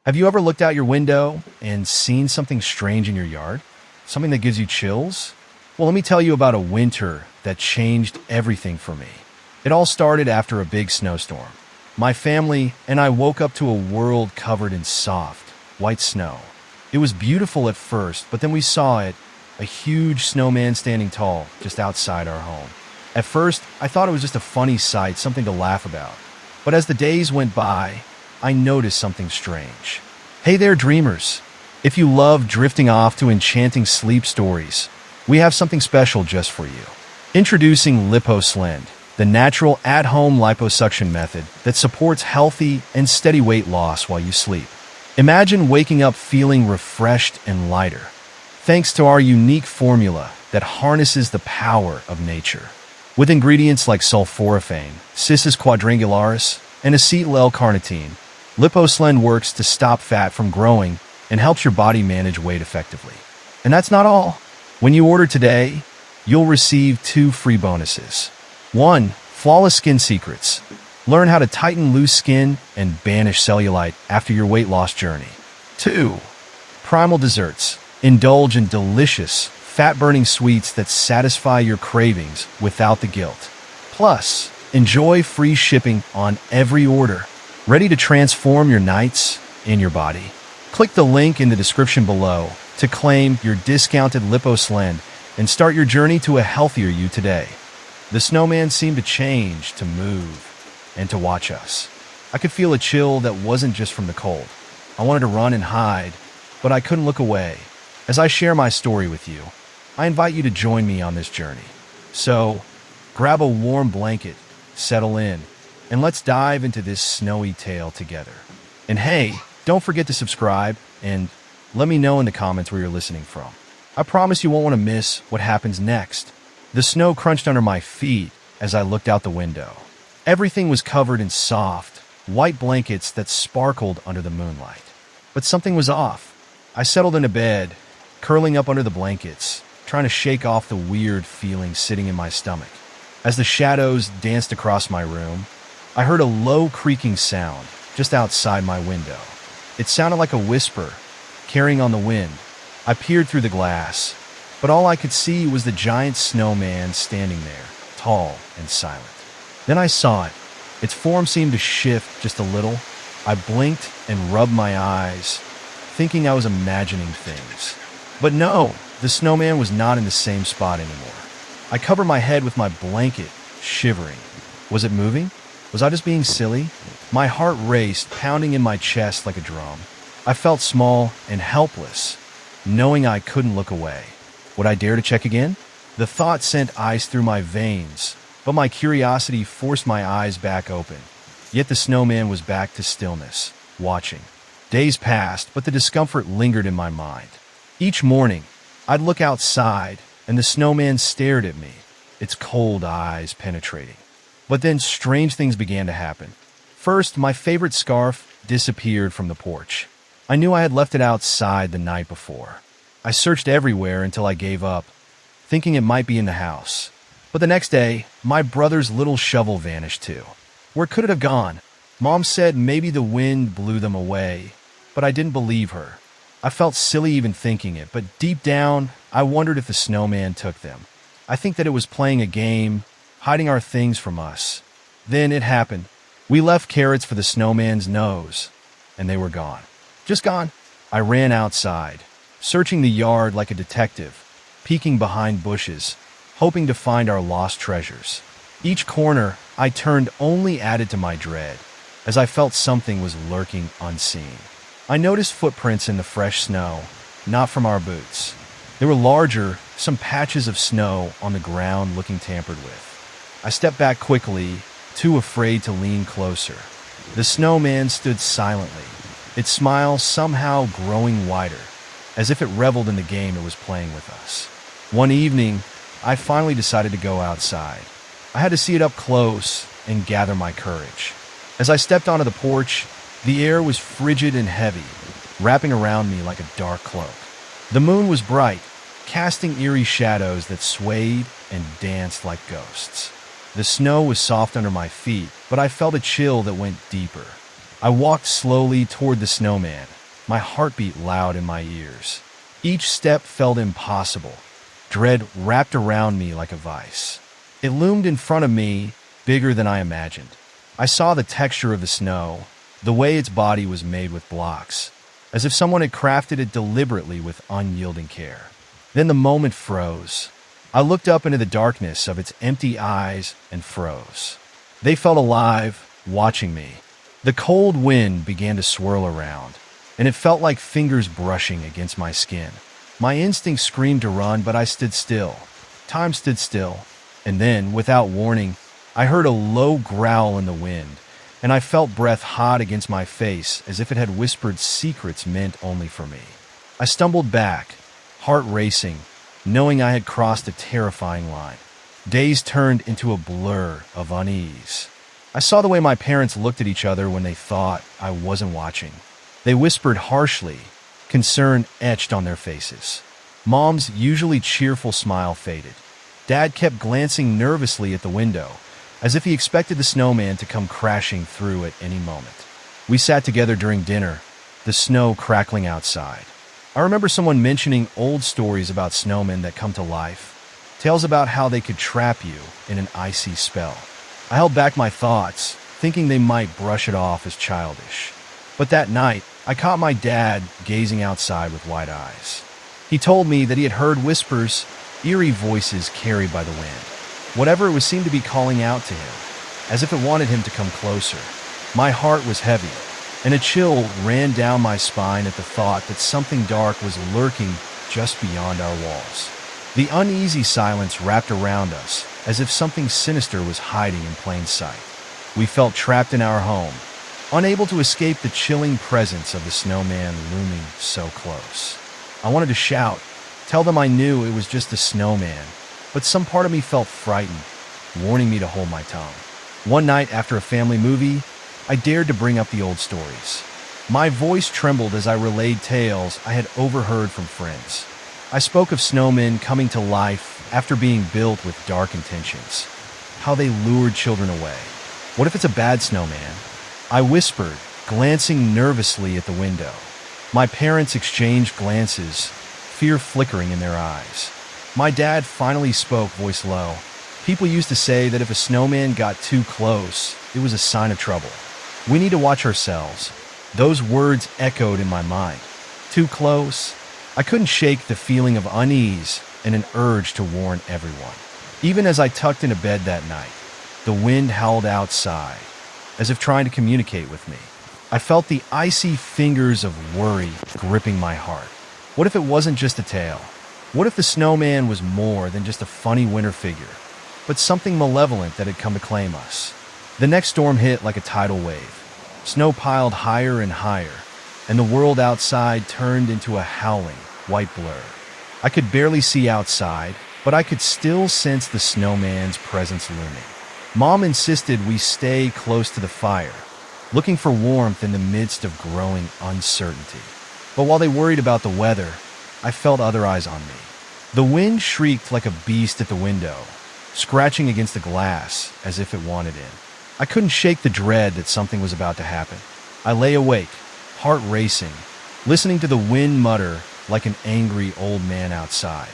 Have you ever looked out your window and seen something strange in your yard? Something that gives you chills? Well, let me tell you about a winter that changed everything for me. It all started after a big snowstorm. My family and I woke up to a world covered in soft, white snow. It was beautiful at first, but then we saw it, a huge snowman standing tall just outside our home. At first, I thought it was just a funny sight, something to laugh about. But as the days went by, I noticed something strange. Hey there, dreamers! If you love drifting off to enchanting sleep stories, we have something special just for you. Introducing LipoSlend, the natural at-home liposuction method that supports healthy and steady weight loss while you sleep. Imagine waking up feeling refreshed and lighter, thanks to our unique formula that harnesses the power of nature. With ingredients like sulforaphane, cis quadrangularis, and acetyl-L-carnitine, LipoSlend works to stop fat from growing and helps your body manage weight effectively. And that's not all. When you order today, you'll receive 2 free bonuses. 1. Flawless Skin Secrets. Learn how to tighten loose skin and banish cellulite after your weight loss journey. 2. Primal Desserts. Indulge in delicious, fat-burning sweets that satisfy your cravings without the guilt. Plus, enjoy free shipping on every order. Ready to transform your nights and your body? Click the link in the description below to claim your discounted LipoSlend and start your journey to a healthier you today. The snowman seemed to change, to move, and to watch us. I could feel a chill that wasn't just from the cold. I wanted to run and hide, but I couldn't look away. As I share my story with you, I invite you to join me on this journey. So, grab a warm blanket, settle in, and let's dive into this snowy tale together. And hey, don't forget to subscribe and let me know in the comments where you're listening from. I promise you won't want to miss what happens next. The snow crunched under my feet as I looked out the window. Everything was covered in soft, white blankets that sparkled under the moonlight. But something was off. I settled into bed, curling up under the blankets, trying to shake off the weird feeling sitting in my stomach. As the shadows danced across my room, I heard a low creaking sound just outside my window. It sounded like a whisper, carrying on the wind. I peered through the glass, but all I could see was the giant snowman standing there, tall and silent. Then I saw it. Its form seemed to shift just a little. I blinked and rubbed my eyes, thinking I was imagining things. But no, the snowman was not in the same spot anymore. I covered my head with my blanket, shivering. Was it moving? Was I just being silly? My heart raced, pounding in my chest like a drum. I felt small and helpless, knowing I couldn't look away. Would I dare to check again? The thought sent ice through my veins, but my curiosity forced my eyes back open. Yet the snowman was back to stillness, watching. Days passed, but the discomfort lingered in my mind. Each morning, I'd look outside, and the snowman stared at me, its cold eyes penetrating. But then strange things began to happen. First, my favorite scarf disappeared from the porch. I knew I had left it outside the night before. I searched everywhere until I gave up, thinking it might be in the house. But the next day, my brother's little shovel vanished too. Where could it have gone? Mom said maybe the wind blew them away, but I didn't believe her. I felt silly even thinking it, but deep down, I wondered if the snowman took them. I think that it was playing a game, hiding our things from us. Then it happened. We left carrots for the snowman's nose, and they were gone. Just gone. I ran outside, searching the yard like a detective, peeking behind bushes, hoping to find our lost treasures. Each corner I turned only added to my dread, as I felt something was lurking unseen. I noticed footprints in the fresh snow, not from our boots. They were larger, some patches of snow on the ground looking tampered with. I stepped back quickly, too afraid to lean closer. The snowman stood silently, its smile somehow growing wider, as if it reveled in the game it was playing with us. One evening, I finally decided to go outside. I had to see it up close and gather my courage. As I stepped onto the porch, the air was frigid and heavy, wrapping around me like a dark cloak. The moon was bright, casting eerie shadows that swayed and danced like ghosts. The snow was soft under my feet, but I felt a chill that went deeper. I walked slowly toward the snowman, my heartbeat loud in my ears. Each step felt impossible. Dread wrapped around me like a vice. It loomed in front of me, bigger than I imagined. I saw the texture of the snow, the way its body was made with blocks, as if someone had crafted it deliberately with unyielding care. Then the moment froze. I looked up into the darkness of its empty eyes and froze. They felt alive, watching me. The cold wind began to swirl around, and it felt like fingers brushing against my skin. My instinct screamed to run, but I stood still. Time stood still, and then, without warning, I heard a low growl in the wind, and I felt breath hot against my face as if it had whispered secrets meant only for me. I stumbled back, heart racing, knowing I had crossed a terrifying line. Days turned into a blur of unease. I saw the way my parents looked at each other when they thought I wasn't watching. They whispered harshly, concern etched on their faces. Mom's usually cheerful smile faded. Dad kept glancing nervously at the window, as if he expected the snowman to come crashing through at any moment. We sat together during dinner, the snow crackling outside. I remember someone mentioning old stories about snowmen that come to life, tales about how they could trap you in an icy spell. I held back my thoughts, thinking they might brush it off as childish. But that night, I caught my dad gazing outside with wide eyes. He told me that he had heard whispers, eerie voices carried by the wind. Whatever it was seemed to be calling out to him, as if it wanted him to come closer. My heart was heavy, and a chill ran down my spine at the thought that something dark was lurking just beyond our walls. The uneasy silence wrapped around us, as if something sinister was hiding in plain sight. We felt trapped in our home, unable to escape the chilling presence of the snowman looming so close. I wanted to shout, tell them I knew it was just a snowman, but some part of me felt frightened, warning me to hold my tongue. One night after a family movie, I dared to bring up the old stories. My voice trembled as I relayed tales I had overheard from friends. I spoke of snowmen coming to life after being built with dark intentions, how they lured children away. What if it's a bad snowman? I whispered, glancing nervously at the window. My parents exchanged glances, fear flickering in their eyes. My dad finally spoke, voice low. People used to say that if a snowman got too close, it was a sign of trouble. We need to watch ourselves. Those words echoed in my mind. Too close? I couldn't shake the feeling of unease and an urge to warn everyone. Even as I tucked into bed that night, the wind howled outside, as if trying to communicate with me. I felt the icy fingers of worry gripping my heart. What if it wasn't just a tale? What if the snowman was more than just a funny winter figure, but something malevolent that had come to claim us? The next storm hit like a tidal wave. Snow piled higher and higher, and the world outside turned into a howling, white blur. I could barely see outside, but I could still sense the snowman's presence looming. Mom insisted we stay close to the fire, looking for warmth in the midst of growing uncertainty. But while they worried about the weather, I felt other eyes on me. The wind shrieked like a beast at the window, scratching against the glass as if it wanted in. I couldn't shake the dread that something was about to happen. I lay awake, heart racing, listening to the wind mutter like an angry old man outside.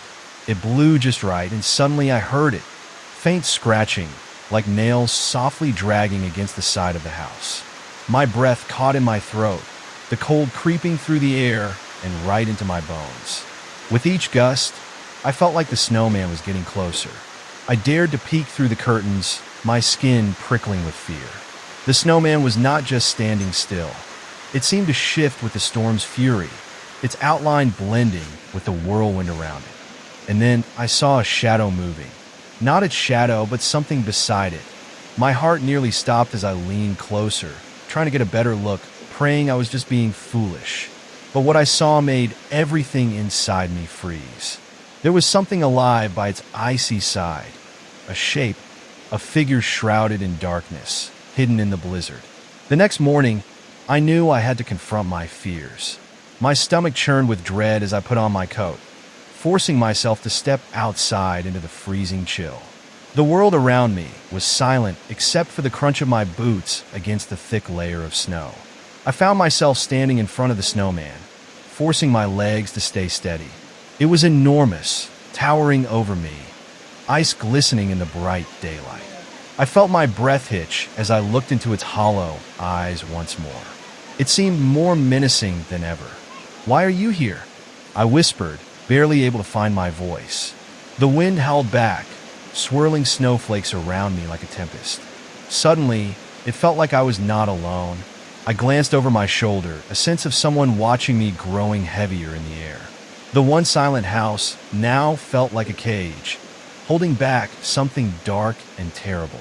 It blew just right, and suddenly I heard it, faint scratching, like nails softly dragging against the side of the house. My breath caught in my throat, the cold creeping through the air and right into my bones. With each gust, I felt like the snowman was getting closer. I dared to peek through the curtains, my skin prickling with fear. The snowman was not just standing still. It seemed to shift with the storm's fury, its outline blending with the whirlwind around it. And then I saw a shadow moving. Not its shadow, but something beside it. My heart nearly stopped as I leaned closer, trying to get a better look, praying I was just being foolish. But what I saw made everything inside me freeze. There was something alive by its icy side, a shape, a figure shrouded in darkness, hidden in the blizzard. The next morning, I knew I had to confront my fears. My stomach churned with dread as I put on my coat, forcing myself to step outside into the freezing chill. The world around me was silent except for the crunch of my boots against the thick layer of snow. I found myself standing in front of the snowman, forcing my legs to stay steady. It was enormous, towering over me, ice glistening in the bright daylight. I felt my breath hitch as I looked into its hollow eyes once more. It seemed more menacing than ever. "Why are you here?" I whispered, barely able to find my voice. The wind howled back, swirling snowflakes around me like a tempest. Suddenly, it felt like I was not alone. I glanced over my shoulder, a sense of someone watching me growing heavier in the air. The once silent house now felt like a cage, holding back something dark and terrible.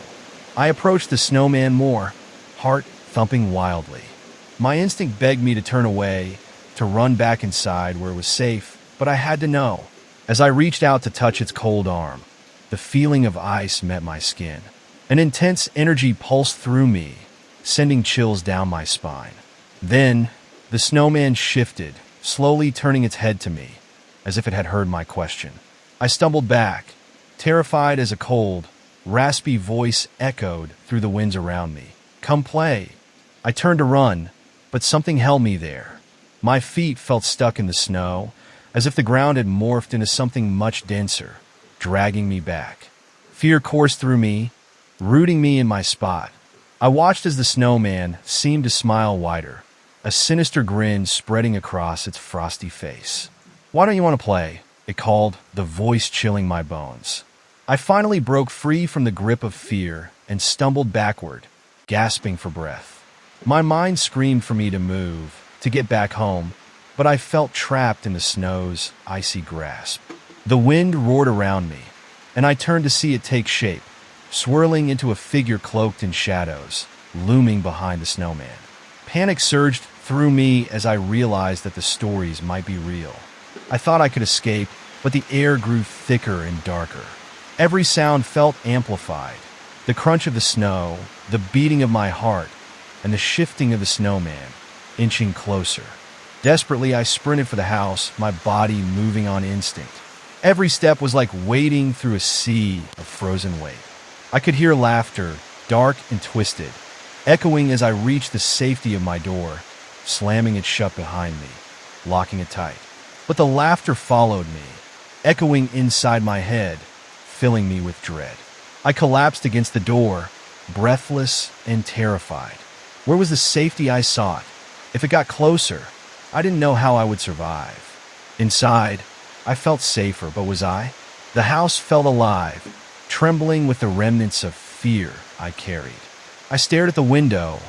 I approached the snowman more, heart thumping wildly. My instinct begged me to turn away, to run back inside where it was safe, but I had to know. As I reached out to touch its cold arm, the feeling of ice met my skin. An intense energy pulsed through me, sending chills down my spine. Then, the snowman shifted, slowly turning its head to me, as if it had heard my question. I stumbled back, terrified as a cold, raspy voice echoed through the winds around me. "Come play." I turned to run, but something held me there. My feet felt stuck in the snow, as if the ground had morphed into something much denser, dragging me back. Fear coursed through me, rooting me in my spot. I watched as the snowman seemed to smile wider, a sinister grin spreading across its frosty face. "Why don't you want to play?" it called, the voice chilling my bones. I finally broke free from the grip of fear and stumbled backward, gasping for breath. My mind screamed for me to move, to get back home, but I felt trapped in the snow's icy grasp. The wind roared around me, and I turned to see it take shape, swirling into a figure cloaked in shadows, looming behind the snowman. Panic surged through me as I realized that the stories might be real. I thought I could escape, but the air grew thicker and darker. Every sound felt amplified. The crunch of the snow, the beating of my heart, and the shifting of the snowman, inching closer. Desperately, I sprinted for the house, my body moving on instinct. Every step was like wading through a sea of frozen weight. I could hear laughter, dark and twisted, echoing as I reached the safety of my door, slamming it shut behind me, locking it tight. But the laughter followed me, echoing inside my head, filling me with dread. I collapsed against the door, breathless and terrified. Where was the safety I sought? If it got closer, I didn't know how I would survive. Inside, I felt safer, but was I? The house felt alive, trembling with the remnants of fear I carried. I stared at the window,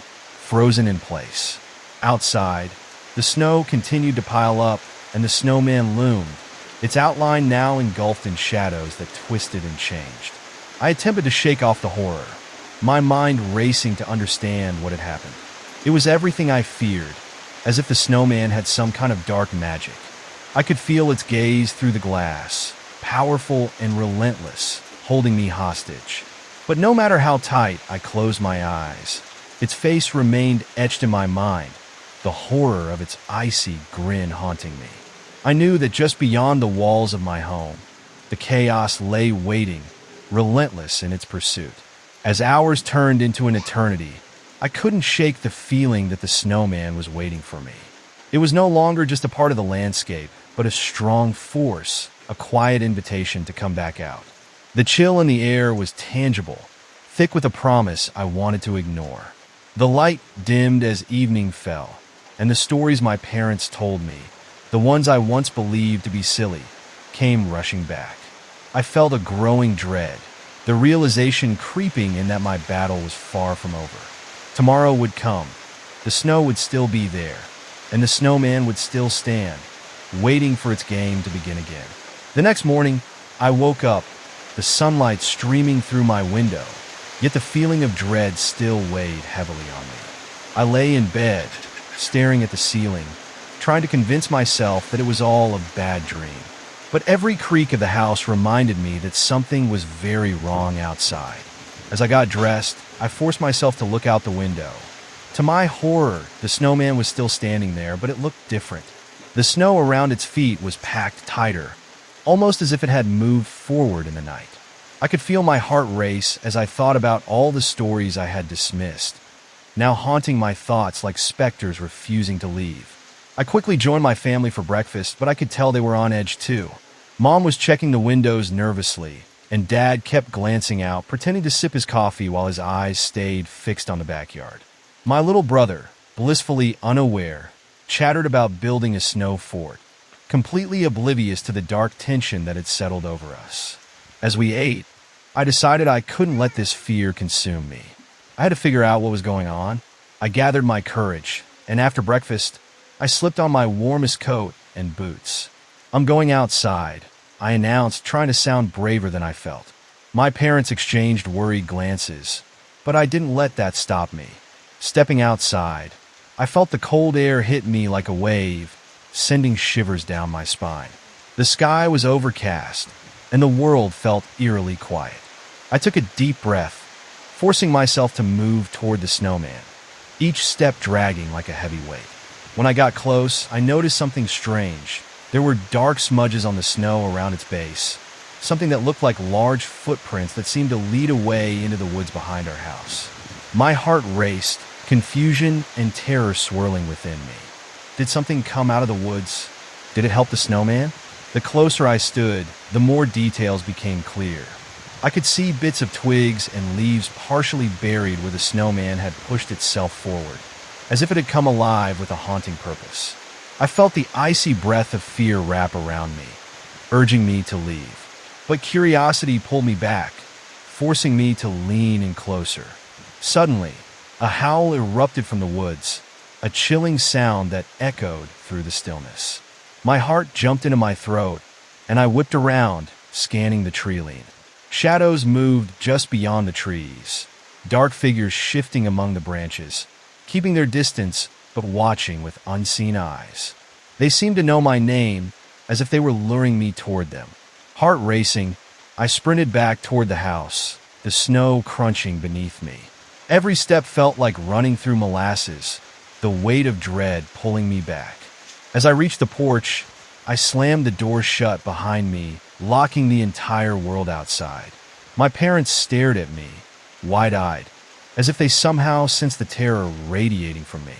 frozen in place. Outside, the snow continued to pile up, and the snowman loomed, its outline now engulfed in shadows that twisted and changed. I attempted to shake off the horror, my mind racing to understand what had happened. It was everything I feared, as if the snowman had some kind of dark magic. I could feel its gaze through the glass, powerful and relentless, holding me hostage. But no matter how tight I closed my eyes, its face remained etched in my mind, the horror of its icy grin haunting me. I knew that just beyond the walls of my home, the chaos lay waiting, relentless in its pursuit. As hours turned into an eternity, I couldn't shake the feeling that the snowman was waiting for me. It was no longer just a part of the landscape, but a strong force, a quiet invitation to come back out. The chill in the air was tangible, thick with a promise I wanted to ignore. The light dimmed as evening fell, and the stories my parents told me, the ones I once believed to be silly, came rushing back. I felt a growing dread, the realization creeping in that my battle was far from over. Tomorrow would come, the snow would still be there, and the snowman would still stand, waiting for its game to begin again. The next morning, I woke up, the sunlight streaming through my window, yet the feeling of dread still weighed heavily on me. I lay in bed, staring at the ceiling, trying to convince myself that it was all a bad dream. But every creak of the house reminded me that something was very wrong outside. As I got dressed, I forced myself to look out the window. To my horror, the snowman was still standing there, but it looked different. The snow around its feet was packed tighter, almost as if it had moved forward in the night. I could feel my heart race as I thought about all the stories I had dismissed. now haunting my thoughts like specters refusing to leave. I quickly joined my family for breakfast, but I could tell they were on edge too. Mom was checking the windows nervously, and Dad kept glancing out, pretending to sip his coffee while his eyes stayed fixed on the backyard. My little brother, blissfully unaware, chattered about building a snow fort, completely oblivious to the dark tension that had settled over us. As we ate, I decided I couldn't let this fear consume me. I had to figure out what was going on. I gathered my courage, and after breakfast, I slipped on my warmest coat and boots. "I'm going outside," I announced, trying to sound braver than I felt. My parents exchanged worried glances, but I didn't let that stop me. Stepping outside, I felt the cold air hit me like a wave, sending shivers down my spine. The sky was overcast, and the world felt eerily quiet. I took a deep breath, forcing myself to move toward the snowman, each step dragging like a heavy weight. When I got close, I noticed something strange. There were dark smudges on the snow around its base, something that looked like large footprints that seemed to lead away into the woods behind our house. My heart raced, confusion and terror swirling within me. Did something come out of the woods? Did it help the snowman? The closer I stood, the more details became clear. I could see bits of twigs and leaves partially buried where the snowman had pushed itself forward, as if it had come alive with a haunting purpose. I felt the icy breath of fear wrap around me, urging me to leave. But curiosity pulled me back, forcing me to lean in closer. Suddenly, a howl erupted from the woods, a chilling sound that echoed through the stillness. My heart jumped into my throat, and I whipped around, scanning the tree line. Shadows moved just beyond the trees, dark figures shifting among the branches, keeping their distance but watching with unseen eyes. They seemed to know my name, as if they were luring me toward them. Heart racing, I sprinted back toward the house, the snow crunching beneath me. Every step felt like running through molasses, the weight of dread pulling me back. As I reached the porch, I slammed the door shut behind me, locking the entire world outside. My parents stared at me, wide-eyed, as if they somehow sensed the terror radiating from me.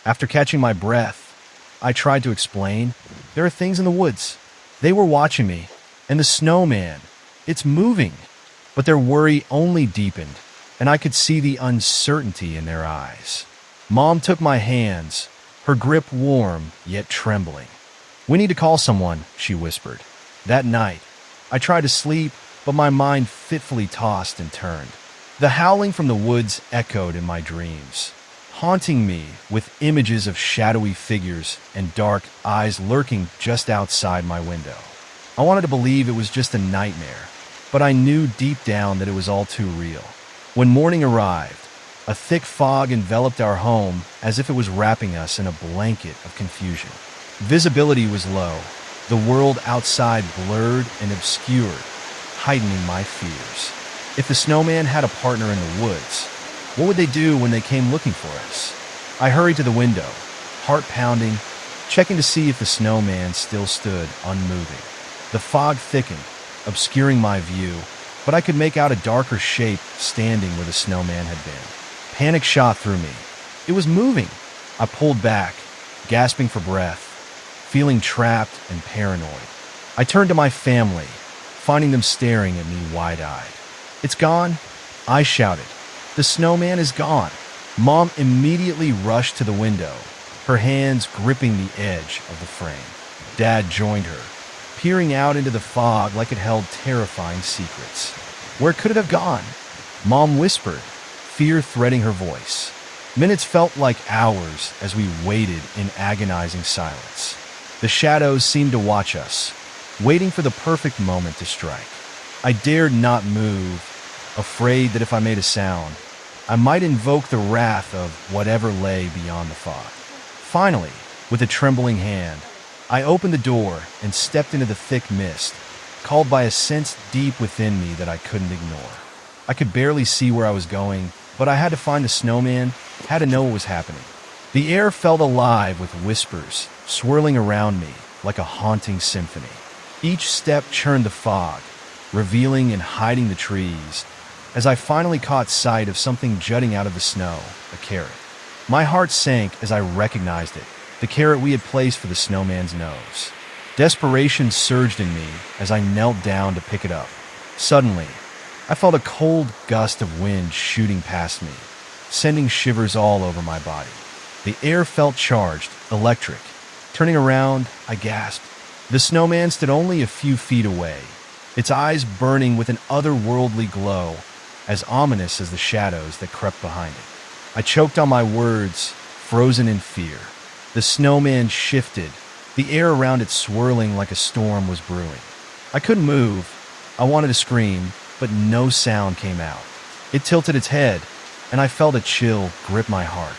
After catching my breath, I tried to explain. There are things in the woods. They were watching me, and the snowman, it's moving. But their worry only deepened, and I could see the uncertainty in their eyes. Mom took my hands, her grip warm yet trembling. "We need to call someone," she whispered. That night, I tried to sleep, but my mind fitfully tossed and turned. The howling from the woods echoed in my dreams, haunting me with images of shadowy figures and dark eyes lurking just outside my window. I wanted to believe it was just a nightmare, but I knew deep down that it was all too real. When morning arrived, a thick fog enveloped our home as if it was wrapping us in a blanket of confusion. Visibility was low, the world outside blurred and obscured, heightening my fears. If the snowman had a partner in the woods, what would they do when they came looking for us? I hurried to the window, heart pounding, checking to see if the snowman still stood unmoving. The fog thickened, obscuring my view, but I could make out a darker shape standing where the snowman had been. Panic shot through me. It was moving. I pulled back, gasping for breath, feeling trapped and paranoid. I turned to my family, finding them staring at me wide-eyed. "It's gone," I shouted. "The snowman is gone." Mom immediately rushed to the window, her hands gripping the edge of the frame. Dad joined her, peering out into the fog like it held terrifying secrets. "Where could it have gone?" Mom whispered, fear threading her voice. Minutes felt like hours as we waited in agonizing silence. The shadows seemed to watch us, waiting for the perfect moment to strike. I dared not move, afraid that if I made a sound, I might invoke the wrath of whatever lay beyond the fog. Finally, with a trembling hand, I opened the door and stepped into the thick mist, called by a sense deep within me that I couldn't ignore. I could barely see where I was going, but I had to find the snowman, had to know what was happening. The air felt alive with whispers, swirling around me like a haunting symphony. Each step churned the fog, revealing and hiding the trees, as I finally caught sight of something jutting out of the snow, a carrot. My heart sank as I recognized it, the carrot we had placed for the snowman's nose. Desperation surged in me as I knelt down to pick it up. Suddenly, I felt a cold gust of wind shooting past me, sending shivers all over my body. The air felt charged, electric. Turning around, I gasped. The snowman stood only a few feet away, its eyes burning with an otherworldly glow, as ominous as the shadows that crept behind it. I choked on my words, frozen in fear. The snowman shifted, the air around it swirling like a storm was brewing. I couldn't move. I wanted to scream, but no sound came out. It tilted its head, and I felt a chill grip my heart.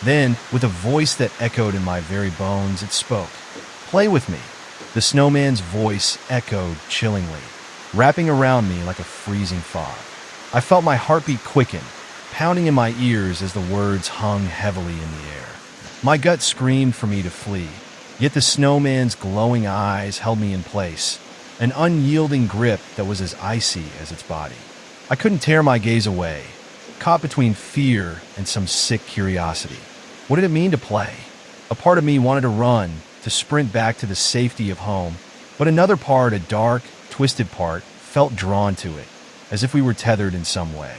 Then, with a voice that echoed in my very bones, it spoke. "Play with me." The snowman's voice echoed chillingly, wrapping around me like a freezing fog. I felt my heartbeat quicken, pounding in my ears as the words hung heavily in the air. My gut screamed for me to flee, yet the snowman's glowing eyes held me in place, an unyielding grip that was as icy as its body. I couldn't tear my gaze away, caught between fear and some sick curiosity. What did it mean to play? A part of me wanted to run, to sprint back to the safety of home, but another part, a dark, twisted part, felt drawn to it, as if we were tethered in some way.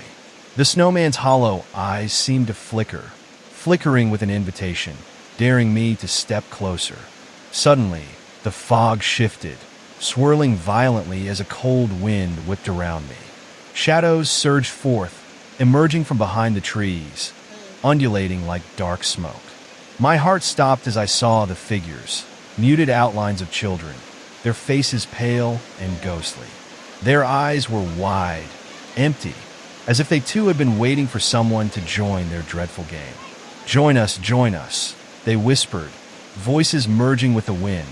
The snowman's hollow eyes seemed to flicker, flickering with an invitation, daring me to step closer. Suddenly, the fog shifted, swirling violently as a cold wind whipped around me. Shadows surged forth, emerging from behind the trees, undulating like dark smoke. My heart stopped as I saw the figures, muted outlines of children, their faces pale and ghostly. Their eyes were wide, empty, as if they too had been waiting for someone to join their dreadful game. Join us," they whispered, voices merging with the wind,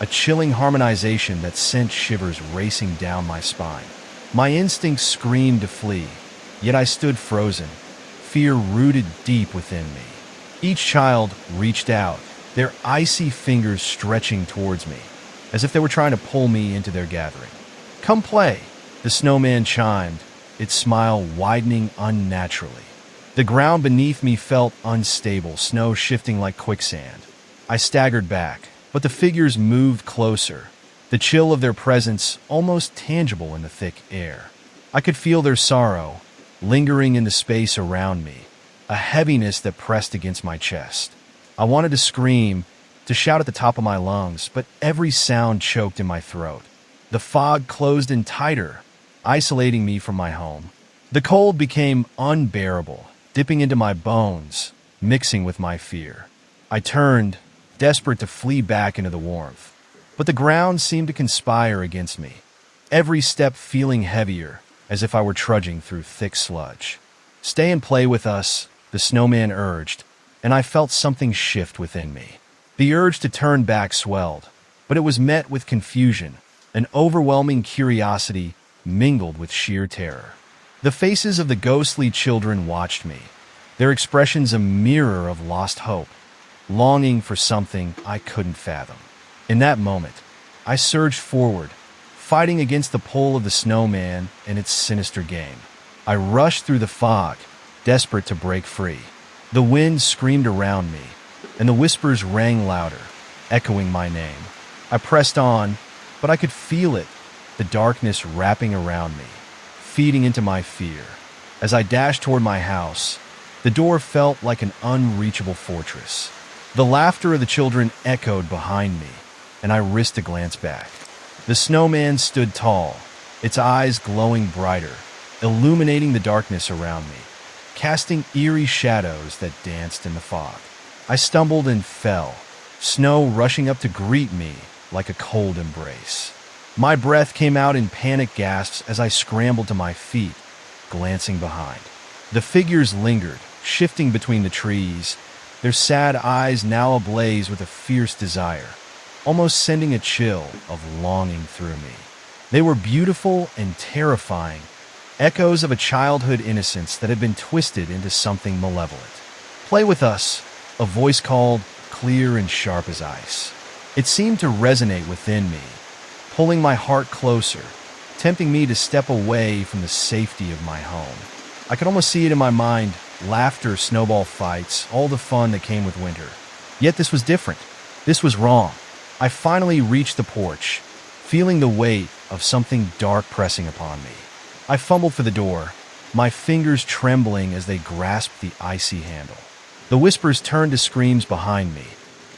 a chilling harmonization that sent shivers racing down my spine. My instincts screamed to flee, yet I stood frozen, fear rooted deep within me. Each child reached out, their icy fingers stretching towards me, as if they were trying to pull me into their gathering. "Come play," the snowman chimed, its smile widening unnaturally. The ground beneath me felt unstable, snow shifting like quicksand. I staggered back, but the figures moved closer, the chill of their presence almost tangible in the thick air. I could feel their sorrow, lingering in the space around me, a heaviness that pressed against my chest. I wanted to scream, to shout at the top of my lungs, but every sound choked in my throat. The fog closed in tighter, isolating me from my home. The cold became unbearable, dipping into my bones, mixing with my fear. I turned, desperate to flee back into the warmth. But the ground seemed to conspire against me, every step feeling heavier, as if I were trudging through thick sludge. "Stay and play with us," the snowman urged, and I felt something shift within me. The urge to turn back swelled, but it was met with confusion, an overwhelming curiosity mingled with sheer terror. The faces of the ghostly children watched me, their expressions a mirror of lost hope, longing for something I couldn't fathom. In that moment, I surged forward, fighting against the pull of the snowman and its sinister game. I rushed through the fog, desperate to break free. The wind screamed around me, and the whispers rang louder, echoing my name. I pressed on, but I could feel it, the darkness wrapping around me, feeding into my fear. As I dashed toward my house, the door felt like an unreachable fortress. The laughter of the children echoed behind me, and I risked a glance back. The snowman stood tall, its eyes glowing brighter, illuminating the darkness around me, casting eerie shadows that danced in the fog. I stumbled and fell, snow rushing up to greet me like a cold embrace. My breath came out in panic gasps as I scrambled to my feet, glancing behind. The figures lingered, shifting between the trees, their sad eyes now ablaze with a fierce desire, almost sending a chill of longing through me. They were beautiful and terrifying, echoes of a childhood innocence that had been twisted into something malevolent. "Play with us," a voice called, clear and sharp as ice. It seemed to resonate within me, pulling my heart closer, tempting me to step away from the safety of my home. I could almost see it in my mind, laughter, snowball fights, all the fun that came with winter. Yet this was different. This was wrong. I finally reached the porch, feeling the weight of something dark pressing upon me. I fumbled for the door, my fingers trembling as they grasped the icy handle. The whispers turned to screams behind me,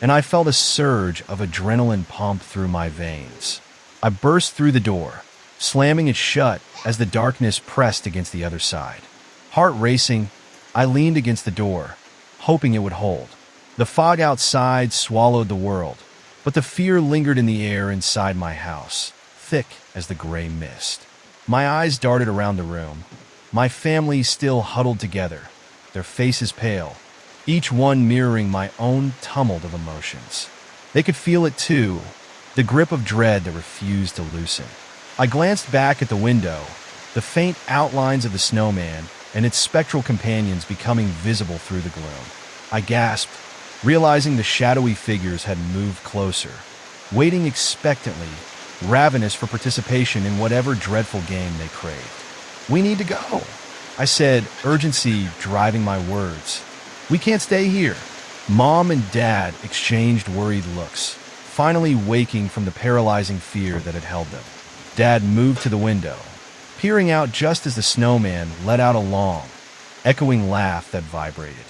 and I felt a surge of adrenaline pump through my veins. I burst through the door, slamming it shut as the darkness pressed against the other side. Heart racing, I leaned against the door, hoping it would hold. The fog outside swallowed the world, but the fear lingered in the air inside my house, thick as the gray mist. My eyes darted around the room, my family still huddled together, their faces pale, each one mirroring my own tumult of emotions. They could feel it too, the grip of dread that refused to loosen. I glanced back at the window, the faint outlines of the snowman and its spectral companions becoming visible through the gloom. I gasped, realizing the shadowy figures had moved closer, waiting expectantly, ravenous for participation in whatever dreadful game they craved. "We need to go," I said, urgency driving my words. "We can't stay here." Mom and Dad exchanged worried looks, finally waking from the paralyzing fear that had held them. Dad moved to the window, peering out just as the snowman let out a long, echoing laugh that vibrated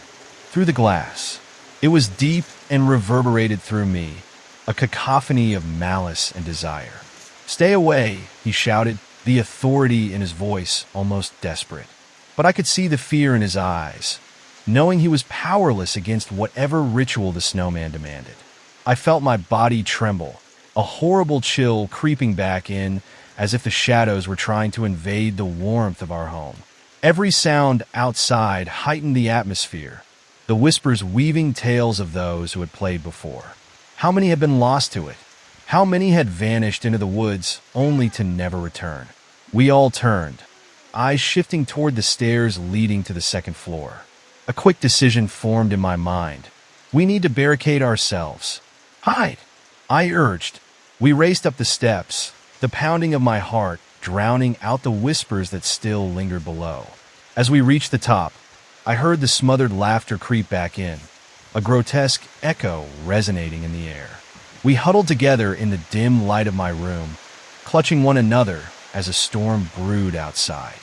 through the glass. It was deep and reverberated through me, a cacophony of malice and desire. "Stay away," he shouted, the authority in his voice almost desperate. But I could see the fear in his eyes, knowing he was powerless against whatever ritual the snowman demanded. I felt my body tremble, a horrible chill creeping back in as if the shadows were trying to invade the warmth of our home. Every sound outside heightened the atmosphere, the whispers weaving tales of those who had played before. How many had been lost to it? How many had vanished into the woods only to never return? We all turned, eyes shifting toward the stairs leading to the second floor. A quick decision formed in my mind. We need to barricade ourselves. "Hide," I urged. We raced up the steps, the pounding of my heart drowning out the whispers that still lingered below. As we reached the top, I heard the smothered laughter creep back in, a grotesque echo resonating in the air. We huddled together in the dim light of my room, clutching one another as a storm brewed outside.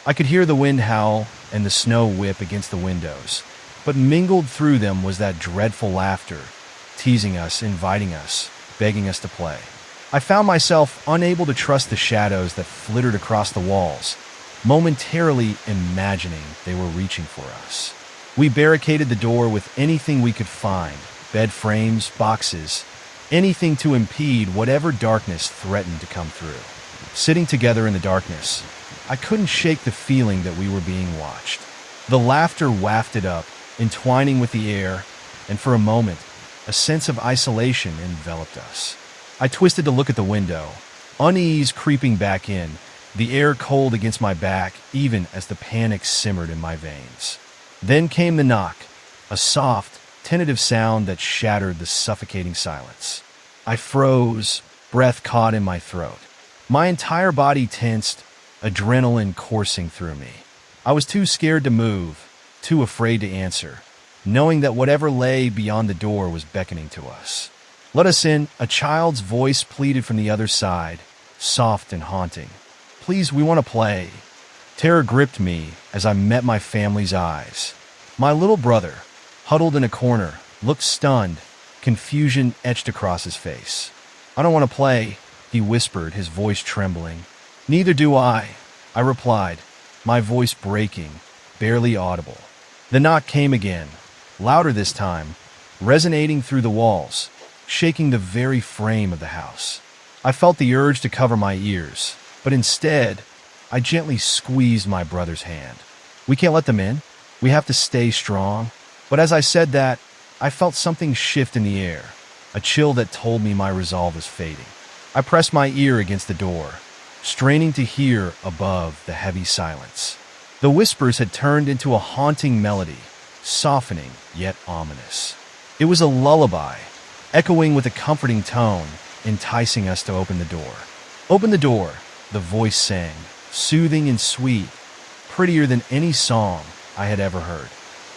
I could hear the wind howl and the snow whip against the windows, but mingled through them was that dreadful laughter, teasing us, inviting us, begging us to play. I found myself unable to trust the shadows that flittered across the walls, momentarily imagining they were reaching for us. We barricaded the door with anything we could find, bed frames, boxes, anything to impede whatever darkness threatened to come through. Sitting together in the darkness, I couldn't shake the feeling that we were being watched. The laughter wafted up, entwining with the air, and for a moment, a sense of isolation enveloped us. I twisted to look at the window, unease creeping back in, the air cold against my back even as the panic simmered in my veins. Then came the knock, a soft, tentative sound that shattered the suffocating silence. I froze, breath caught in my throat. My entire body tensed, adrenaline coursing through me. I was too scared to move, too afraid to answer, knowing that whatever lay beyond the door was beckoning to us. "Let us in," a child's voice pleaded from the other side, soft and haunting. "Please, we want to play." Terror gripped me as I met my family's eyes. My little brother, huddled in a corner, looked stunned, confusion etched across his face. "I don't want to play," he whispered, his voice trembling. "Neither do I," I replied, my voice breaking, barely audible. The knock came again, louder this time, resonating through the walls, shaking the very frame of the house. I felt the urge to cover my ears, but instead, I gently squeezed my brother's hand. "We can't let them in. We have to stay strong." But as I said that, I felt something shift in the air, a chill that told me my resolve was fading. I pressed my ear against the door, straining to hear above the heavy silence. The whispers had turned into a haunting melody, softening yet ominous. It was a lullaby, echoing with a comforting tone, enticing us to open the door. "Open the door," the voice sang, soothing and sweet, prettier than any song, I had ever heard.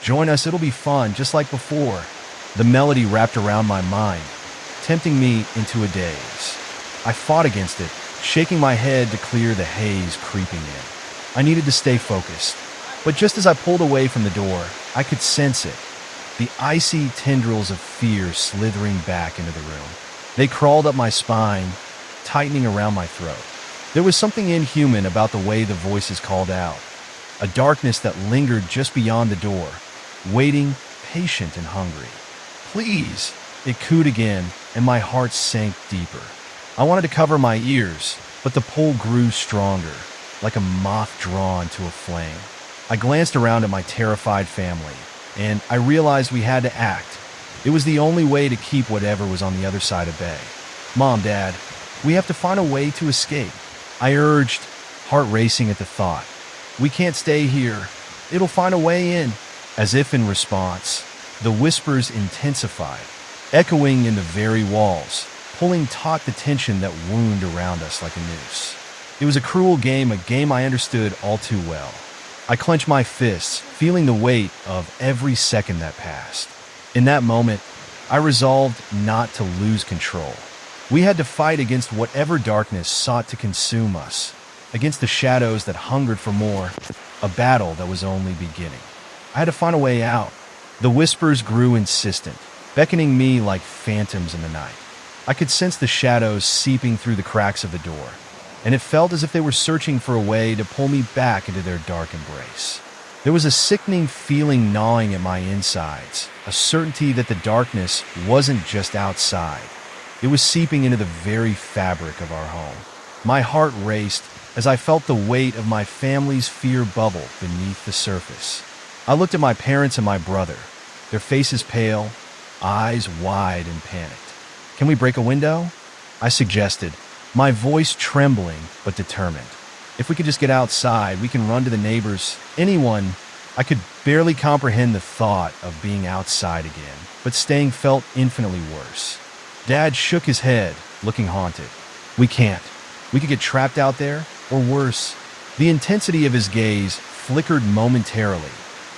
Join us, it'll be fun, just like before. The melody wrapped around my mind, tempting me into a daze. I fought against it, shaking my head to clear the haze creeping in. I needed to stay focused. But just as I pulled away from the door, I could sense it. The icy tendrils of fear slithering back into the room. They crawled up my spine, tightening around my throat. There was something inhuman about the way the voices called out. A darkness that lingered just beyond the door, waiting, patient and hungry. Please! It cooed again, and my heart sank deeper. I wanted to cover my ears, but the pull grew stronger, like a moth drawn to a flame. I glanced around at my terrified family, and I realized we had to act. It was the only way to keep whatever was on the other side at bay. Mom, Dad, we have to find a way to escape. I urged, heart racing at the thought. We can't stay here. It'll find a way in. As if in response, the whispers intensified, echoing in the very walls, pulling taut the tension that wound around us like a noose. It was a cruel game, a game I understood all too well. I clenched my fists, feeling the weight of every second that passed. In that moment, I resolved not to lose control. We had to fight against whatever darkness sought to consume us, against the shadows that hungered for more, a battle that was only beginning. I had to find a way out. The whispers grew insistent, beckoning me like phantoms in the night. I could sense the shadows seeping through the cracks of the door, and it felt as if they were searching for a way to pull me back into their dark embrace. There was a sickening feeling gnawing at my insides, a certainty that the darkness wasn't just outside. It was seeping into the very fabric of our home. My heart raced as I felt the weight of my family's fear bubble beneath the surface. I looked at my parents and my brother, their faces pale, eyes wide and panicked. Can we break a window? I suggested, my voice trembling but determined. If we could just get outside, we can run to the neighbors, anyone. I could barely comprehend the thought of being outside again, but staying felt infinitely worse. Dad shook his head, looking haunted. We can't. We could get trapped out there, or worse. The intensity of his gaze flickered momentarily,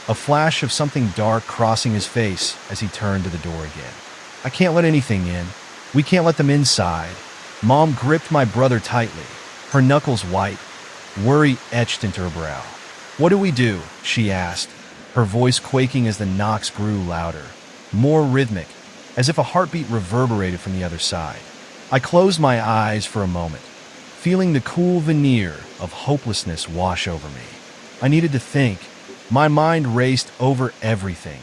a flash of something dark crossing his face as he turned to the door again. I can't let anything in. We can't let them inside. Mom gripped my brother tightly, her knuckles white, worry etched into her brow. What do we do? She asked, her voice quaking as the knocks grew louder, more rhythmic, as if a heartbeat reverberated from the other side. I closed my eyes for a moment, feeling the cool veneer of hopelessness wash over me. I needed to think. My mind raced over everything.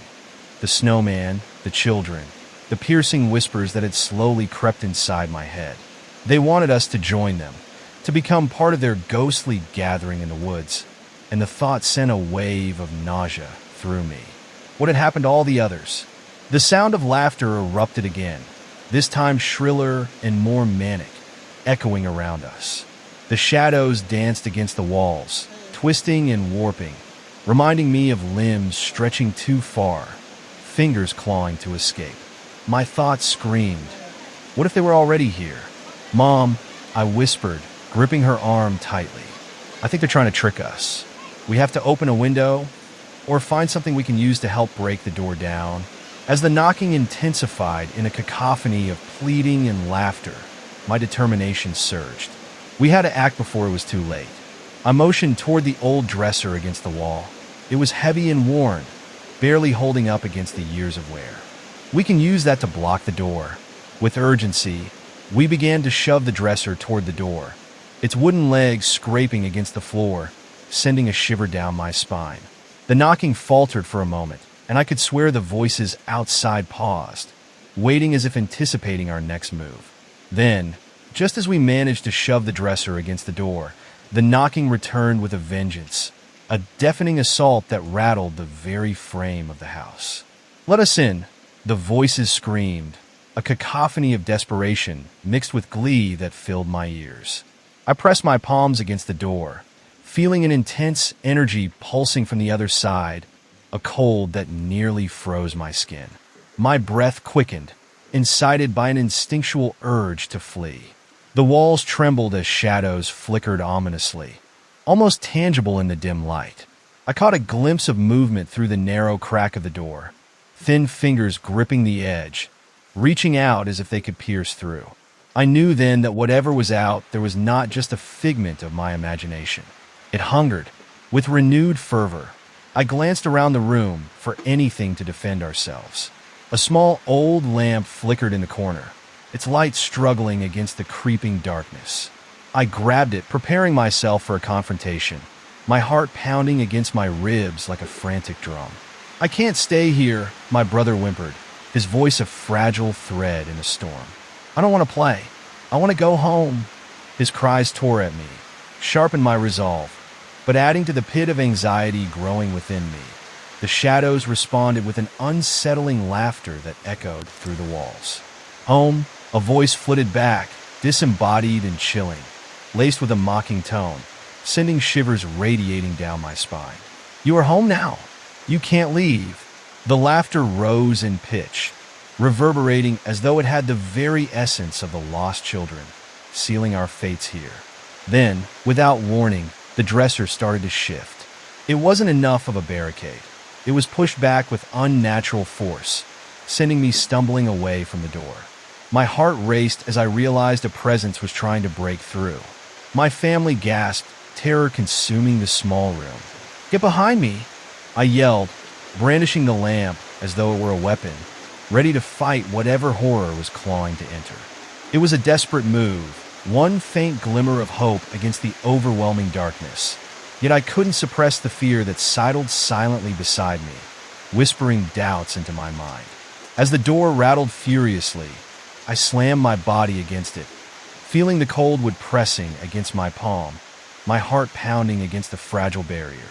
The snowman, the children, the piercing whispers that had slowly crept inside my head. They wanted us to join them, to become part of their ghostly gathering in the woods, and the thought sent a wave of nausea through me. What had happened to all the others? The sound of laughter erupted again, this time shriller and more manic, echoing around us. The shadows danced against the walls, twisting and warping, reminding me of limbs stretching too far, fingers clawing to escape. My thoughts screamed. What if they were already here? Mom, I whispered, gripping her arm tightly. I think they're trying to trick us. We have to open a window or find something we can use to help break the door down. As the knocking intensified in a cacophony of pleading and laughter, my determination surged. We had to act before it was too late. I motioned toward the old dresser against the wall. It was heavy and worn, barely holding up against the years of wear. We can use that to block the door. With urgency, we began to shove the dresser toward the door, its wooden legs scraping against the floor, sending a shiver down my spine. The knocking faltered for a moment, and I could swear the voices outside paused, waiting as if anticipating our next move. Then, just as we managed to shove the dresser against the door, the knocking returned with a vengeance, a deafening assault that rattled the very frame of the house. Let us in, the voices screamed, a cacophony of desperation mixed with glee that filled my ears. I pressed my palms against the door, feeling an intense energy pulsing from the other side, a cold that nearly froze my skin. My breath quickened, incited by an instinctual urge to flee. The walls trembled as shadows flickered ominously, almost tangible in the dim light. I caught a glimpse of movement through the narrow crack of the door, thin fingers gripping the edge, reaching out as if they could pierce through. I knew then that whatever was out there was not just a figment of my imagination. It hungered, with renewed fervor. I glanced around the room for anything to defend ourselves. A small old lamp flickered in the corner, its light struggling against the creeping darkness. I grabbed it, preparing myself for a confrontation, my heart pounding against my ribs like a frantic drum. "I can't stay here," my brother whimpered, his voice a fragile thread in a storm. "I don't want to play. I want to go home." His cries tore at me, sharpened my resolve, but adding to the pit of anxiety growing within me. The shadows responded with an unsettling laughter that echoed through the walls. "Home," a voice flitted back, disembodied and chilling, laced with a mocking tone, sending shivers radiating down my spine. "You are home now. You can't leave." The laughter rose in pitch, reverberating as though it had the very essence of the lost children, sealing our fates here. Then, without warning, the dresser started to shift. It wasn't enough of a barricade. It was pushed back with unnatural force, sending me stumbling away from the door. My heart raced as I realized a presence was trying to break through. My family gasped, terror consuming the small room. "Get behind me!" I yelled, brandishing the lamp as though it were a weapon, ready to fight whatever horror was clawing to enter. It was a desperate move, one faint glimmer of hope against the overwhelming darkness. Yet I couldn't suppress the fear that sidled silently beside me, whispering doubts into my mind. As the door rattled furiously, I slammed my body against it, feeling the cold wood pressing against my palm, my heart pounding against the fragile barrier.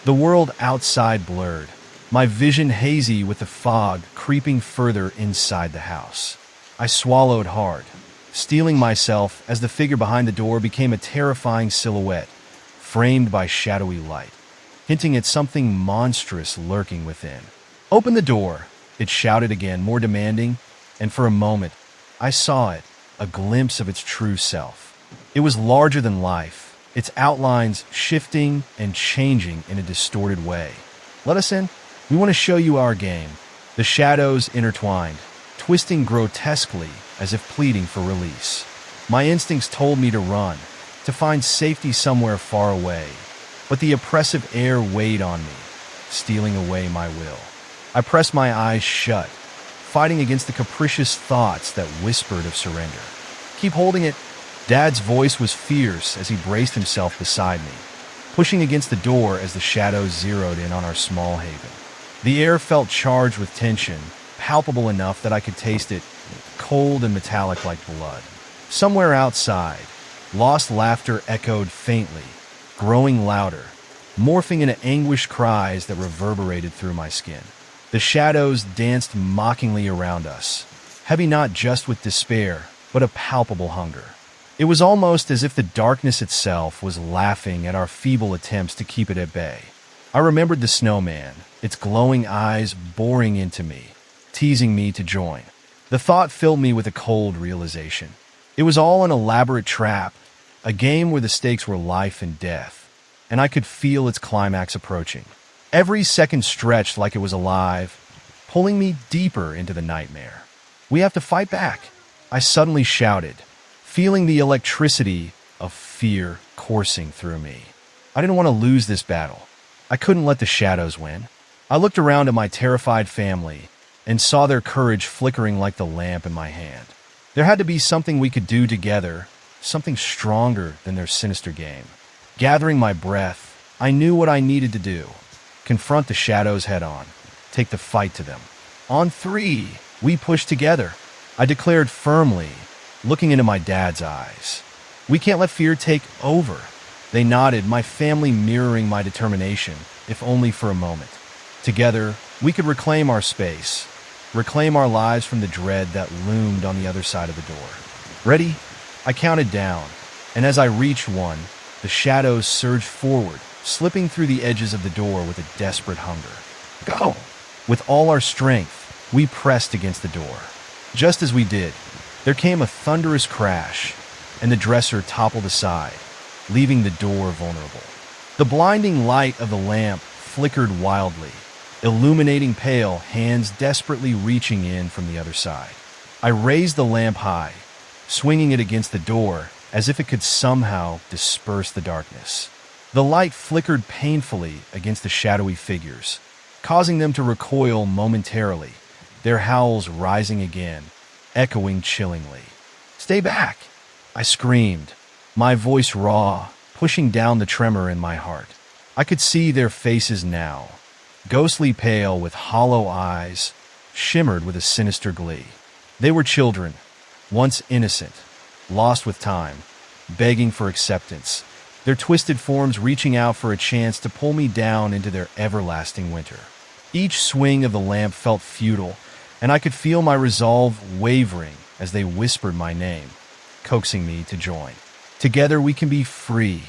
The world outside blurred, my vision hazy with the fog creeping further inside the house. I swallowed hard, steeling myself as the figure behind the door became a terrifying silhouette, framed by shadowy light, hinting at something monstrous lurking within. "Open the door," it shouted again, more demanding, and for a moment, I saw it, a glimpse of its true self. It was larger than life, its outlines shifting and changing in a distorted way. "Let us in. We want to show you our game." The shadows intertwined, twisting grotesquely as if pleading for release. My instincts told me to run, to find safety somewhere far away, but the oppressive air weighed on me, stealing away my will. I pressed my eyes shut, fighting against the capricious thoughts that whispered of surrender. "Keep holding it." Dad's voice was fierce as he braced himself beside me, pushing against the door as the shadows zeroed in on our small haven. The air felt charged with tension, palpable enough that I could taste it, cold and metallic like blood. Somewhere outside, lost laughter echoed faintly, growing louder, morphing into anguished cries that reverberated through my skin. The shadows danced mockingly around us, heavy not just with despair, but a palpable hunger. It was almost as if the darkness itself was laughing at our feeble attempts to keep it at bay. I remembered the snowman, its glowing eyes boring into me, teasing me to join. The thought filled me with a cold realization. It was all an elaborate trap, a game where the stakes were life and death, and I could feel its climax approaching. Every second stretched like it was alive, pulling me deeper into the nightmare. "We have to fight back," I suddenly shouted, feeling the electricity of fear coursing through me. I didn't want to lose this battle. I couldn't let the shadows win. I looked around at my terrified family and saw their courage flickering like the lamp in my hand. There had to be something we could do together, something stronger than their sinister game. Gathering my breath, I knew what I needed to do. Confront the shadows head-on, take the fight to them. "On three, we push together," I declared firmly, looking into my dad's eyes. "We can't let fear take over." They nodded, my family mirroring my determination, if only for a moment. Together, we could reclaim our space, reclaim our lives from the dread that loomed on the other side of the door. "Ready?" I counted down, and as I reached one, the shadows surged forward, slipping through the edges of the door with a desperate hunger. "Go!" With all our strength, we pressed against the door. Just as we did, there came a thunderous crash, and the dresser toppled aside, leaving the door vulnerable. The blinding light of the lamp flickered wildly, illuminating pale, hands desperately reaching in from the other side. I raised the lamp high, swinging it against the door as if it could somehow disperse the darkness. The light flickered painfully against the shadowy figures, causing them to recoil momentarily, their howls rising again, echoing chillingly. "Stay back!" I screamed, my voice raw, pushing down the tremor in my heart. I could see their faces now, ghostly pale with hollow eyes, shimmered with a sinister glee. They were children, once innocent, lost with time, begging for acceptance, their twisted forms reaching out for a chance to pull me down into their everlasting winter. Each swing of the lamp felt futile, and I could feel my resolve wavering as they whispered my name, coaxing me to join. "Together we can be free.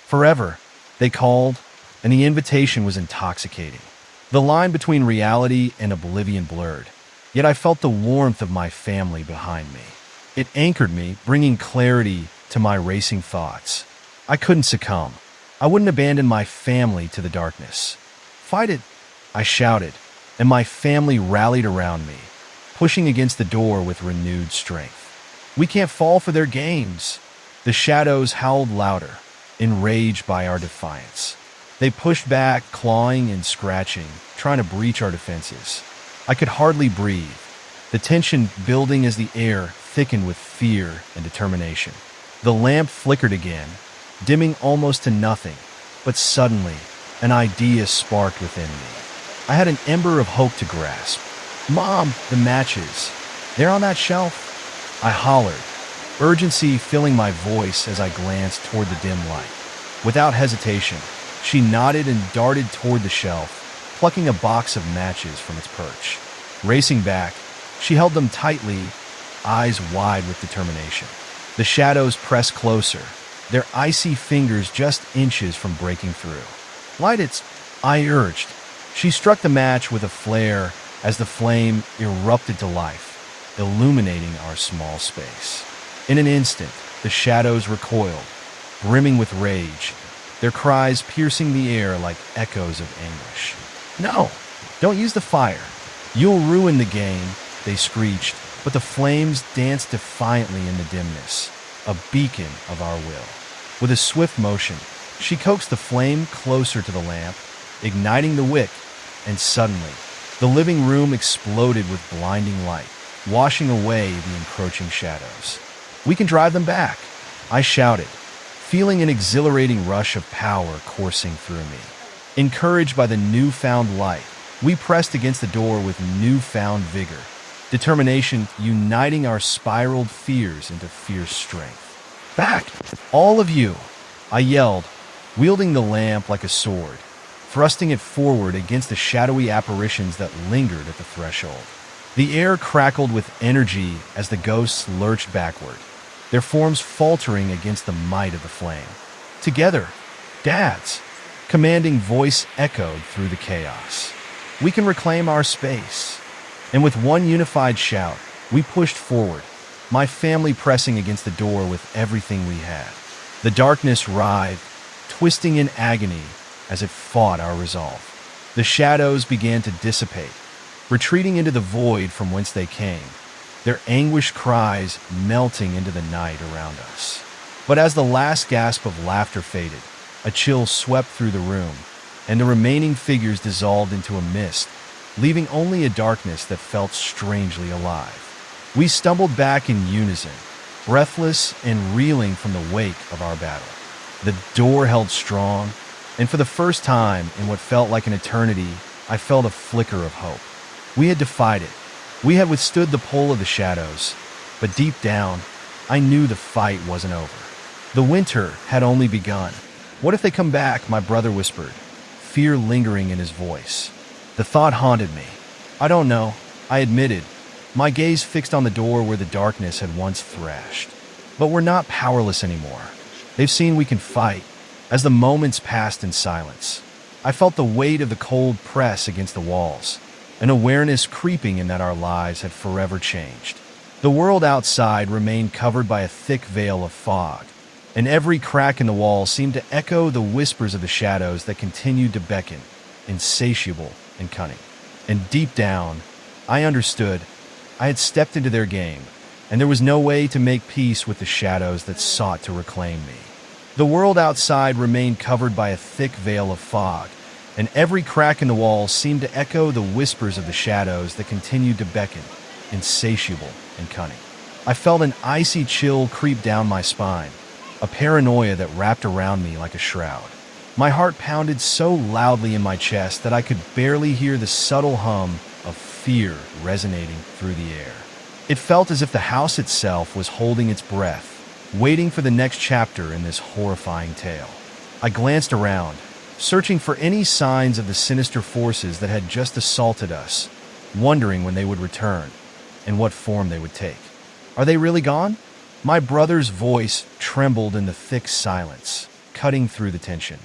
Forever," they called, and the invitation was intoxicating. The line between reality and oblivion blurred, yet I felt the warmth of my family behind me. It anchored me, bringing clarity to my racing thoughts. I couldn't succumb. I wouldn't abandon my family to the darkness. "Fight it!" I shouted, and my family rallied around me, pushing against the door with renewed strength. "We can't fall for their games." The shadows howled louder, enraged by our defiance. They pushed back, clawing and scratching, trying to breach our defenses. I could hardly breathe, the tension building as the air thickened with fear and determination. The lamp flickered again, dimming almost to nothing, but suddenly, an idea sparked within me. I had an ember of hope to grasp. "Mom, the matches. They're on that shelf," I hollered, urgency filling my voice as I glanced toward the dim light. Without hesitation, she nodded and darted toward the shelf, plucking a box of matches from its perch. Racing back, she held them tightly, eyes wide with determination. The shadows pressed closer, their icy fingers just inches from breaking through. "Light it," I urged. She struck the match with a flare as the flame erupted to life, illuminating our small space. In an instant, the shadows recoiled, brimming with rage, their cries piercing the air like echoes of anguish. "No, don't use the fire. You'll ruin the game," they screeched, but the flames danced defiantly in the dimness, a beacon of our will. With a swift motion, she coaxed the flame closer to the lamp, igniting the wick, and suddenly, the living room exploded with blinding light, washing away the encroaching shadows. "We can drive them back," I shouted, feeling an exhilarating rush of power coursing through me. Encouraged by the newfound light, we pressed against the door with newfound vigor, determination uniting our spiraled fears into fierce strength. "Back, all of you!" I yelled, wielding the lamp like a sword, thrusting it forward against the shadowy apparitions that lingered at the threshold. The air crackled with energy as the ghosts lurched backward, their forms faltering against the might of the flame. "Together, Dads!" Commanding voice echoed through the chaos. "We can reclaim our space." And with one unified shout, we pushed forward, my family pressing against the door with everything we had. The darkness writhed, twisting in agony as it fought our resolve. The shadows began to dissipate, retreating into the void from whence they came, their anguished cries melting into the night around us. But as the last gasp of laughter faded, a chill swept through the room, and the remaining figures dissolved into a mist, leaving only a darkness that felt strangely alive. We stumbled back in unison, breathless and reeling from the wake of our battle. The door held strong, and for the first time in what felt like an eternity, I felt a flicker of hope. We had defied it. We had withstood the pull of the shadows, but deep down, I knew the fight wasn't over. The winter had only begun. "What if they come back?" my brother whispered, fear lingering in his voice. The thought haunted me. "I don't know," I admitted, my gaze fixed on the door where the darkness had once thrashed. "But we're not powerless anymore. They've seen we can fight." As the moments passed in silence, I felt the weight of the cold press against the walls, an awareness creeping in that our lives had forever changed. The world outside remained covered by a thick veil of fog, and every crack in the wall seemed to echo the whispers of the shadows that continued to beckon, insatiable, and cunning. And deep down, I understood. I had stepped into their game, and there was no way to make peace with the shadows that sought to reclaim me. The world outside remained covered by a thick veil of fog, and every crack in the wall seemed to echo the whispers of the shadows that continued to beckon, insatiable and cunning. I felt an icy chill creep down my spine, a paranoia that wrapped around me like a shroud. My heart pounded so loudly in my chest that I could barely hear the subtle hum of fear resonating through the air. It felt as if the house itself was holding its breath, waiting for the next chapter in this horrifying tale. I glanced around, searching for any signs of the sinister forces that had just assaulted us, wondering when they would return and what form they would take. Are they really gone? My brother's voice trembled in the thick silence, cutting through the tension.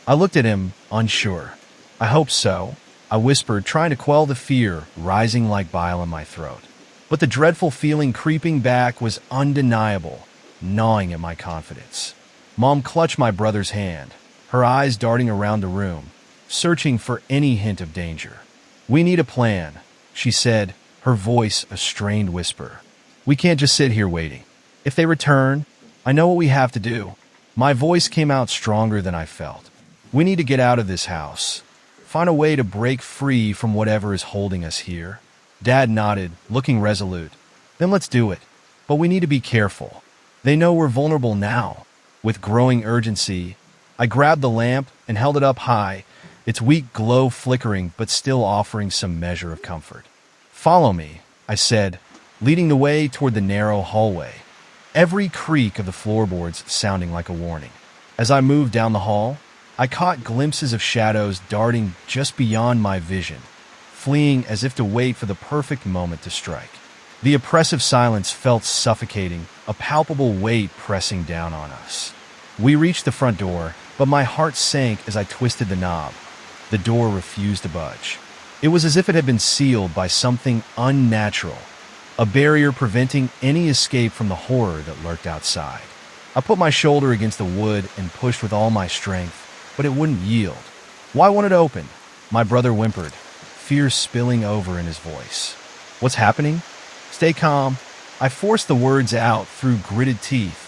I looked at him, unsure. I hope so, I whispered, trying to quell the fear rising like bile in my throat. But the dreadful feeling creeping back was undeniable, gnawing at my confidence. Mom clutched my brother's hand, her eyes darting around the room, searching for any hint of danger. "We need a plan," she said, her voice a strained whisper. "We can't just sit here waiting. If they return, I know what we have to do." My voice came out stronger than I felt. "We need to get out of this house. Find a way to break free from whatever is holding us here." Dad nodded, looking resolute. "Then let's do it. But we need to be careful. They know we're vulnerable now." With growing urgency, I grabbed the lamp and held it up high, its weak glow flickering but still offering some measure of comfort. "Follow me," I said, leading the way toward the narrow hallway, every creak of the floorboards sounding like a warning. As I moved down the hall, I caught glimpses of shadows darting just beyond my vision, fleeing as if to wait for the perfect moment to strike. The oppressive silence felt suffocating, a palpable weight pressing down on us. We reached the front door, but my heart sank as I twisted the knob. The door refused to budge. It was as if it had been sealed by something unnatural, a barrier preventing any escape from the horror that lurked outside. I put my shoulder against the wood and pushed with all my strength, but it wouldn't yield. "Why won't it open?" My brother whimpered, fear spilling over in his voice. "What's happening?" "Stay calm." I forced the words out through gritted teeth,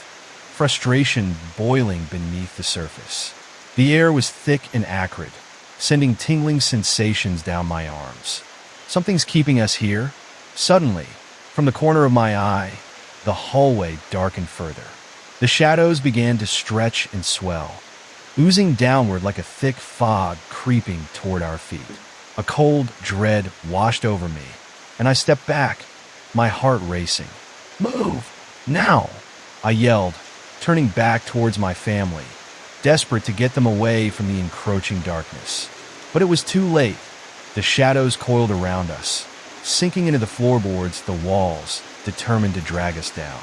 frustration boiling beneath the surface. The air was thick and acrid, sending tingling sensations down my arms. "Something's keeping us here." Suddenly, from the corner of my eye, the hallway darkened further. The shadows began to stretch and swell, oozing downward like a thick fog creeping toward our feet. A cold dread washed over me, and I stepped back, my heart racing. "Move! Now!" I yelled, turning back towards my family, desperate to get them away from the encroaching darkness. But it was too late. The shadows coiled around us, sinking into the floorboards, the walls, determined to drag us down.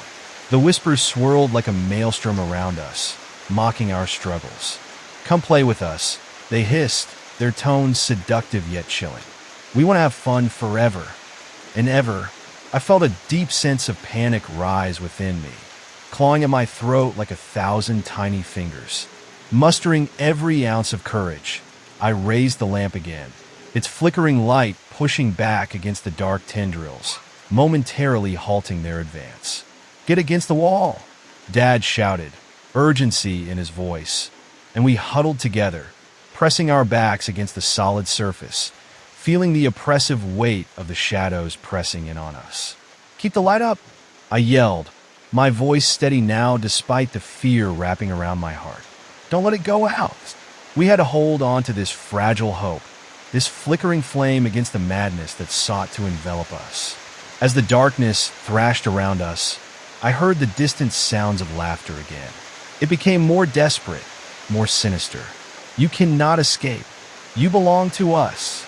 The whispers swirled like a maelstrom around us, mocking our struggles. "Come play with us," they hissed, their tones seductive yet chilling. "We want to have fun forever and ever." I felt a deep sense of panic rise within me, clawing at my throat like 1,000 tiny fingers. Mustering every ounce of courage, I raised the lamp again, its flickering light pushing back against the dark tendrils, momentarily halting their advance. "Get against the wall," Dad shouted, urgency in his voice, and we huddled together, pressing our backs against the solid surface, feeling the oppressive weight of the shadows pressing in on us. "Keep the light up," I yelled, my voice steady now despite the fear wrapping around my heart. "Don't let it go out." We had to hold on to this fragile hope, this flickering flame against the madness that sought to envelop us. As the darkness thrashed around us, I heard the distant sounds of laughter again. It became more desperate, more sinister. "You cannot escape. You belong to us."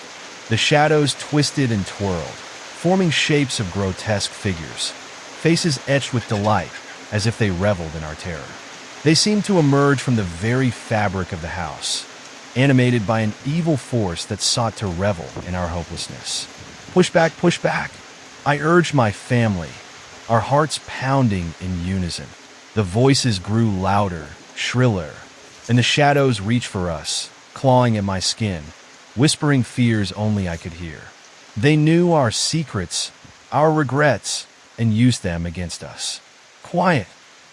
The shadows twisted and twirled, forming shapes of grotesque figures, faces etched with delight, as if they reveled in our terror. They seemed to emerge from the very fabric of the house, animated by an evil force that sought to revel in our hopelessness. Push back, I urged my family, our hearts pounding in unison. The voices grew louder, shriller, and the shadows reached for us, clawing at my skin, whispering fears only I could hear. They knew our secrets, our regrets, and used them against us. Quiet,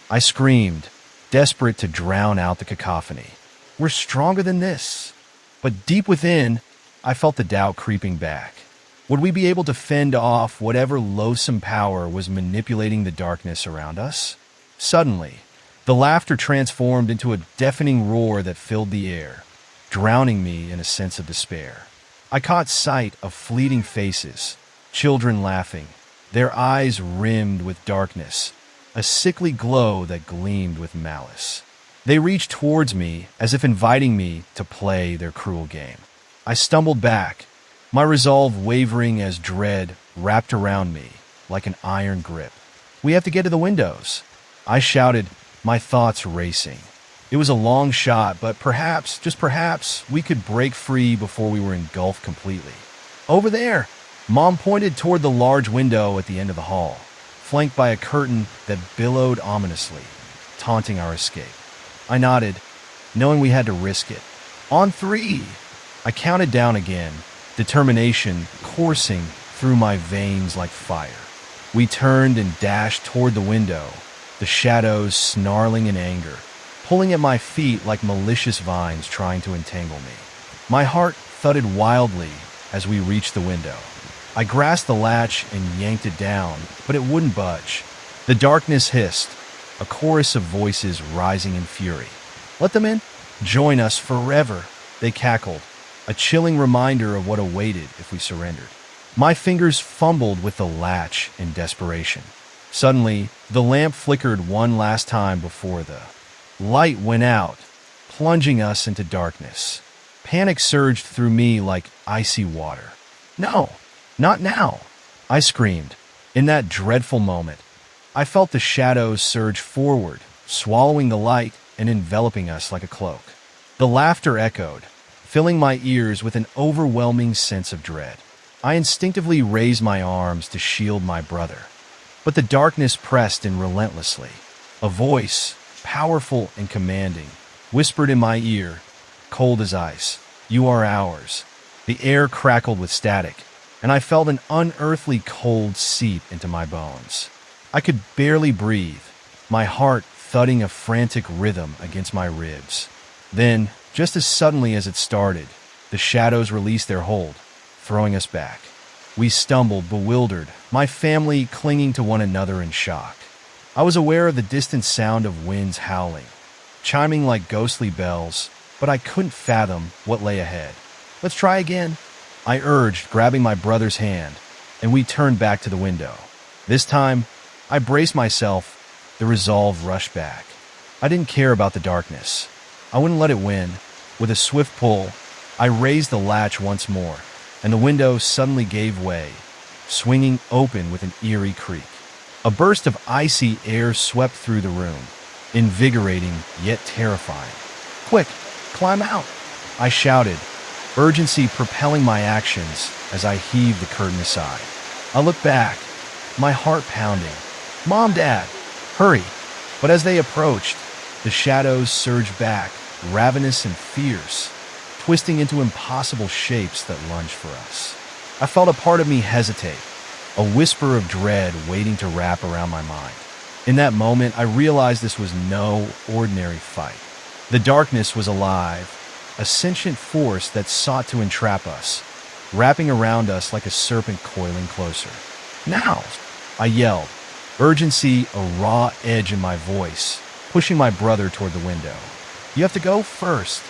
I screamed, desperate to drown out the cacophony. We're stronger than this. But deep within, I felt the doubt creeping back. Would we be able to fend off whatever loathsome power was manipulating the darkness around us? Suddenly, the laughter transformed into a deafening roar that filled the air, drowning me in a sense of despair. I caught sight of fleeting faces, children laughing, their eyes rimmed with darkness, a sickly glow that gleamed with malice. They reached towards me as if inviting me to play their cruel game. I stumbled back, my resolve wavering as dread wrapped around me like an iron grip. "We have to get to the windows," I shouted, my thoughts racing. It was a long shot, but perhaps, just perhaps, we could break free before we were engulfed completely. "Over there!" Mom pointed toward the large window at the end of the hall, flanked by a curtain that billowed ominously, taunting our escape. I nodded, knowing we had to risk it. "On three!" I counted down again, determination coursing through my veins like fire. We turned and dashed toward the window, the shadows snarling in anger, pulling at my feet like malicious vines trying to entangle me. My heart thudded wildly as we reached the window. I grasped the latch and yanked it down, but it wouldn't budge. The darkness hissed, a chorus of voices rising in fury. "Let them in! Join us forever!" they cackled, a chilling reminder of what awaited if we surrendered. My fingers fumbled with the latch in desperation. Suddenly, the lamp flickered one last time before the light went out, plunging us into darkness. Panic surged through me like icy water. "No, not now!" I screamed. In that dreadful moment, I felt the shadows surge forward, swallowing the light and enveloping us like a cloak. The laughter echoed, filling my ears with an overwhelming sense of dread. I instinctively raised my arms to shield my brother, but the darkness pressed in relentlessly. A voice, powerful and commanding, whispered in my ear, cold as ice, "You are ours." The air crackled with static, and I felt an unearthly cold seep into my bones. I could barely breathe, my heart thudding a frantic rhythm against my ribs. Then, just as suddenly as it started, the shadows released their hold, throwing us back. We stumbled, bewildered, my family clinging to one another in shock. I was aware of the distant sound of winds howling, chiming like ghostly bells, but I couldn't fathom what lay ahead. "Let's try again," I urged, grabbing my brother's hand, and we turned back to the window. This time, I braced myself, the resolve rushed back. I didn't care about the darkness. I wouldn't let it win. With a swift pull, I raised the latch once more, and the window suddenly gave way, swinging open with an eerie creak. A burst of icy air swept through the room, invigorating yet terrifying. "Quick, climb out!" I shouted, urgency propelling my actions as I heaved the curtain aside. I looked back, my heart pounding. "Mom, Dad, hurry!" But as they approached, the shadows surged back, ravenous and fierce, twisting into impossible shapes that lunged for us. I felt a part of me hesitate, a whisper of dread waiting to wrap around my mind. In that moment, I realized this was no ordinary fight. The darkness was alive, a sentient force that sought to entrap us, wrapping around us like a serpent coiling closer. "Now!" I yelled, urgency a raw edge in my voice, pushing my brother toward the window. "You have to go first."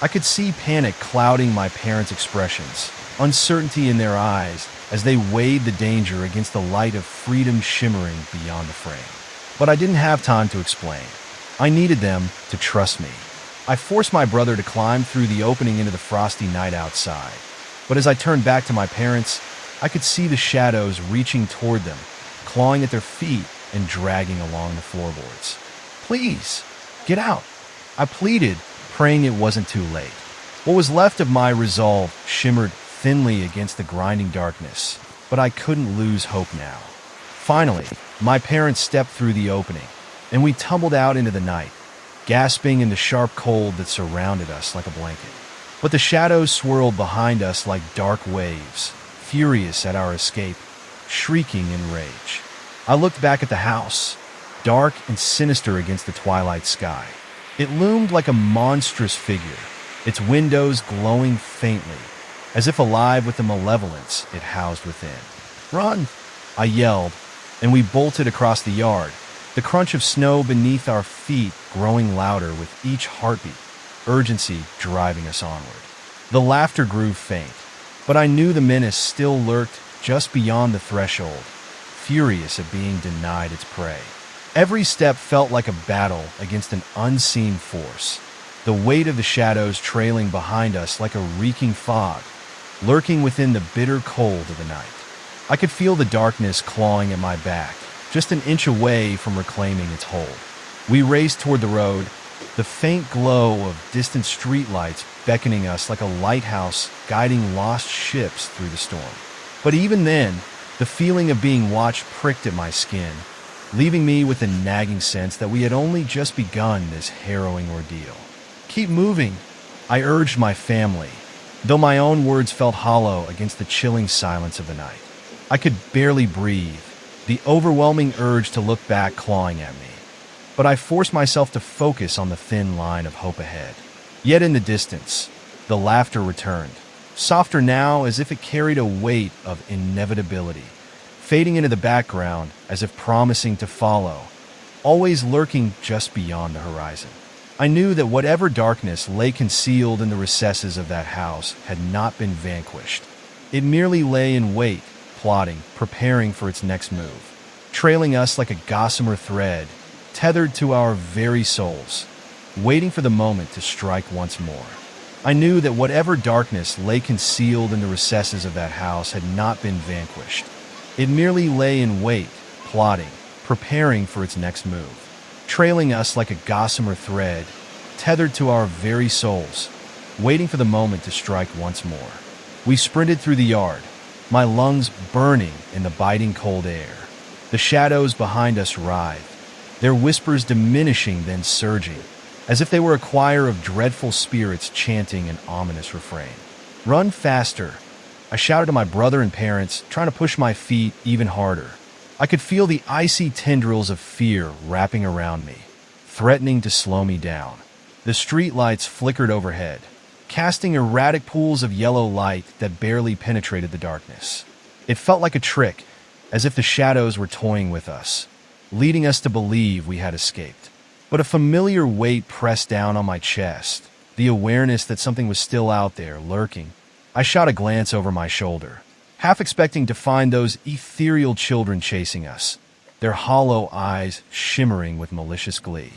I could see panic clouding my parents' expressions, uncertainty in their eyes as they weighed the danger against the light of freedom shimmering beyond the frame. But I didn't have time to explain. I needed them to trust me. I forced my brother to climb through the opening into the frosty night outside. But as I turned back to my parents, I could see the shadows reaching toward them, clawing at their feet and dragging along the floorboards. "Please, get out," I pleaded, praying it wasn't too late. What was left of my resolve shimmered thinly against the grinding darkness, but I couldn't lose hope now. Finally, my parents stepped through the opening, and we tumbled out into the night, gasping in the sharp cold that surrounded us like a blanket. But the shadows swirled behind us like dark waves, furious at our escape, shrieking in rage. I looked back at the house, dark and sinister against the twilight sky. It loomed like a monstrous figure, its windows glowing faintly, as if alive with the malevolence it housed within. "Run!" I yelled, and we bolted across the yard, the crunch of snow beneath our feet growing louder with each heartbeat, urgency driving us onward. The laughter grew faint, but I knew the menace still lurked just beyond the threshold, furious at being denied its prey. Every step felt like a battle against an unseen force, the weight of the shadows trailing behind us like a reeking fog, lurking within the bitter cold of the night. I could feel the darkness clawing at my back, just an inch away from reclaiming its hold. We raced toward the road, the faint glow of distant streetlights beckoning us like a lighthouse guiding lost ships through the storm. But even then, the feeling of being watched pricked at my skin, leaving me with a nagging sense that we had only just begun this harrowing ordeal. "Keep moving," I urged my family, though my own words felt hollow against the chilling silence of the night. I could barely breathe, the overwhelming urge to look back clawing at me. But I forced myself to focus on the thin line of hope ahead. Yet in the distance, the laughter returned, softer now as if it carried a weight of inevitability, fading into the background as if promising to follow, always lurking just beyond the horizon. I knew that whatever darkness lay concealed in the recesses of that house had not been vanquished. It merely lay in wait, plotting, preparing for its next move, trailing us like a gossamer thread, tethered to our very souls, waiting for the moment to strike once more. I knew that whatever darkness lay concealed in the recesses of that house had not been vanquished. It merely lay in wait, plotting, preparing for its next move, trailing us like a gossamer thread, tethered to our very souls, waiting for the moment to strike once more. We sprinted through the yard, my lungs burning in the biting cold air. The shadows behind us writhed, their whispers diminishing then surging, as if they were a choir of dreadful spirits chanting an ominous refrain. "Run faster!" I shouted to my brother and parents, trying to push my feet even harder. I could feel the icy tendrils of fear wrapping around me, threatening to slow me down. The streetlights flickered overhead, casting erratic pools of yellow light that barely penetrated the darkness. It felt like a trick, as if the shadows were toying with us, leading us to believe we had escaped. But a familiar weight pressed down on my chest, the awareness that something was still out there, lurking. I shot a glance over my shoulder, half expecting to find those ethereal children chasing us, their hollow eyes shimmering with malicious glee.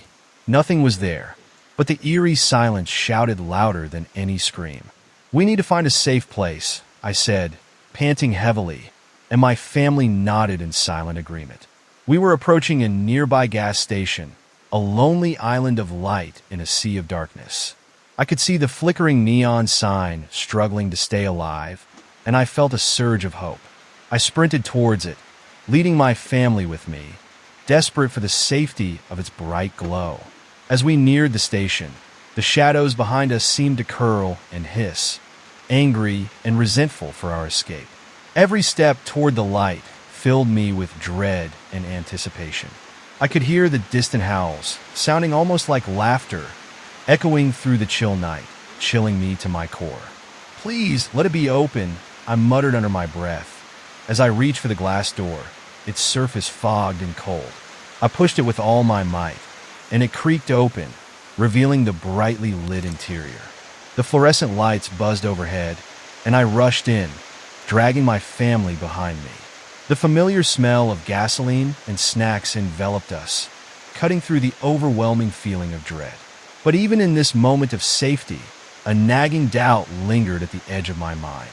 Nothing was there, but the eerie silence shouted louder than any scream. "We need to find a safe place," I said, panting heavily, and my family nodded in silent agreement. We were approaching a nearby gas station, a lonely island of light in a sea of darkness. I could see the flickering neon sign struggling to stay alive, and I felt a surge of hope. I sprinted towards it, leading my family with me, desperate for the safety of its bright glow. As we neared the station, the shadows behind us seemed to curl and hiss, angry and resentful for our escape. Every step toward the light filled me with dread and anticipation. I could hear the distant howls, sounding almost like laughter, echoing through the chill night, chilling me to my core. "Please, let it be open," I muttered under my breath. As I reached for the glass door, its surface fogged and cold. I pushed it with all my might, and it creaked open, revealing the brightly lit interior. The fluorescent lights buzzed overhead, and I rushed in, dragging my family behind me. The familiar smell of gasoline and snacks enveloped us, cutting through the overwhelming feeling of dread. But even in this moment of safety, a nagging doubt lingered at the edge of my mind.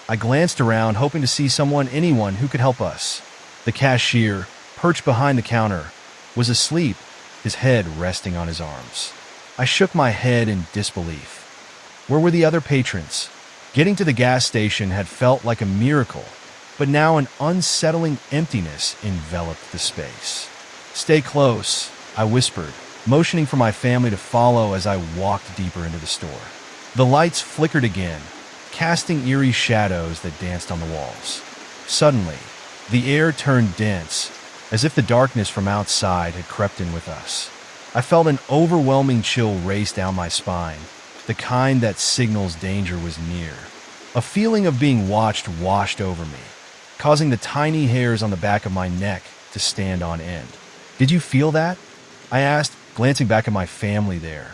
I glanced around, hoping to see anyone who could help us. The cashier, perched behind the counter, was asleep, his head resting on his arms. I shook my head in disbelief. Where were the other patrons? Getting to the gas station had felt like a miracle, but now an unsettling emptiness enveloped the space. "Stay close," I whispered, motioning for my family to follow as I walked deeper into the store. The lights flickered again, casting eerie shadows that danced on the walls. Suddenly, the air turned dense, as if the darkness from outside had crept in with us. I felt an overwhelming chill race down my spine, the kind that signals danger was near. A feeling of being watched washed over me, causing the tiny hairs on the back of my neck to stand on end. "Did you feel that?" I asked, glancing back at my family there,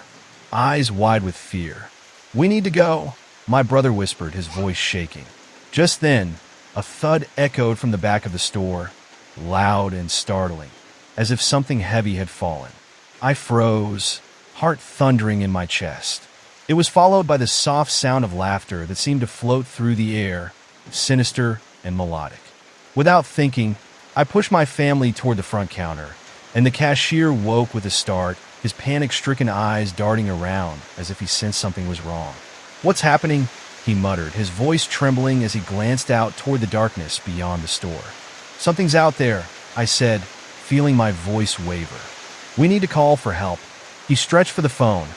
eyes wide with fear. "We need to go," my brother whispered, his voice shaking. Just then, a thud echoed from the back of the store, loud and startling, as if something heavy had fallen. I froze, heart thundering in my chest. It was followed by the soft sound of laughter that seemed to float through the air, sinister and melodic. Without thinking, I pushed my family toward the front counter, and the cashier woke with a start, his panic-stricken eyes darting around as if he sensed something was wrong. "What's happening?" he muttered, his voice trembling as he glanced out toward the darkness beyond the store. "Something's out there," I said, feeling my voice waver. "We need to call for help." He stretched for the phone,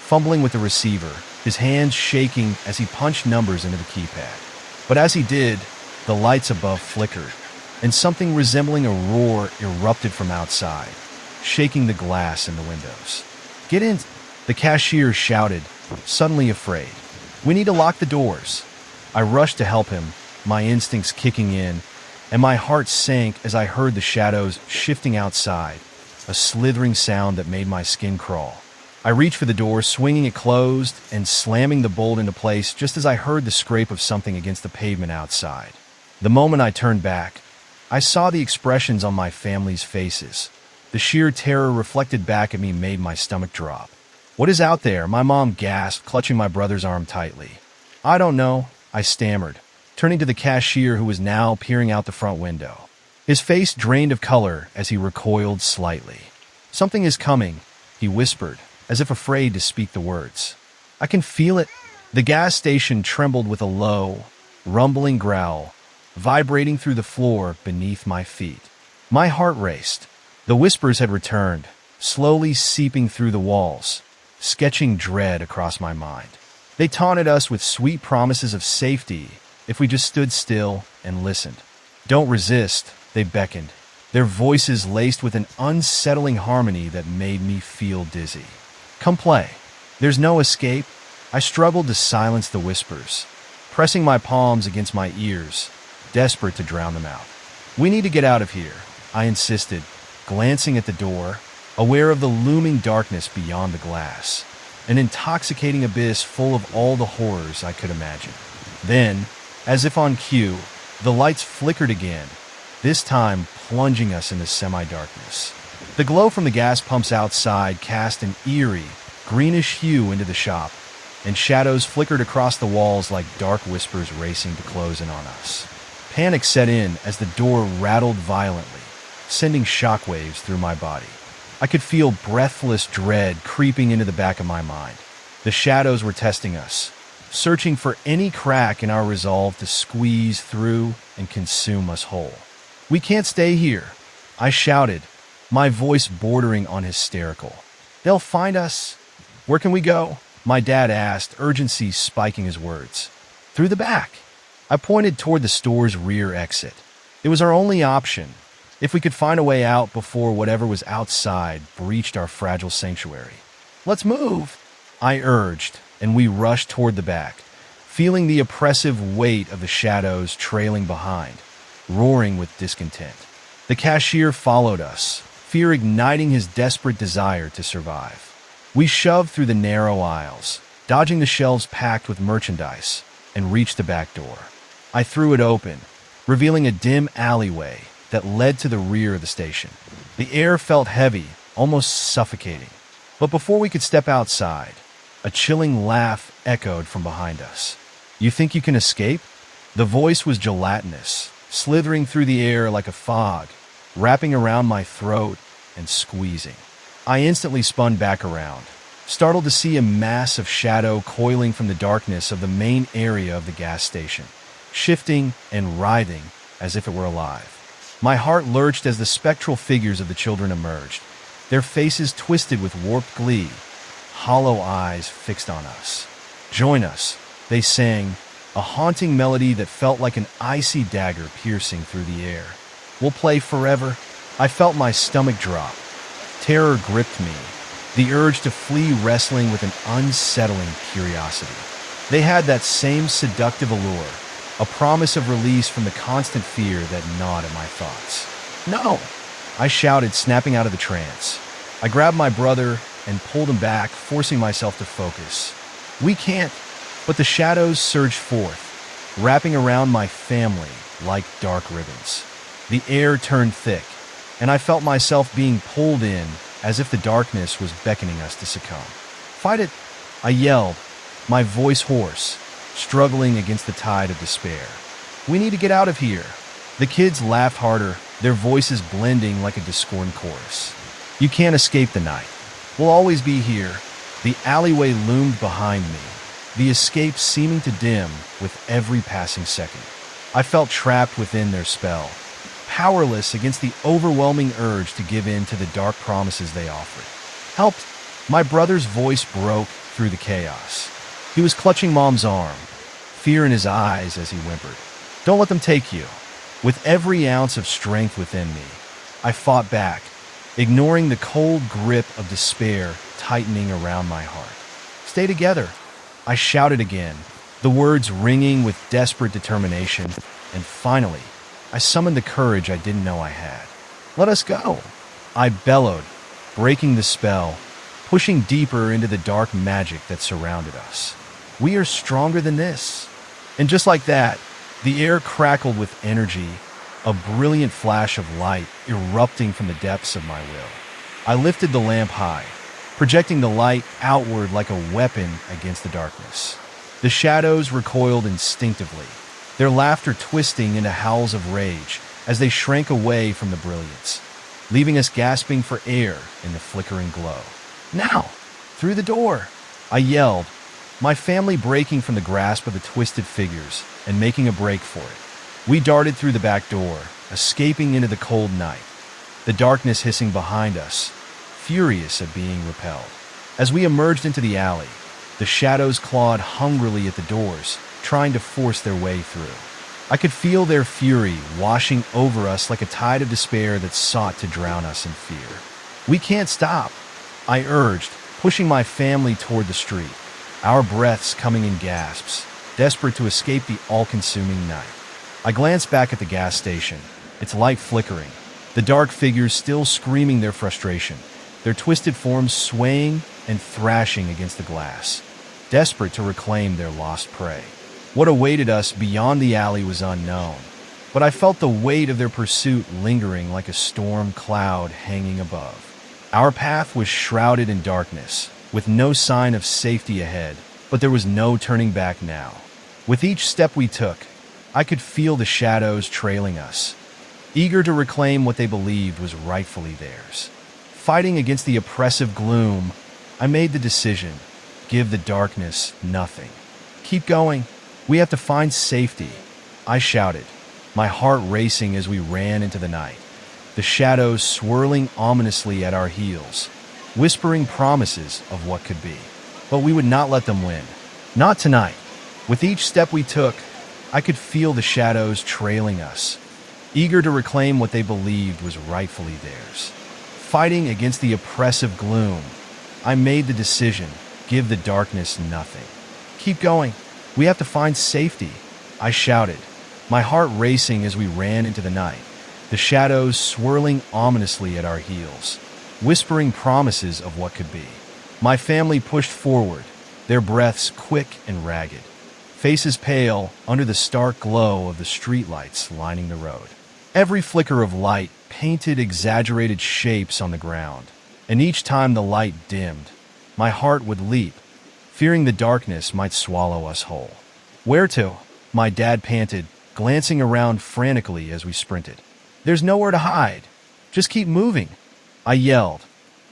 fumbling with the receiver, his hands shaking as he punched numbers into the keypad. But as he did, the lights above flickered, and something resembling a roar erupted from outside, shaking the glass in the windows. "Get in!" the cashier shouted, suddenly afraid. "We need to lock the doors." I rushed to help him, my instincts kicking in, and my heart sank as I heard the shadows shifting outside, a slithering sound that made my skin crawl. I reached for the door, swinging it closed and slamming the bolt into place just as I heard the scrape of something against the pavement outside. The moment I turned back, I saw the expressions on my family's faces. The sheer terror reflected back at me made my stomach drop. "What is out there?" my mom gasped, clutching my brother's arm tightly. "I don't know," I stammered, turning to the cashier who was now peering out the front window. His face drained of color as he recoiled slightly. "Something is coming," he whispered, as if afraid to speak the words. "I can feel it." The gas station trembled with a low, rumbling growl, vibrating through the floor beneath my feet. My heart raced. The whispers had returned, slowly seeping through the walls, sketching dread across my mind. They taunted us with sweet promises of safety if we just stood still and listened. "Don't resist," they beckoned, their voices laced with an unsettling harmony that made me feel dizzy. "Come play. There's no escape." I struggled to silence the whispers, pressing my palms against my ears, desperate to drown them out. "We need to get out of here," I insisted, glancing at the door, aware of the looming darkness beyond the glass, an intoxicating abyss full of all the horrors I could imagine. Then, as if on cue, the lights flickered again, this time plunging us into semi-darkness. The glow from the gas pumps outside cast an eerie, greenish hue into the shop, and shadows flickered across the walls like dark whispers racing to close in on us. Panic set in as the door rattled violently, sending shockwaves through my body. I could feel breathless dread creeping into the back of my mind. The shadows were testing us, searching for any crack in our resolve to squeeze through and consume us whole. "We can't stay here," I shouted, my voice bordering on hysterical. "They'll find us." "Where can we go?" my dad asked, urgency spiking his words. "Through the back." I pointed toward the store's rear exit. It was our only option, if we could find a way out before whatever was outside breached our fragile sanctuary. "Let's move," I urged, and we rushed toward the back, feeling the oppressive weight of the shadows trailing behind, roaring with discontent. The cashier followed us, fear igniting his desperate desire to survive. We shoved through the narrow aisles, dodging the shelves packed with merchandise, and reached the back door. I threw it open, revealing a dim alleyway that led to the rear of the station. The air felt heavy, almost suffocating. But before we could step outside, a chilling laugh echoed from behind us. "You think you can escape?" The voice was gelatinous, slithering through the air like a fog, wrapping around my throat and squeezing. I instantly spun back around, startled to see a mass of shadow coiling from the darkness of the main area of the gas station, shifting and writhing as if it were alive. My heart lurched as the spectral figures of the children emerged, their faces twisted with warped glee, hollow eyes fixed on us. Join us, they sang, a haunting melody that felt like an icy dagger piercing through the air. We'll play forever. I felt my stomach drop. Terror gripped me, the urge to flee wrestling with an unsettling curiosity. They had that same seductive allure, a promise of release from the constant fear that gnawed at my thoughts. No! I shouted, snapping out of the trance. I grabbed my brother and pulled him back, forcing myself to focus. We can't, but the shadows surged forth, wrapping around my family like dark ribbons. The air turned thick, and I felt myself being pulled in as if the darkness was beckoning us to succumb. Fight it! I yelled, my voice hoarse, struggling against the tide of despair. We need to get out of here. The kids laughed harder, their voices blending like a discordant chorus. You can't escape the night. We'll always be here. The alleyway loomed behind me, the escape seeming to dim with every passing second. I felt trapped within their spell, powerless against the overwhelming urge to give in to the dark promises they offered. Help! My brother's voice broke through the chaos. He was clutching Mom's arm, fear in his eyes as he whimpered. Don't let them take you. With every ounce of strength within me, I fought back, ignoring the cold grip of despair tightening around my heart. Stay together, I shouted again, the words ringing with desperate determination, and finally, I summoned the courage I didn't know I had. Let us go, I bellowed, breaking the spell, pushing deeper into the dark magic that surrounded us. We are stronger than this. And just like that, the air crackled with energy, a brilliant flash of light erupting from the depths of my will. I lifted the lamp high, projecting the light outward like a weapon against the darkness. The shadows recoiled instinctively, their laughter twisting into howls of rage as they shrank away from the brilliance, leaving us gasping for air in the flickering glow. Now! Through the door! I yelled, my family breaking from the grasp of the twisted figures and making a break for it. We darted through the back door, escaping into the cold night, the darkness hissing behind us, furious at being repelled. As we emerged into the alley, the shadows clawed hungrily at the doors, trying to force their way through. I could feel their fury washing over us like a tide of despair that sought to drown us in fear. We can't stop, I urged, pushing my family toward the street, our breaths coming in gasps, desperate to escape the all-consuming night. I glanced back at the gas station, its light flickering, the dark figures still screaming their frustration, their twisted forms swaying and thrashing against the glass, desperate to reclaim their lost prey. What awaited us beyond the alley was unknown, but I felt the weight of their pursuit lingering like a storm cloud hanging above. Our path was shrouded in darkness, with no sign of safety ahead, but there was no turning back now. With each step we took, I could feel the shadows trailing us, eager to reclaim what they believed was rightfully theirs. Fighting against the oppressive gloom, I made the decision, give the darkness nothing. Keep going. We have to find safety, I shouted, my heart racing as we ran into the night, the shadows swirling ominously at our heels, whispering promises of what could be. But we would not let them win. Not tonight. With each step we took, I could feel the shadows trailing us, eager to reclaim what they believed was rightfully theirs. Fighting against the oppressive gloom, I made the decision, give the darkness nothing. Keep going. We have to find safety, I shouted, my heart racing as we ran into the night, the shadows swirling ominously at our heels, whispering promises of what could be. My family pushed forward, their breaths quick and ragged, faces pale under the stark glow of the streetlights lining the road. Every flicker of light painted exaggerated shapes on the ground, and each time the light dimmed, my heart would leap, fearing the darkness might swallow us whole. Where to? My dad panted, glancing around frantically as we sprinted. There's nowhere to hide. Just keep moving, I yelled,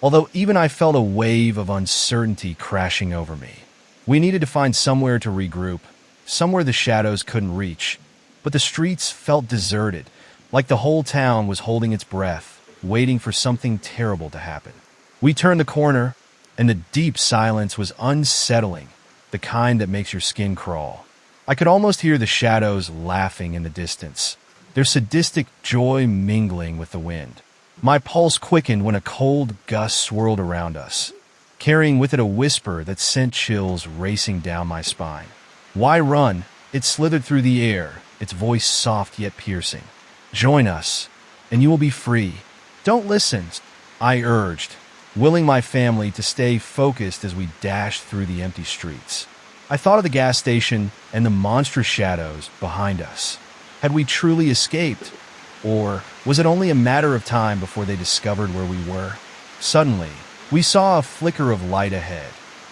although even I felt a wave of uncertainty crashing over me. We needed to find somewhere to regroup, somewhere the shadows couldn't reach, but the streets felt deserted, like the whole town was holding its breath, waiting for something terrible to happen. We turned the corner, and the deep silence was unsettling, the kind that makes your skin crawl. I could almost hear the shadows laughing in the distance, their sadistic joy mingling with the wind. My pulse quickened when a cold gust swirled around us, carrying with it a whisper that sent chills racing down my spine. "Why run?" It slithered through the air, its voice soft yet piercing. "Join us, and you will be free." "Don't listen," I urged, willing my family to stay focused as we dashed through the empty streets. I thought of the gas station and the monstrous shadows behind us. Had we truly escaped? Or was it only a matter of time before they discovered where we were? Suddenly, we saw a flicker of light ahead,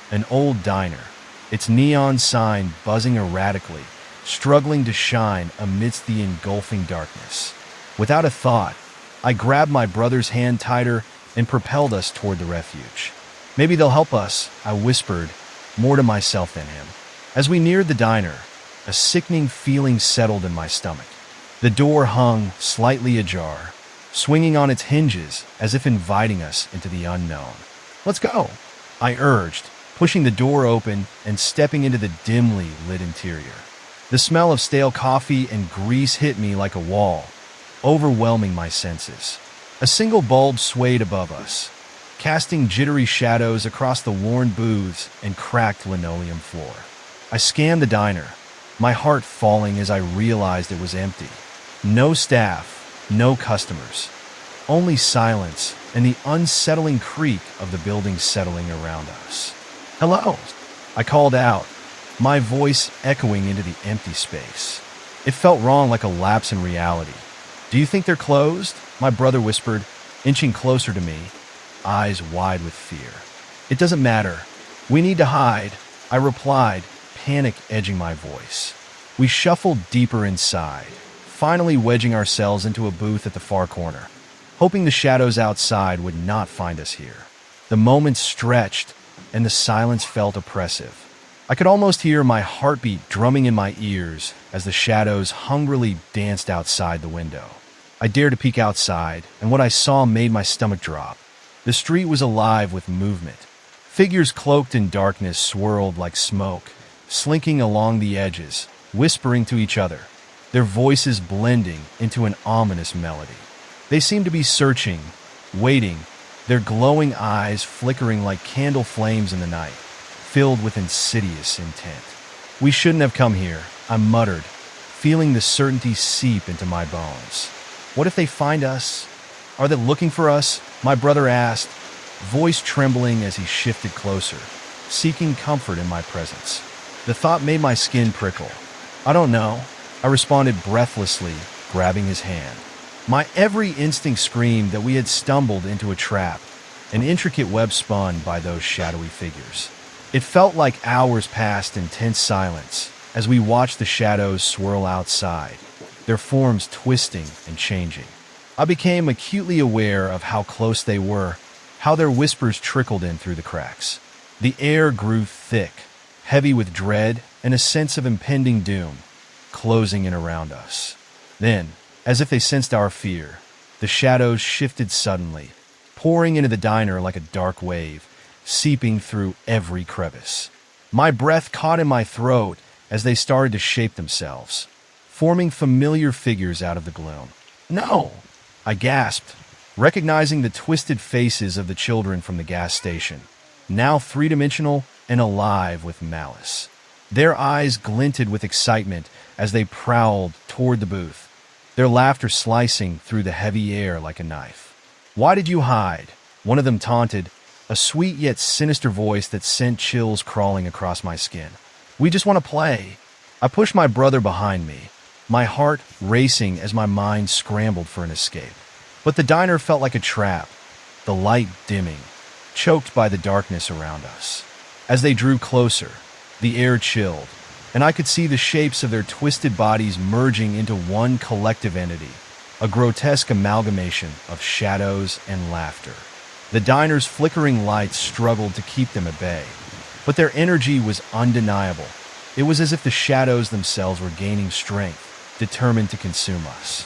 an old diner, its neon sign buzzing erratically, struggling to shine amidst the engulfing darkness. Without a thought, I grabbed my brother's hand tighter and propelled us toward the refuge. "Maybe they'll help us," I whispered, more to myself than him. As we neared the diner, a sickening feeling settled in my stomach. The door hung slightly ajar, swinging on its hinges as if inviting us into the unknown. "Let's go," I urged, pushing the door open and stepping into the dimly lit interior. The smell of stale coffee and grease hit me like a wall, overwhelming my senses. A single bulb swayed above us, casting jittery shadows across the worn booths and cracked linoleum floor. I scanned the diner, my heart falling as I realized it was empty. No staff, no customers, only silence and the unsettling creak of the building settling around us. "Hello," I called out, my voice echoing into the empty space. It felt wrong, like a lapse in reality. "Do you think they're closed?" my brother whispered, inching closer to me, eyes wide with fear. "It doesn't matter. We need to hide," I replied, panic edging my voice. We shuffled deeper inside, finally wedging ourselves into a booth at the far corner, hoping the shadows outside would not find us here. The moments stretched, and the silence felt oppressive. I could almost hear my heartbeat drumming in my ears as the shadows hungrily danced outside the window. I dared to peek outside, and what I saw made my stomach drop. The street was alive with movement. Figures cloaked in darkness swirled like smoke, slinking along the edges, whispering to each other, their voices blending into an ominous melody. They seemed to be searching, waiting, their glowing eyes flickering like candle flames in the night, filled with insidious intent. "We shouldn't have come here," I muttered, feeling the certainty seep into my bones. "What if they find us? Are they looking for us?" my brother asked, voice trembling as he shifted closer, seeking comfort in my presence. The thought made my skin prickle. "I don't know," I responded breathlessly, grabbing his hand. My every instinct screamed that we had stumbled into a trap, an intricate web spun by those shadowy figures. It felt like hours passed in tense silence as we watched the shadows swirl outside, their forms twisting and changing. I became acutely aware of how close they were, how their whispers trickled in through the cracks. The air grew thick, heavy with dread and a sense of impending doom, closing in around us. Then, as if they sensed our fear, the shadows shifted suddenly, pouring into the diner like a dark wave, seeping through every crevice. My breath caught in my throat as they started to shape themselves, forming familiar figures out of the gloom. "No!" I gasped, recognizing the twisted faces of the children from the gas station, now three-dimensional and alive with malice. Their eyes glinted with excitement as they prowled toward the booth, their laughter slicing through the heavy air like a knife. "Why did you hide?" one of them taunted, a sweet yet sinister voice that sent chills crawling across my skin. "We just want to play." I pushed my brother behind me, my heart racing as my mind scrambled for an escape. But the diner felt like a trap, the light dimming, choked by the darkness around us. As they drew closer, the air chilled, and I could see the shapes of their twisted bodies merging into one collective entity, a grotesque amalgamation of shadows and laughter. The diner's flickering lights struggled to keep them at bay, but their energy was undeniable. It was as if the shadows themselves were gaining strength, determined to consume us.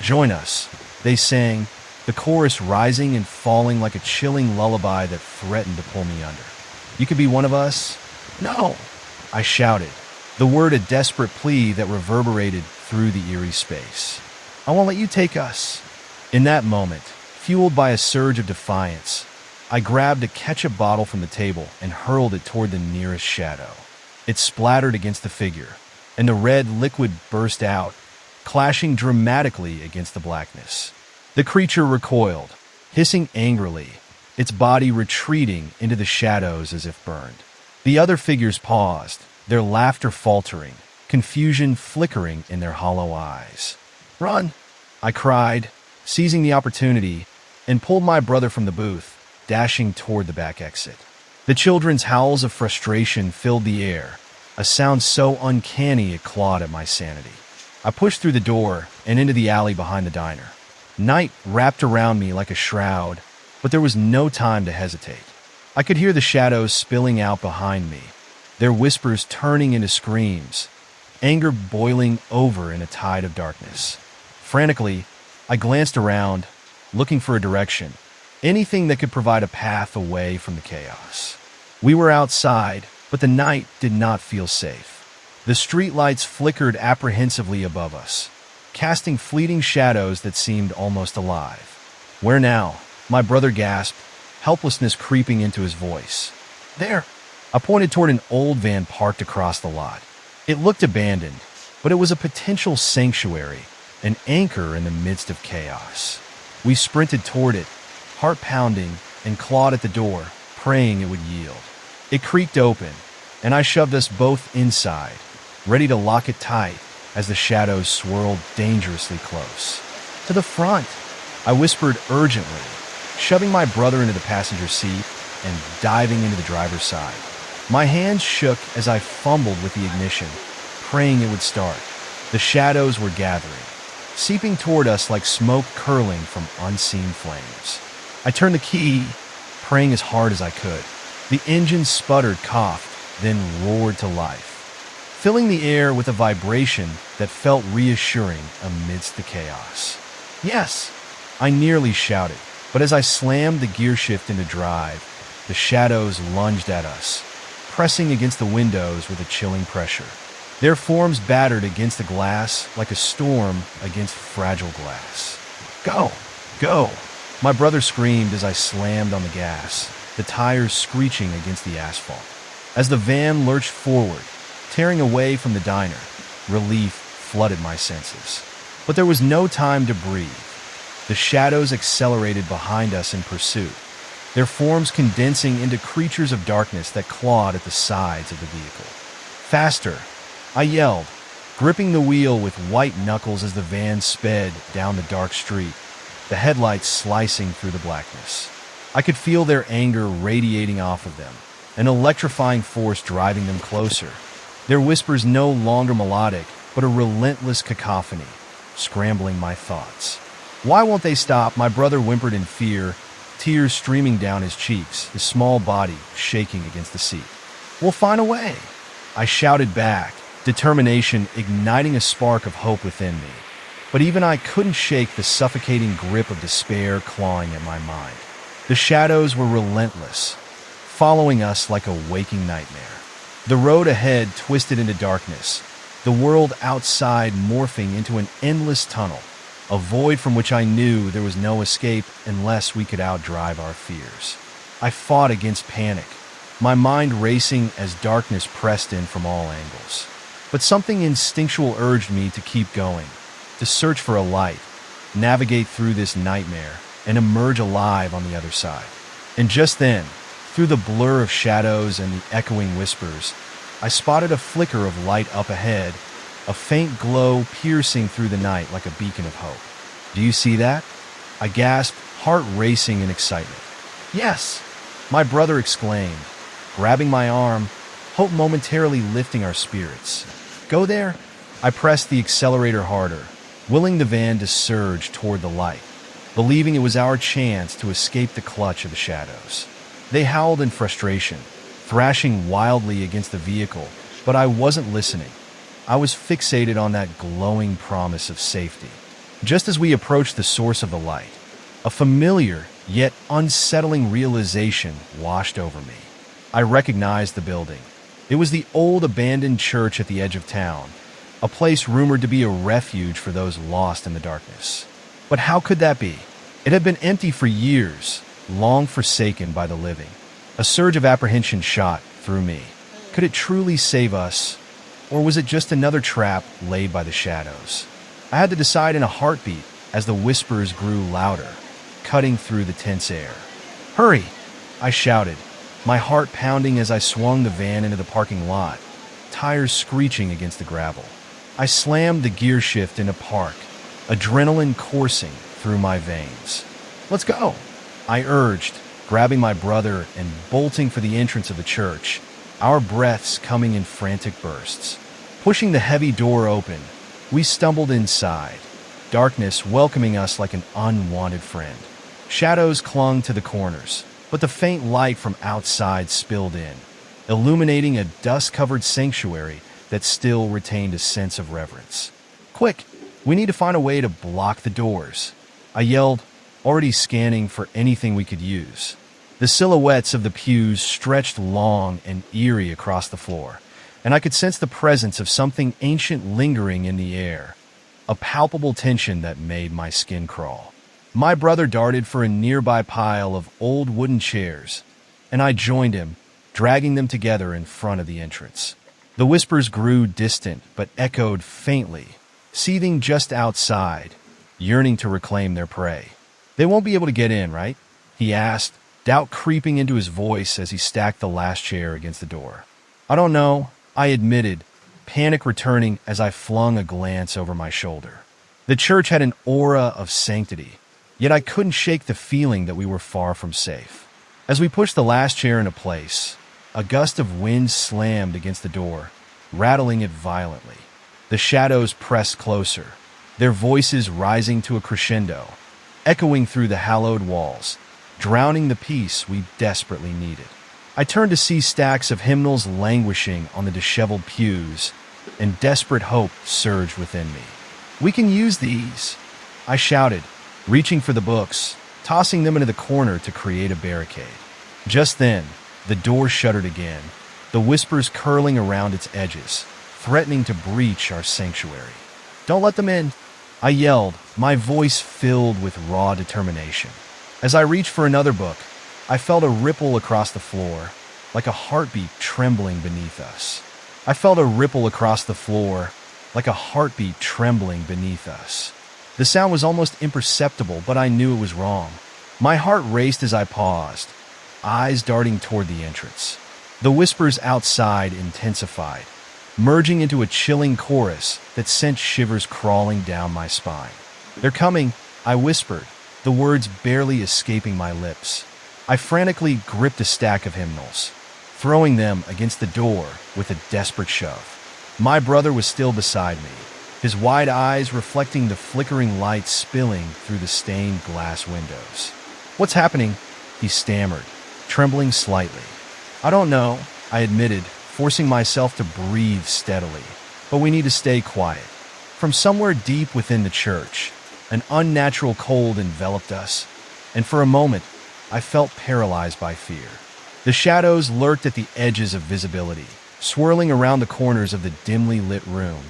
"Join us," they sang, the chorus rising and falling like a chilling lullaby that threatened to pull me under. "You could be one of us." "No," I shouted, the word a desperate plea that reverberated through the eerie space. I won't let you take us. In that moment, fueled by a surge of defiance, I grabbed a ketchup bottle from the table and hurled it toward the nearest shadow. It splattered against the figure, and the red liquid burst out, clashing dramatically against the blackness. The creature recoiled, hissing angrily, its body retreating into the shadows as if burned. The other figures paused, their laughter faltering, confusion flickering in their hollow eyes. "Run!" I cried, seizing the opportunity, and pulled my brother from the booth, dashing toward the back exit. The children's howls of frustration filled the air, a sound so uncanny it clawed at my sanity. I pushed through the door and into the alley behind the diner. Night wrapped around me like a shroud, but there was no time to hesitate. I could hear the shadows spilling out behind me, their whispers turning into screams, anger boiling over in a tide of darkness. Frantically, I glanced around, looking for a direction, anything that could provide a path away from the chaos. We were outside, but the night did not feel safe. The streetlights flickered apprehensively above us, casting fleeting shadows that seemed almost alive. "Where now?" my brother gasped, helplessness creeping into his voice. "There." I pointed toward an old van parked across the lot. It looked abandoned, but it was a potential sanctuary, an anchor in the midst of chaos. We sprinted toward it, heart pounding, and clawed at the door, praying it would yield. It creaked open, and I shoved us both inside, ready to lock it tight as the shadows swirled dangerously close. "To the front," I whispered urgently, shoving my brother into the passenger seat and diving into the driver's side. My hands shook as I fumbled with the ignition, praying it would start. The shadows were gathering, seeping toward us like smoke curling from unseen flames. I turned the key, praying as hard as I could. The engine sputtered, coughed, then roared to life, filling the air with a vibration that felt reassuring amidst the chaos. "Yes!" I nearly shouted, but as I slammed the gear shift into drive, the shadows lunged at us, pressing against the windows with a chilling pressure. Their forms battered against the glass like a storm against fragile glass. "Go! Go!" my brother screamed as I slammed on the gas, the tires screeching against the asphalt. As the van lurched forward, tearing away from the diner, relief flooded my senses. But there was no time to breathe. The shadows accelerated behind us in pursuit, their forms condensing into creatures of darkness that clawed at the sides of the vehicle. "Faster!" I yelled, gripping the wheel with white knuckles as the van sped down the dark street, the headlights slicing through the blackness. I could feel their anger radiating off of them, an electrifying force driving them closer. Their whispers no longer melodic, but a relentless cacophony, scrambling my thoughts. "Why won't they stop?" my brother whimpered in fear, tears streaming down his cheeks, his small body shaking against the seat. "We'll find a way," I shouted back, determination igniting a spark of hope within me. But even I couldn't shake the suffocating grip of despair clawing at my mind. The shadows were relentless, following us like a waking nightmare. The road ahead twisted into darkness, the world outside morphing into an endless tunnel, a void from which I knew there was no escape unless we could outdrive our fears. I fought against panic, my mind racing as darkness pressed in from all angles. But something instinctual urged me to keep going, to search for a light, navigate through this nightmare, and emerge alive on the other side. And just then, through the blur of shadows and the echoing whispers, I spotted a flicker of light up ahead, a faint glow piercing through the night like a beacon of hope. "Do you see that?" I gasped, heart racing in excitement. "Yes!" my brother exclaimed, grabbing my arm, hope momentarily lifting our spirits. "Go there?" I pressed the accelerator harder, willing the van to surge toward the light, believing it was our chance to escape the clutch of the shadows. They howled in frustration, thrashing wildly against the vehicle, but I wasn't listening. I was fixated on that glowing promise of safety. Just as we approached the source of the light, a familiar yet unsettling realization washed over me. I recognized the building, It was the old abandoned church at the edge of town, a place rumored to be a refuge for those lost in the darkness. But how could that be? It had been empty for years, long forsaken by the living. A surge of apprehension shot through me. Could it truly save us, or was it just another trap laid by the shadows? I had to decide in a heartbeat as the whispers grew louder, cutting through the tense air. "Hurry!" I shouted, my heart pounding as I swung the van into the parking lot, tires screeching against the gravel. I slammed the gear shift into park, adrenaline coursing through my veins. "Let's go!" I urged, grabbing my brother and bolting for the entrance of the church, our breaths coming in frantic bursts. Pushing the heavy door open, we stumbled inside, darkness welcoming us like an unwanted friend. Shadows clung to the corners, but the faint light from outside spilled in, illuminating a dust-covered sanctuary that still retained a sense of reverence. "Quick, we need to find a way to block the doors," I yelled, already scanning for anything we could use. The silhouettes of the pews stretched long and eerie across the floor, and I could sense the presence of something ancient lingering in the air, a palpable tension that made my skin crawl. My brother darted for a nearby pile of old wooden chairs, and I joined him, dragging them together in front of the entrance. The whispers grew distant but echoed faintly, seething just outside, yearning to reclaim their prey. "They won't be able to get in, right?" he asked, doubt creeping into his voice as he stacked the last chair against the door. "I don't know," I admitted, panic returning as I flung a glance over my shoulder. The church had an aura of sanctity, yet I couldn't shake the feeling that we were far from safe. As we pushed the last chair into place, a gust of wind slammed against the door, rattling it violently. The shadows pressed closer, their voices rising to a crescendo, echoing through the hallowed walls, drowning the peace we desperately needed. I turned to see stacks of hymnals languishing on the disheveled pews, and desperate hope surged within me. "We can use these," I shouted, reaching for the books, tossing them into the corner to create a barricade. Just then, the door shuddered again, the whispers curling around its edges, threatening to breach our sanctuary. "Don't let them in," I yelled, my voice filled with raw determination. As I reached for another book, I felt a ripple across the floor, like a heartbeat trembling beneath us. I felt a ripple across the floor, like a heartbeat trembling beneath us. The sound was almost imperceptible, but I knew it was wrong. My heart raced as I paused, eyes darting toward the entrance. The whispers outside intensified, merging into a chilling chorus that sent shivers crawling down my spine. "They're coming," I whispered, the words barely escaping my lips. I frantically gripped a stack of hymnals, throwing them against the door with a desperate shove. My brother was still beside me, his wide eyes reflecting the flickering light spilling through the stained glass windows. "What's happening?" he stammered, trembling slightly. "I don't know," I admitted, forcing myself to breathe steadily. "But we need to stay quiet." From somewhere deep within the church, an unnatural cold enveloped us, and for a moment, I felt paralyzed by fear. The shadows lurked at the edges of visibility, swirling around the corners of the dimly lit room,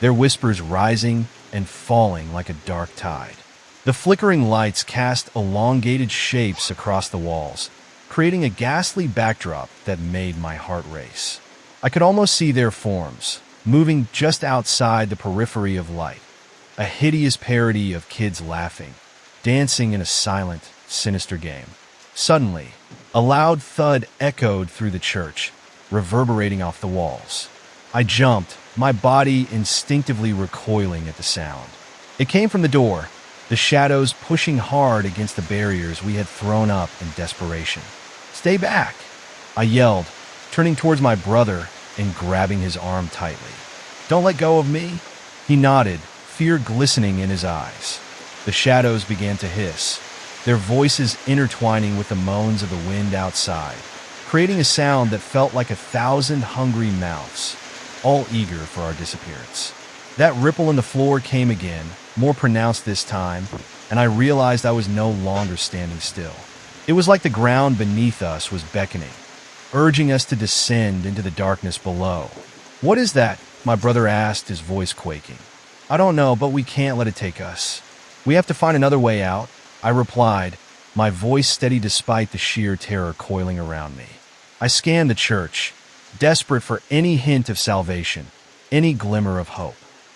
their whispers rising and falling like a dark tide. The flickering lights cast elongated shapes across the walls, creating a ghastly backdrop that made my heart race. I could almost see their forms, moving just outside the periphery of light, a hideous parody of kids laughing, dancing in a silent, sinister game. Suddenly, a loud thud echoed through the church, reverberating off the walls. I jumped, my body instinctively recoiling at the sound. It came from the door, the shadows pushing hard against the barriers we had thrown up in desperation. "Stay back!" I yelled, turning towards my brother and grabbing his arm tightly. "Don't let go of me!" He nodded, fear glistening in his eyes. The shadows began to hiss, their voices intertwining with the moans of the wind outside, creating a sound that felt like 1,000 hungry mouths, all eager for our disappearance. That ripple in the floor came again, more pronounced this time, and I realized I was no longer standing still. It was like the ground beneath us was beckoning, urging us to descend into the darkness below. "What is that?" my brother asked, his voice quaking. "I don't know, but we can't let it take us. We have to find another way out," I replied, my voice steady despite the sheer terror coiling around me. I scanned the church, desperate for any hint of salvation, any glimmer of hope.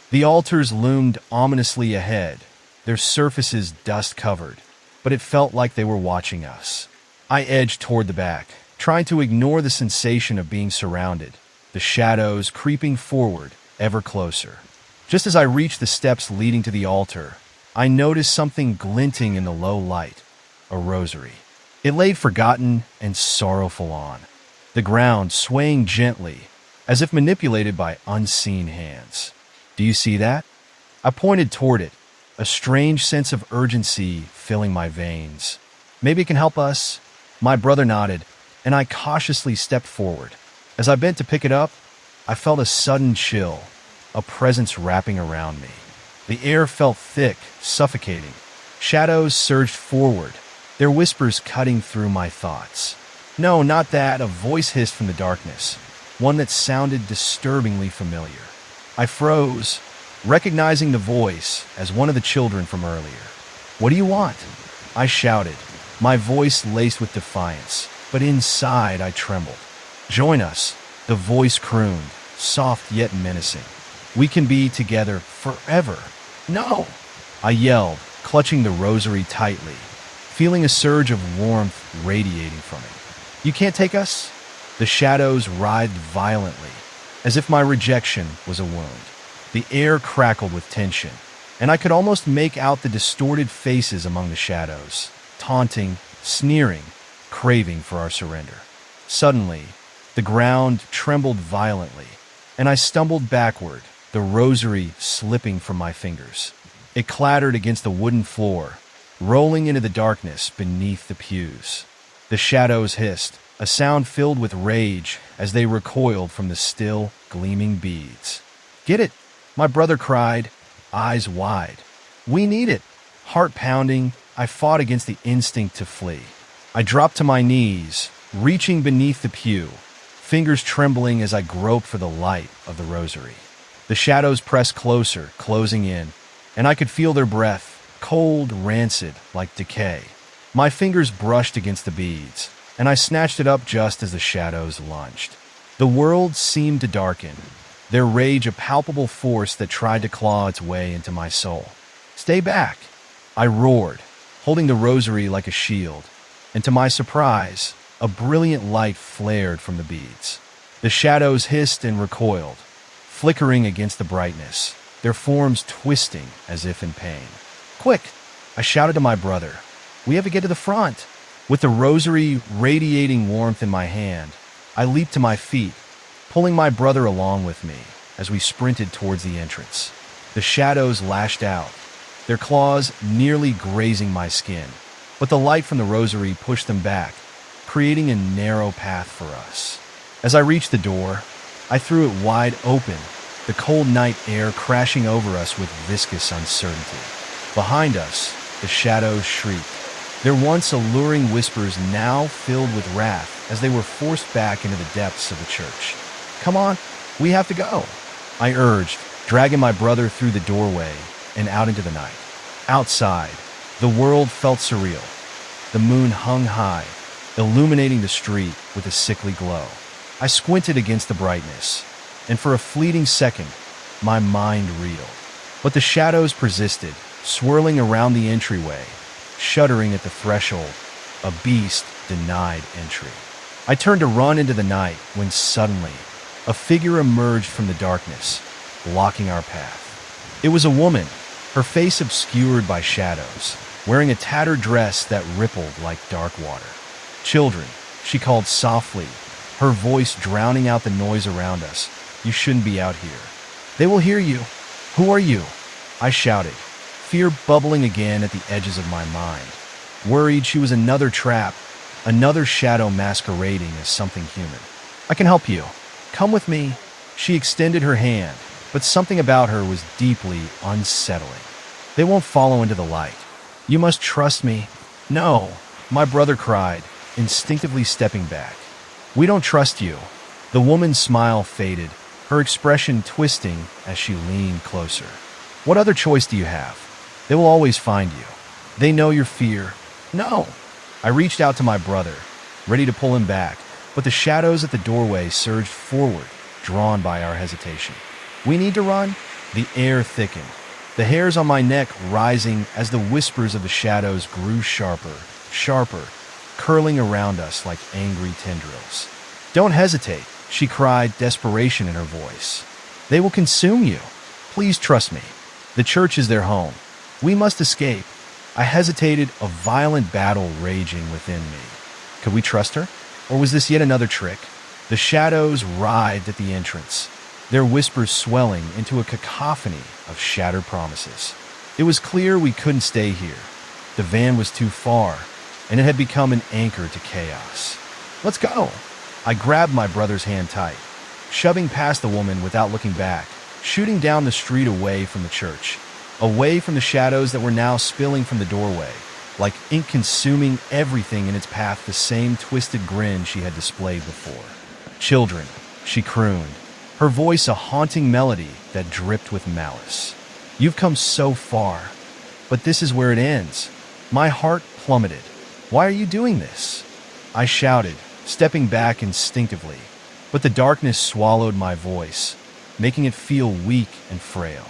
The altars loomed ominously ahead, their surfaces dust-covered, but it felt like they were watching us. I edged toward the back, trying to ignore the sensation of being surrounded, the shadows creeping forward, ever closer. Just as I reached the steps leading to the altar, I noticed something glinting in the low light, a rosary. It lay forgotten and sorrowful on the ground, swaying gently, as if manipulated by unseen hands. "Do you see that?" I pointed toward it, a strange sense of urgency filling my veins. "Maybe it can help us?" My brother nodded, and I cautiously stepped forward. As I bent to pick it up, I felt a sudden chill, a presence wrapping around me. The air felt thick, suffocating. Shadows surged forward, their whispers cutting through my thoughts. "No, not that," a voice hissed from the darkness, one that sounded disturbingly familiar. I froze, recognizing the voice as one of the children from earlier. "What do you want?" I shouted, my voice laced with defiance, but inside I trembled. "Join us," the voice crooned, soft yet menacing. "We can be together forever." "No!" I yelled, clutching the rosary tightly, feeling a surge of warmth radiating from it. "You can't take us?" The shadows writhed violently, as if my rejection was a wound. The air crackled with tension, and I could almost make out the distorted faces among the shadows, taunting, sneering, craving for our surrender. Suddenly, the ground trembled violently, and I stumbled backward, the rosary slipping from my fingers. It clattered against the wooden floor, rolling into the darkness beneath the pews. The shadows hissed, a sound filled with rage as they recoiled from the still, gleaming beads. "Get it!" my brother cried, eyes wide. "We need it!" Heart pounding, I fought against the instinct to flee. I dropped to my knees, reaching beneath the pew, fingers trembling as I groped for the light of the rosary. The shadows pressed closer, closing in, and I could feel their breath, cold, rancid, like decay. My fingers brushed against the beads, and I snatched it up just as the shadows lunged. The world seemed to darken, their rage a palpable force that tried to claw its way into my soul. "Stay back!" I roared, holding the rosary like a shield, and to my surprise, a brilliant light flared from the beads. The shadows hissed and recoiled, flickering against the brightness, their forms twisting as if in pain. "Quick!" I shouted to my brother. "We have to get to the front." With the rosary radiating warmth in my hand, I leaped to my feet, pulling my brother along with me as we sprinted towards the entrance. The shadows lashed out, their claws nearly grazing my skin, but the light from the rosary pushed them back, creating a narrow path for us. As I reached the door, I threw it wide open, the cold night air crashing over us with viscous uncertainty. Behind us, the shadows shrieked, their once alluring whispers now filled with wrath as they were forced back into the depths of the church. "Come on, we have to go," I urged, dragging my brother through the doorway and out into the night. Outside, the world felt surreal. The moon hung high, illuminating the street with a sickly glow. I squinted against the brightness, and for a fleeting second, my mind reeled. But the shadows persisted, swirling around the entryway, shuddering at the threshold, a beast denied entry. I turned to run into the night when suddenly, a figure emerged from the darkness, blocking our path. It was a woman, her face obscured by shadows, wearing a tattered dress that rippled like dark water. "Children," she called softly, her voice drowning out the noise around us. "You shouldn't be out here. They will hear you." "Who are you?" I shouted, fear bubbling again at the edges of my mind, worried she was another trap, another shadow masquerading as something human. "I can help you. Come with me." She extended her hand, but something about her was deeply unsettling. "They won't follow into the light. You must trust me." "No," my brother cried, instinctively stepping back. We don't trust you. The woman's smile faded, her expression twisting as she leaned closer. What other choice do you have? They will always find you. They know your fear. No. I reached out to my brother, ready to pull him back, but the shadows at the doorway surged forward, drawn by our hesitation. We need to run? The air thickened, the hairs on my neck rising as the whispers of the shadows grew sharper, sharper, curling around us like angry tendrils. Don't hesitate, she cried, desperation in her voice. They will consume you. Please trust me. The church is their home. We must escape. I hesitated, a violent battle raging within me. Could we trust her? Or was this yet another trick? The shadows writhed at the entrance, their whispers swelling into a cacophony of shattered promises. It was clear we couldn't stay here. The van was too far, and it had become an anchor to chaos. Let's go! I grabbed my brother's hand tight, shoving past the woman without looking back, shooting down the street away from the church, away from the shadows that were now spilling from the doorway, like ink consuming everything in its path, the same twisted grin she had displayed before. Children, she crooned, her voice a haunting melody that dripped with malice. You've come so far, but this is where it ends. My heart plummeted. Why are you doing this? I shouted, stepping back instinctively, but the darkness swallowed my voice, making it feel weak and frail.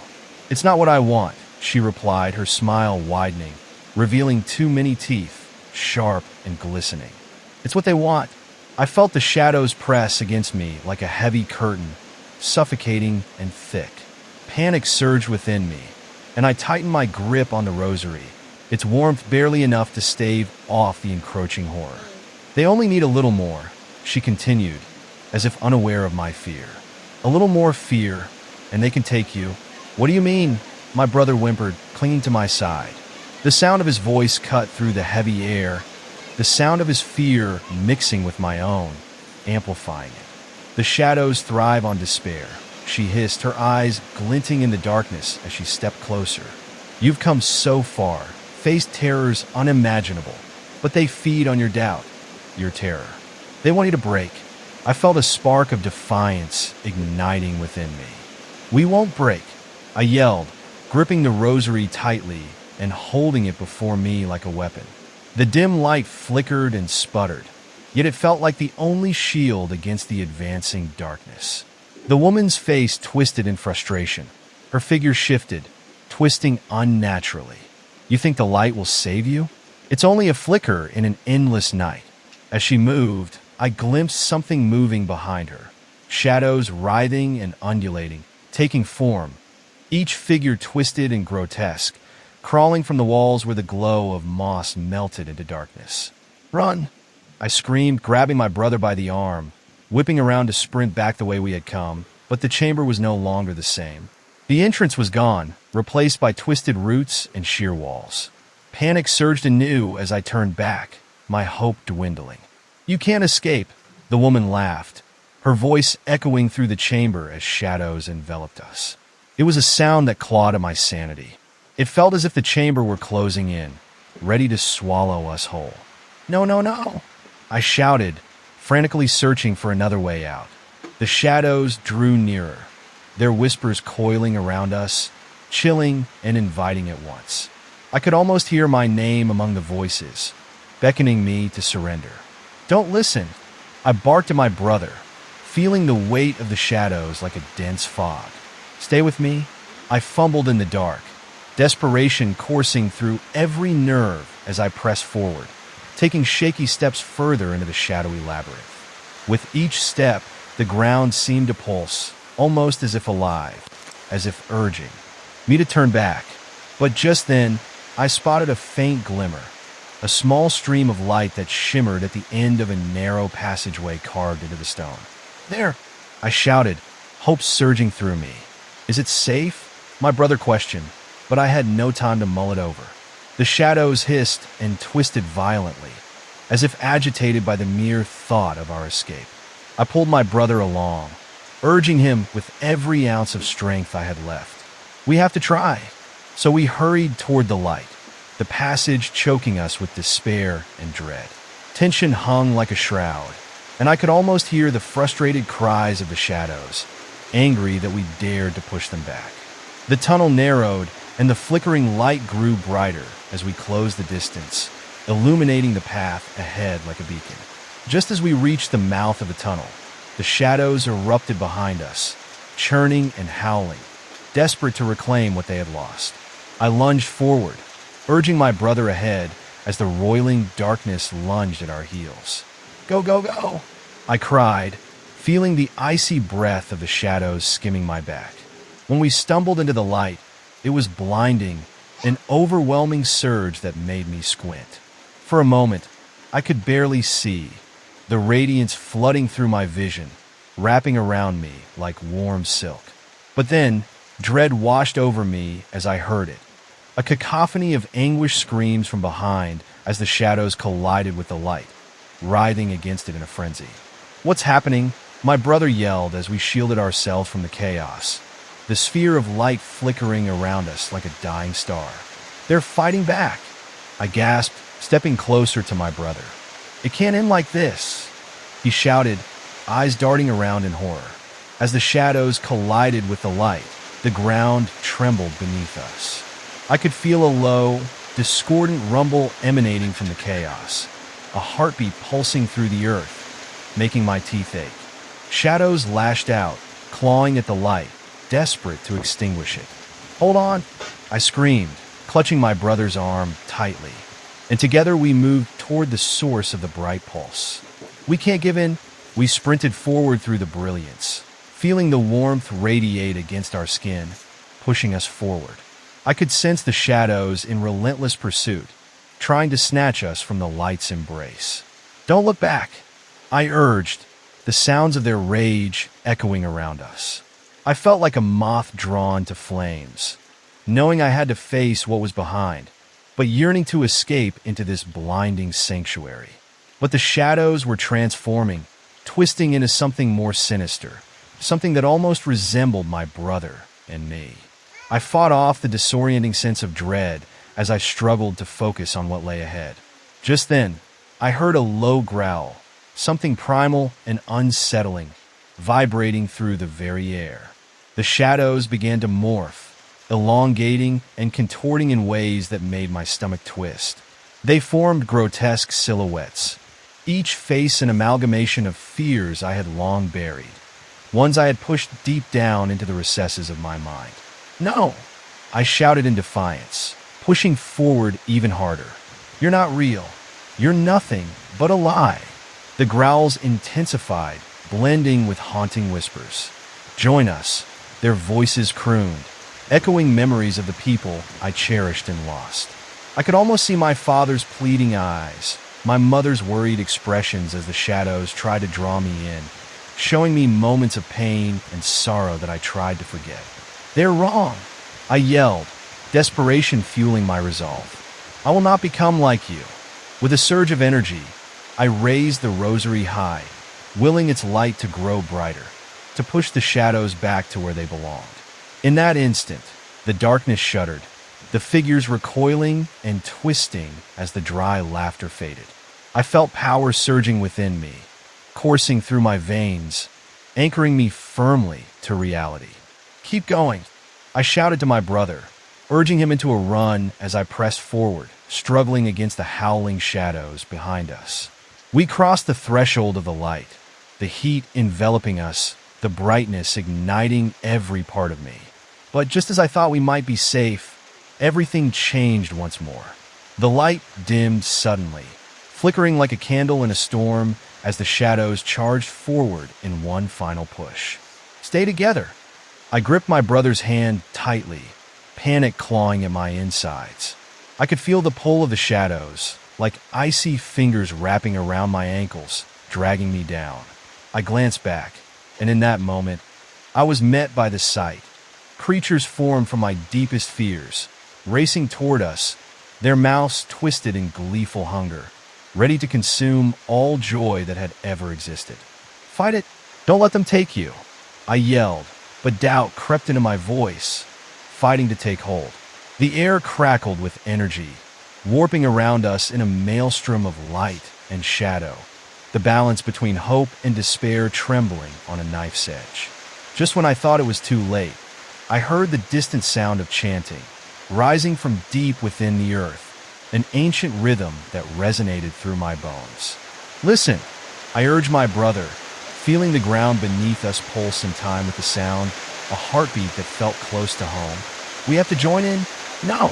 It's not what I want, she replied, her smile widening, revealing too many teeth, sharp and glistening. It's what they want. I felt the shadows press against me like a heavy curtain, suffocating and thick. Panic surged within me, and I tightened my grip on the rosary, its warmth barely enough to stave off the encroaching horror. They only need a little more, she continued, as if unaware of my fear. A little more fear, and they can take you. What do you mean? My brother whimpered, clinging to my side. The sound of his voice cut through the heavy air, the sound of his fear mixing with my own, amplifying it. The shadows thrive on despair, she hissed, her eyes glinting in the darkness as she stepped closer. You've come so far, faced terrors unimaginable, but they feed on your doubt, your terror. They want you to break. I felt a spark of defiance igniting within me. We won't break, I yelled, gripping the rosary tightly and holding it before me like a weapon. The dim light flickered and sputtered, yet it felt like the only shield against the advancing darkness. The woman's face twisted in frustration. Her figure shifted, twisting unnaturally. You think the light will save you? It's only a flicker in an endless night. As she moved, I glimpsed something moving behind her, shadows writhing and undulating, taking form, each figure twisted and grotesque, crawling from the walls where the glow of moss melted into darkness. Run! I screamed, grabbing my brother by the arm, whipping around to sprint back the way we had come, but the chamber was no longer the same. The entrance was gone, replaced by twisted roots and sheer walls. Panic surged anew as I turned back, my hope dwindling. You can't escape, the woman laughed, her voice echoing through the chamber as shadows enveloped us. It was a sound that clawed at my sanity. It felt as if the chamber were closing in, ready to swallow us whole. No, no, no! I shouted, frantically searching for another way out. The shadows drew nearer, their whispers coiling around us, chilling and inviting at once. I could almost hear my name among the voices, beckoning me to surrender. Don't listen! I barked at my brother, feeling the weight of the shadows like a dense fog. Stay with me? I fumbled in the dark, desperation coursing through every nerve as I pressed forward, taking shaky steps further into the shadowy labyrinth. With each step, the ground seemed to pulse, almost as if alive, as if urging me to turn back. But just then, I spotted a faint glimmer, a small stream of light that shimmered at the end of a narrow passageway carved into the stone. There! I shouted, hope surging through me. Is it safe? My brother questioned, but I had no time to mull it over. The shadows hissed and twisted violently, as if agitated by the mere thought of our escape. I pulled my brother along, urging him with every ounce of strength I had left. We have to try. So we hurried toward the light, the passage choking us with despair and dread. Tension hung like a shroud, and I could almost hear the frustrated cries of the shadows, angry that we dared to push them back. The tunnel narrowed, and the flickering light grew brighter as we closed the distance, illuminating the path ahead like a beacon. Just as we reached the mouth of the tunnel, the shadows erupted behind us, churning and howling, desperate to reclaim what they had lost. I lunged forward, urging my brother ahead as the roiling darkness lunged at our heels. "Go, go, go!" I cried, feeling the icy breath of the shadows skimming my back. When we stumbled into the light, it was blinding, an overwhelming surge that made me squint. For a moment, I could barely see, the radiance flooding through my vision, wrapping around me like warm silk. But then, dread washed over me as I heard it, a cacophony of anguished screams from behind as the shadows collided with the light, writhing against it in a frenzy. "What's happening?" my brother yelled as we shielded ourselves from the chaos, the sphere of light flickering around us like a dying star. "They're fighting back," I gasped, stepping closer to my brother. "It can't end like this," he shouted, eyes darting around in horror. As the shadows collided with the light, the ground trembled beneath us. I could feel a low, discordant rumble emanating from the chaos, a heartbeat pulsing through the earth, making my teeth ache. Shadows lashed out, clawing at the light, desperate to extinguish it. "Hold on!" I screamed, clutching my brother's arm tightly, and together we moved toward the source of the bright pulse. "We can't give in." We sprinted forward through the brilliance, feeling the warmth radiate against our skin, pushing us forward. I could sense the shadows in relentless pursuit, trying to snatch us from the light's embrace. "Don't look back," I urged, the sounds of their rage echoing around us. I felt like a moth drawn to flames, knowing I had to face what was behind, but yearning to escape into this blinding sanctuary. But the shadows were transforming, twisting into something more sinister, something that almost resembled my brother and me. I fought off the disorienting sense of dread as I struggled to focus on what lay ahead. Just then, I heard a low growl, something primal and unsettling, vibrating through the very air. The shadows began to morph, elongating and contorting in ways that made my stomach twist. They formed grotesque silhouettes, each face an amalgamation of fears I had long buried, ones I had pushed deep down into the recesses of my mind. "No!" I shouted in defiance, pushing forward even harder. "You're not real. You're nothing but a lie." The growls intensified, blending with haunting whispers. "Join us," their voices crooned, echoing memories of the people I cherished and lost. I could almost see my father's pleading eyes, my mother's worried expressions as the shadows tried to draw me in, showing me moments of pain and sorrow that I tried to forget. "They're wrong," I yelled, desperation fueling my resolve. "I will not become like you." With a surge of energy, I raised the rosary high, willing its light to grow brighter, to push the shadows back to where they belonged. In that instant, the darkness shuddered, the figures recoiling and twisting as the dry laughter faded. I felt power surging within me, coursing through my veins, anchoring me firmly to reality. "Keep going," I shouted to my brother, urging him into a run as I pressed forward, struggling against the howling shadows behind us. We crossed the threshold of the light, the heat enveloping us, the brightness igniting every part of me. But just as I thought we might be safe, everything changed once more. The light dimmed suddenly, flickering like a candle in a storm as the shadows charged forward in one final push. "Stay together." I gripped my brother's hand tightly, panic clawing at my insides. I could feel the pull of the shadows, like icy fingers wrapping around my ankles, dragging me down. I glanced back, and in that moment, I was met by the sight. Creatures formed from my deepest fears, racing toward us, their mouths twisted in gleeful hunger, ready to consume all joy that had ever existed. "Fight it! Don't let them take you!" I yelled, but doubt crept into my voice, fighting to take hold. The air crackled with energy, warping around us in a maelstrom of light and shadow. the balance between hope and despair trembling on a knife's edge. Just when I thought it was too late, I heard the distant sound of chanting, rising from deep within the earth, an ancient rhythm that resonated through my bones. Listen, I urged my brother, feeling the ground beneath us pulse in time with the sound, a heartbeat that felt close to home. We have to join in? No,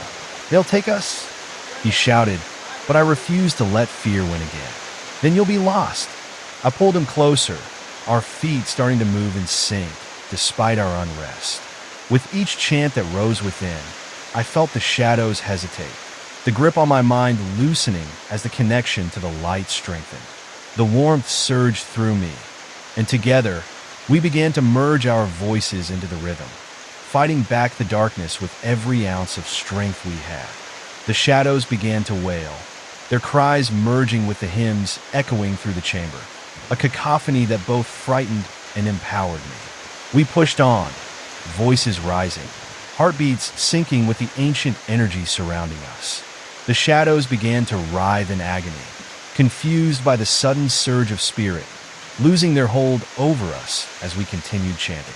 they'll take us, he shouted, but I refused to let fear win again. Then you'll be lost. I pulled him closer, our feet starting to move in sync, despite our unrest. With each chant that rose within, I felt the shadows hesitate, the grip on my mind loosening as the connection to the light strengthened. The warmth surged through me, and together, we began to merge our voices into the rhythm, fighting back the darkness with every ounce of strength we had. The shadows began to wail, their cries merging with the hymns echoing through the chamber, a cacophony that both frightened and empowered me. We pushed on, voices rising, heartbeats syncing with the ancient energy surrounding us. The shadows began to writhe in agony, confused by the sudden surge of spirit, losing their hold over us as we continued chanting.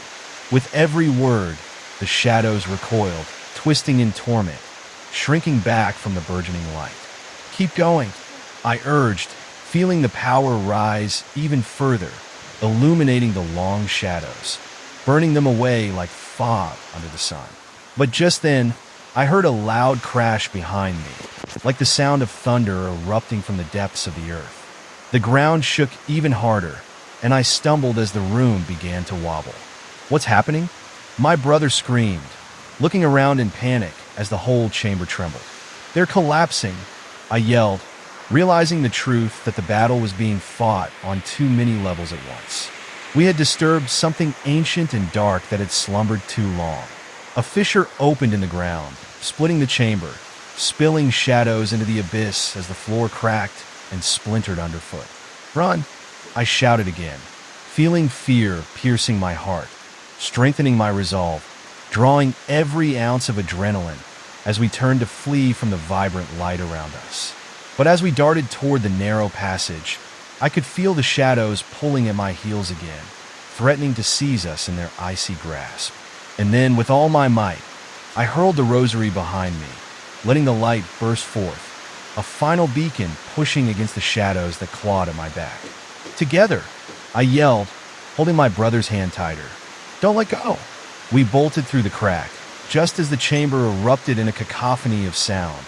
With every word, the shadows recoiled, twisting in torment, shrinking back from the burgeoning light. Keep going, I urged, feeling the power rise even further, illuminating the long shadows, burning them away like fog under the sun. But just then, I heard a loud crash behind me, like the sound of thunder erupting from the depths of the earth. The ground shook even harder, and I stumbled as the room began to wobble. What's happening? My brother screamed, looking around in panic as the whole chamber trembled. They're collapsing, I yelled, realizing the truth that the battle was being fought on too many levels at once. We had disturbed something ancient and dark that had slumbered too long. A fissure opened in the ground, splitting the chamber, spilling shadows into the abyss as the floor cracked and splintered underfoot. Run! I shouted again, feeling fear piercing my heart, strengthening my resolve, drawing every ounce of adrenaline as we turned to flee from the vibrant light around us. But as we darted toward the narrow passage, I could feel the shadows pulling at my heels again, threatening to seize us in their icy grasp. And then, with all my might, I hurled the rosary behind me, letting the light burst forth, a final beacon pushing against the shadows that clawed at my back. Together, I yelled, holding my brother's hand tighter. Don't let go! We bolted through the crack, just as the chamber erupted in a cacophony of sound,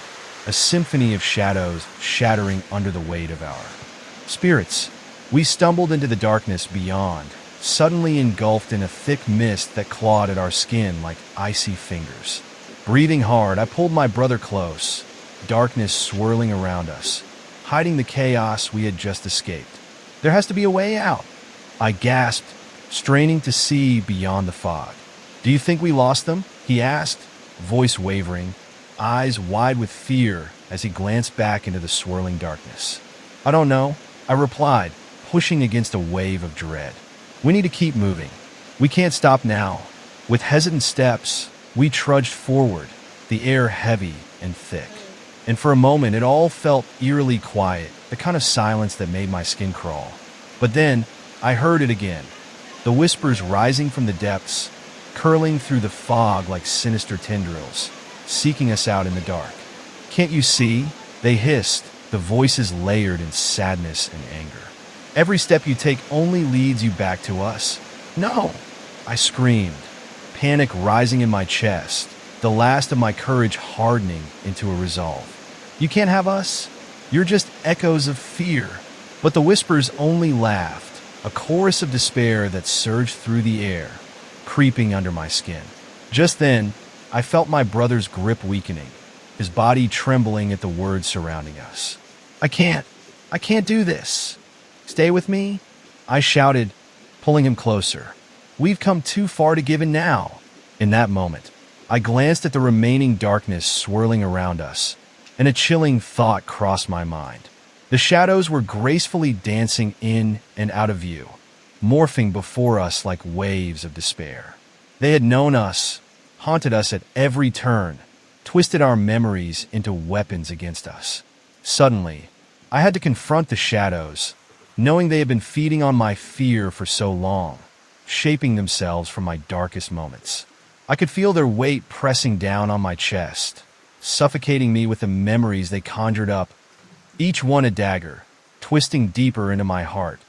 a symphony of shadows shattering under the weight of our spirits. We stumbled into the darkness beyond, suddenly engulfed in a thick mist that clawed at our skin like icy fingers. Breathing hard, I pulled my brother close, darkness swirling around us, hiding the chaos we had just escaped. There has to be a way out, I gasped, straining to see beyond the fog. Do you think we lost them? He asked, voice wavering, eyes wide with fear as he glanced back into the swirling darkness. I don't know, I replied, pushing against a wave of dread. We need to keep moving. We can't stop now. With hesitant steps, we trudged forward, the air heavy and thick. And for a moment, it all felt eerily quiet, the kind of silence that made my skin crawl. But then, I heard it again, the whispers rising from the depths, curling through the fog like sinister tendrils, seeking us out in the dark. Can't you see? They hissed, the voices layered in sadness and anger. Every step you take only leads you back to us. No! I screamed, panic rising in my chest, the last of my courage hardening into a resolve. You can't have us. You're just echoes of fear. But the whispers only laughed, a chorus of despair that surged through the air, creeping under my skin. Just then, I felt my brother's grip weakening, his body trembling at the words surrounding us. I can't do this. Stay with me, I shouted, pulling him closer. We've come too far to give in now. In that moment, I glanced at the remaining darkness swirling around us, and a chilling thought crossed my mind. The shadows were gracefully dancing in and out of view, morphing before us like waves of despair. They had known us, haunted us at every turn, twisted our memories into weapons against us. Suddenly, I had to confront the shadows, knowing they had been feeding on my fear for so long, shaping themselves from my darkest moments. I could feel their weight pressing down on my chest, suffocating me with the memories they conjured up, each one a dagger, twisting deeper into my heart,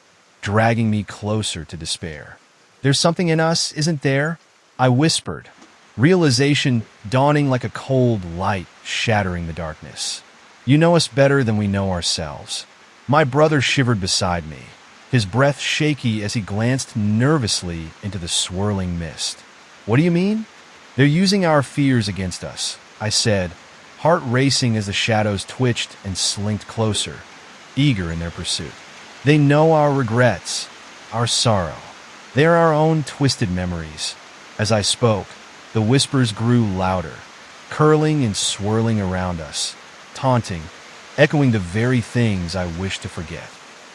dragging me closer to despair. "There's something in us, isn't there?" I whispered, realization dawning like a cold light shattering the darkness. "You know us better than we know ourselves." My brother shivered beside me, his breath shaky as he glanced nervously into the swirling mist. "What do you mean?" "They're using our fears against us," I said, heart racing as the shadows twitched and slinked closer, eager in their pursuit. "They know our regrets, our sorrow. They are our own twisted memories." As I spoke, the whispers grew louder, curling and swirling around us, taunting, echoing the very things I wished to forget.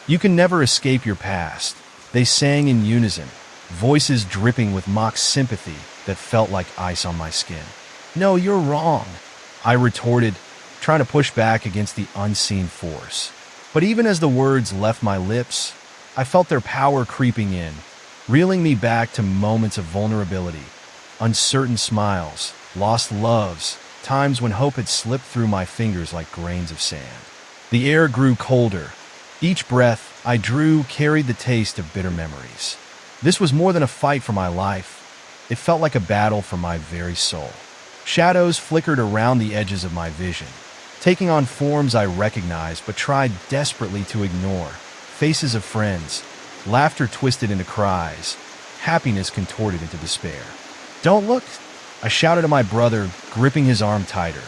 "You can never escape your past," they sang in unison, voices dripping with mock sympathy that felt like ice on my skin. "No, you're wrong," I retorted, trying to push back against the unseen force. But even as the words left my lips, I felt their power creeping in, reeling me back to moments of vulnerability, uncertain smiles, lost loves, times when hope had slipped through my fingers like grains of sand. The air grew colder. Each breath I drew carried the taste of bitter memories. This was more than a fight for my life. It felt like a battle for my very soul. Shadows flickered around the edges of my vision, taking on forms I recognized but tried desperately to ignore. Faces of friends, laughter twisted into cries, happiness contorted into despair. "Don't look!" I shouted to my brother, gripping his arm tighter.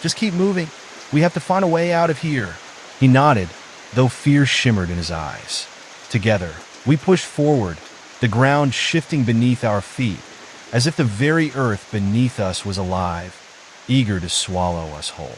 "Just keep moving. We have to find a way out of here." He nodded, though fear shimmered in his eyes. Together, we pushed forward, the ground shifting beneath our feet, as if the very earth beneath us was alive, eager to swallow us whole.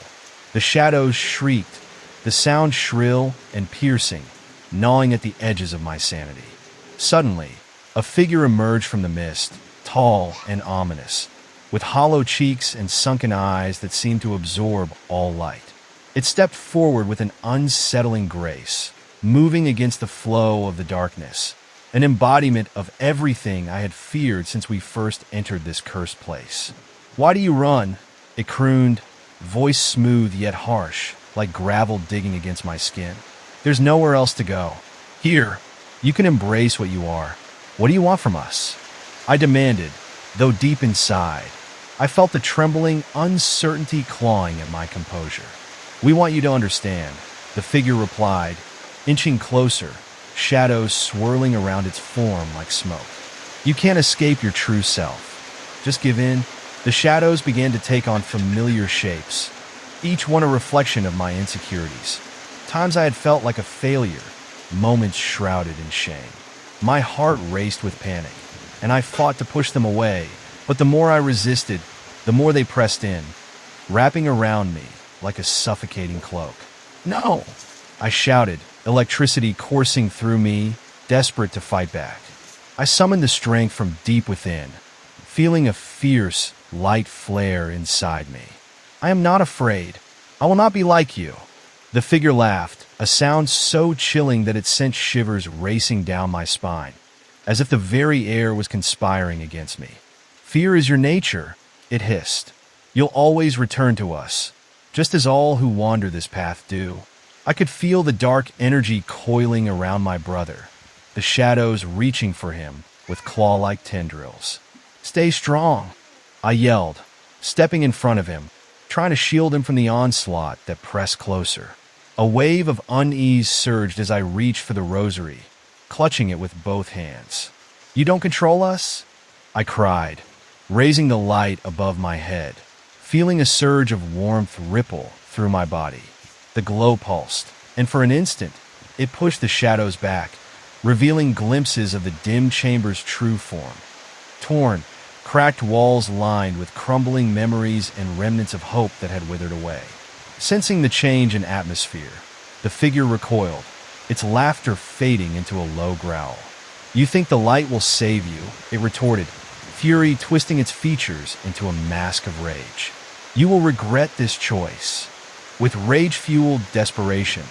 The shadows shrieked, the sound shrill and piercing, gnawing at the edges of my sanity. Suddenly, a figure emerged from the mist, tall and ominous, with hollow cheeks and sunken eyes that seemed to absorb all light. It stepped forward with an unsettling grace, moving against the flow of the darkness, an embodiment of everything I had feared since we first entered this cursed place. "Why do you run?" it crooned, voice smooth yet harsh, like gravel digging against my skin. "There's nowhere else to go. Here, you can embrace what you are. What do you want from us?" I demanded, though deep inside, I felt the trembling uncertainty clawing at my composure. "We want you to understand," the figure replied, inching closer, shadows swirling around its form like smoke. "You can't escape your true self. Just give in." The shadows began to take on familiar shapes, each one a reflection of my insecurities. Times I had felt like a failure, moments shrouded in shame. My heart raced with panic, and I fought to push them away, but the more I resisted, the more they pressed in, wrapping around me like a suffocating cloak. "No!" I shouted, electricity coursing through me, desperate to fight back. I summoned the strength from deep within, feeling a fierce, light flare inside me. "I am not afraid. I will not be like you." The figure laughed, a sound so chilling that it sent shivers racing down my spine, as if the very air was conspiring against me. "Fear is your nature," it hissed. "You'll always return to us, just as all who wander this path do." I could feel the dark energy coiling around my brother, the shadows reaching for him with claw-like tendrils. "Stay strong," I yelled, stepping in front of him, trying to shield him from the onslaught that pressed closer. A wave of unease surged as I reached for the rosary, clutching it with both hands. "You don't control us?" I cried, raising the light above my head, feeling a surge of warmth ripple through my body. The glow pulsed, and for an instant, it pushed the shadows back, revealing glimpses of the dim chamber's true form. Torn, cracked walls lined with crumbling memories and remnants of hope that had withered away. Sensing the change in atmosphere, the figure recoiled, its laughter fading into a low growl. "You think the light will save you," it retorted, fury twisting its features into a mask of rage. "You will regret this choice." With rage-fueled desperation,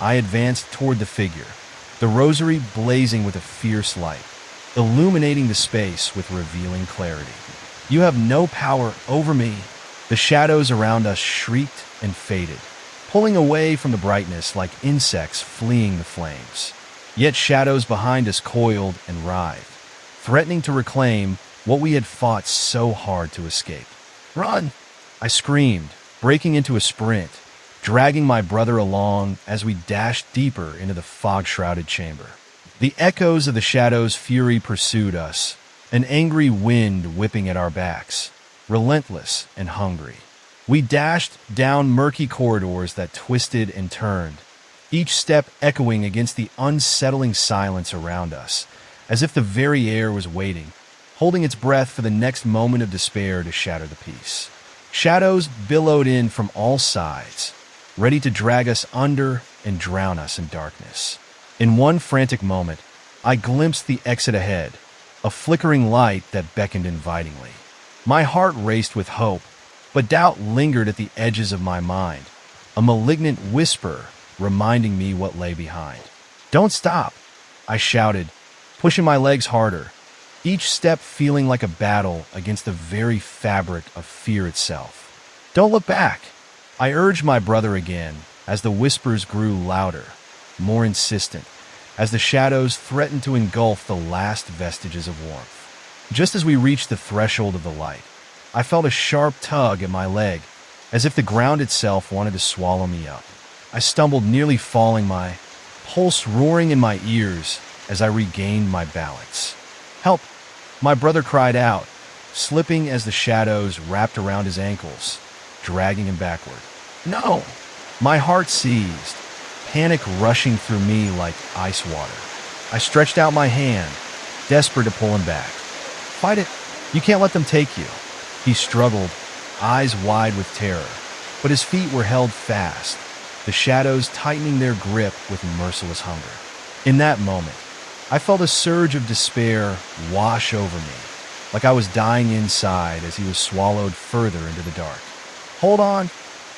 I advanced toward the figure, the rosary blazing with a fierce light, illuminating the space with revealing clarity. You have no power over me. The shadows around us shrieked and faded, pulling away from the brightness like insects fleeing the flames. Yet shadows behind us coiled and writhed, threatening to reclaim what we had fought so hard to escape. "Run!" I screamed, breaking into a sprint, dragging my brother along as we dashed deeper into the fog-shrouded chamber. The echoes of the shadows' fury pursued us, an angry wind whipping at our backs, relentless and hungry. We dashed down murky corridors that twisted and turned, each step echoing against the unsettling silence around us, as if the very air was waiting, holding its breath for the next moment of despair to shatter the peace. Shadows billowed in from all sides, ready to drag us under and drown us in darkness. In one frantic moment, I glimpsed the exit ahead, a flickering light that beckoned invitingly. My heart raced with hope, but doubt lingered at the edges of my mind, a malignant whisper reminding me what lay behind. "Don't stop," I shouted, pushing my legs harder, each step feeling like a battle against the very fabric of fear itself. "Don't look back," I urged my brother again as the whispers grew louder, more insistent, as the shadows threatened to engulf the last vestiges of warmth. Just as we reached the threshold of the light, I felt a sharp tug at my leg, as if the ground itself wanted to swallow me up. I stumbled, nearly falling, my pulse roaring in my ears as I regained my balance. "Help!" my brother cried out, slipping as the shadows wrapped around his ankles, dragging him backward. "No!" My heart seized, panic rushing through me like ice water. I stretched out my hand, desperate to pull him back. "Fight it! You can't let them take you." He struggled, eyes wide with terror, but his feet were held fast, the shadows tightening their grip with merciless hunger. In that moment, I felt a surge of despair wash over me, like I was dying inside as he was swallowed further into the dark. "Hold on!"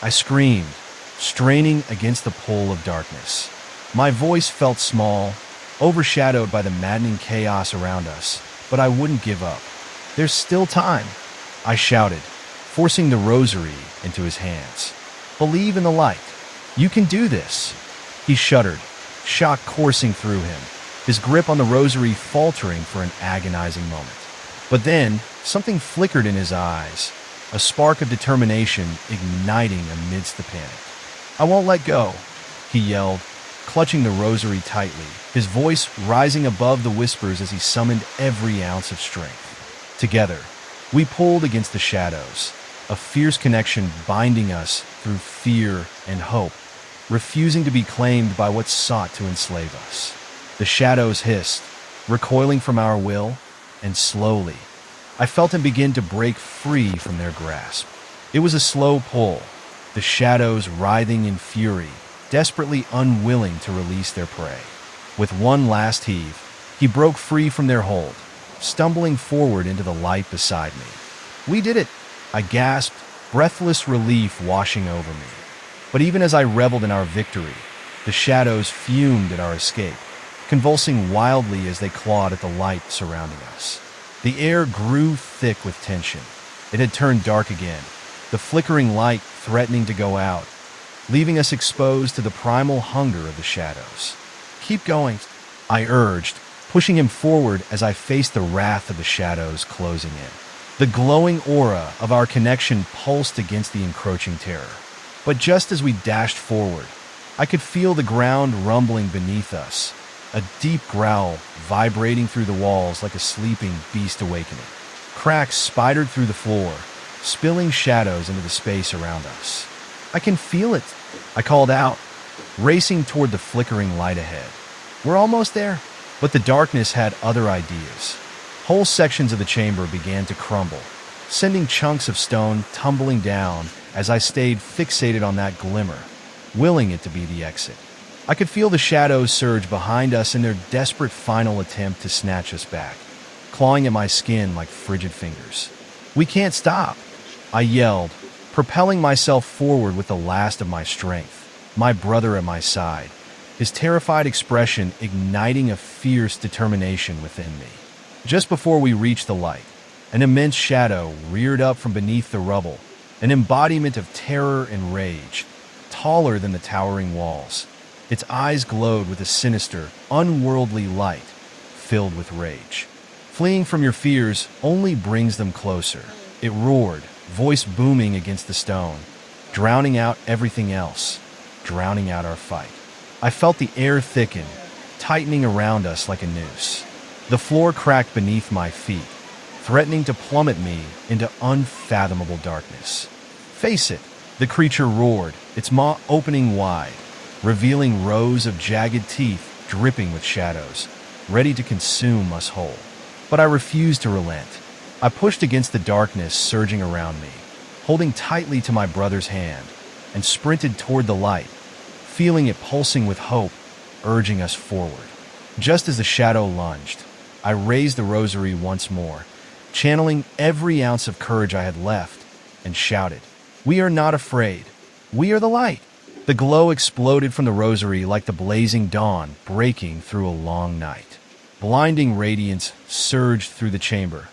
I screamed, straining against the pull of darkness. My voice felt small, overshadowed by the maddening chaos around us, but I wouldn't give up. "There's still time," I shouted, forcing the rosary into his hands. "Believe in the light. You can do this." He shuddered, shock coursing through him, his grip on the rosary faltering for an agonizing moment. But then, something flickered in his eyes, a spark of determination igniting amidst the panic. "I won't let go," he yelled, clutching the rosary tightly, his voice rising above the whispers as he summoned every ounce of strength. Together, we pulled against the shadows, a fierce connection binding us through fear and hope, refusing to be claimed by what sought to enslave us. The shadows hissed, recoiling from our will, and slowly, I felt him begin to break free from their grasp. It was a slow pull, the shadows writhing in fury, desperately unwilling to release their prey. With one last heave, he broke free from their hold, stumbling forward into the light beside me. "We did it!" I gasped, breathless relief washing over me. But even as I reveled in our victory, the shadows fumed at our escape, convulsing wildly as they clawed at the light surrounding us. The air grew thick with tension. It had turned dark again, the flickering light threatening to go out, leaving us exposed to the primal hunger of the shadows. "Keep going," I urged, pushing him forward as I faced the wrath of the shadows closing in. The glowing aura of our connection pulsed against the encroaching terror. But just as we dashed forward, I could feel the ground rumbling beneath us, a deep growl vibrating through the walls like a sleeping beast awakening. Cracks spidered through the floor, spilling shadows into the space around us. "I can feel it," I called out, racing toward the flickering light ahead. "We're almost there." But the darkness had other ideas. Whole sections of the chamber began to crumble, sending chunks of stone tumbling down as I stayed fixated on that glimmer, willing it to be the exit. I could feel the shadows surge behind us in their desperate final attempt to snatch us back, clawing at my skin like frigid fingers. "We can't stop," I yelled, propelling myself forward with the last of my strength, my brother at my side, his terrified expression igniting a fierce determination within me. Just before we reached the light, an immense shadow reared up from beneath the rubble, an embodiment of terror and rage, taller than the towering walls. Its eyes glowed with a sinister, unworldly light, filled with rage. Fleeing from your fears only brings them closer. It roared, voice booming against the stone, drowning out everything else, drowning out our fight. I felt the air thicken, tightening around us like a noose. The floor cracked beneath my feet, threatening to plummet me into unfathomable darkness. Face it, the creature roared, its maw opening wide, revealing rows of jagged teeth dripping with shadows, ready to consume us whole. But I refused to relent. I pushed against the darkness surging around me, holding tightly to my brother's hand, and sprinted toward the light, feeling it pulsing with hope, urging us forward. Just as the shadow lunged, I raised the rosary once more, channeling every ounce of courage I had left, and shouted, "We are not afraid. We are the light." The glow exploded from the rosary like the blazing dawn breaking through a long night. Blinding radiance surged through the chamber,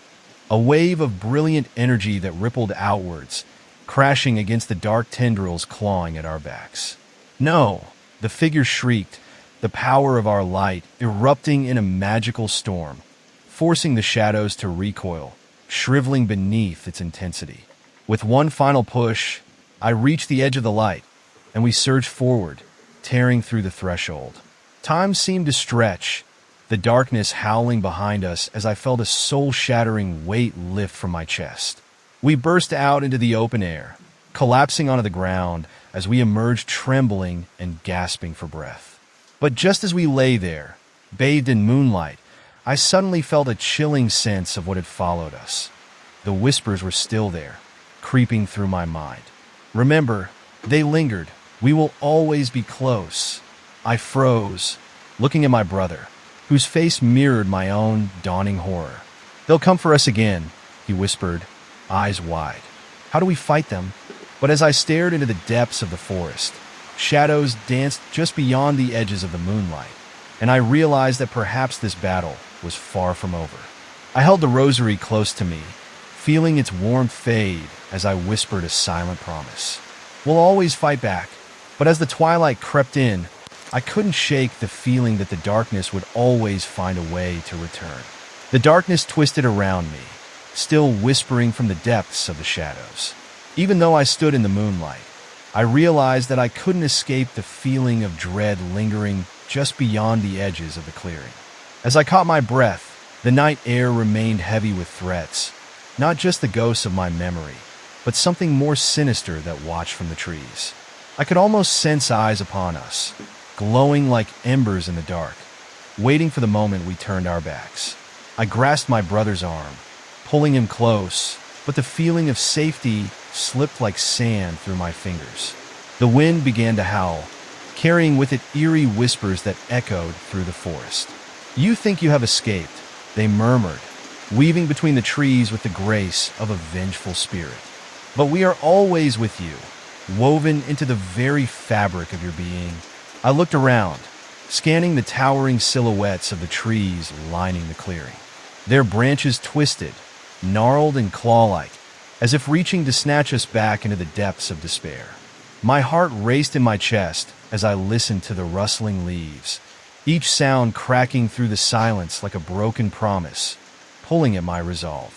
a wave of brilliant energy that rippled outwards, crashing against the dark tendrils clawing at our backs. "No!" the figure shrieked, the power of our light erupting in a magical storm, forcing the shadows to recoil, shriveling beneath its intensity. With one final push, I reached the edge of the light, and we surged forward, tearing through the threshold. Time seemed to stretch, the darkness howling behind us as I felt a soul-shattering weight lift from my chest. We burst out into the open air, collapsing onto the ground as we emerged trembling and gasping for breath. But just as we lay there, bathed in moonlight, I suddenly felt a chilling sense of what had followed us. The whispers were still there, creeping through my mind. "Remember, they lingered. We will always be close." I froze, looking at my brother, whose face mirrored my own dawning horror. "They'll come for us again," he whispered, eyes wide. "How do we fight them?" But as I stared into the depths of the forest, shadows danced just beyond the edges of the moonlight, and I realized that perhaps this battle was far from over. I held the rosary close to me, feeling its warmth fade as I whispered a silent promise. "We'll always fight back." But as the twilight crept in, I couldn't shake the feeling that the darkness would always find a way to return. The darkness twisted around me, still whispering from the depths of the shadows. Even though I stood in the moonlight, I realized that I couldn't escape the feeling of dread lingering just beyond the edges of the clearing. As I caught my breath, the night air remained heavy with threats, not just the ghosts of my memory, but something more sinister that watched from the trees. I could almost sense eyes upon us, glowing like embers in the dark, waiting for the moment we turned our backs. I grasped my brother's arm, pulling him close, but the feeling of safety slipped like sand through my fingers. The wind began to howl, carrying with it eerie whispers that echoed through the forest. "You think you have escaped," they murmured, weaving between the trees with the grace of a vengeful spirit. "But we are always with you, woven into the very fabric of your being." I looked around, scanning the towering silhouettes of the trees lining the clearing. Their branches twisted, gnarled and claw-like, as if reaching to snatch us back into the depths of despair. My heart raced in my chest as I listened to the rustling leaves, each sound cracking through the silence like a broken promise, pulling at my resolve.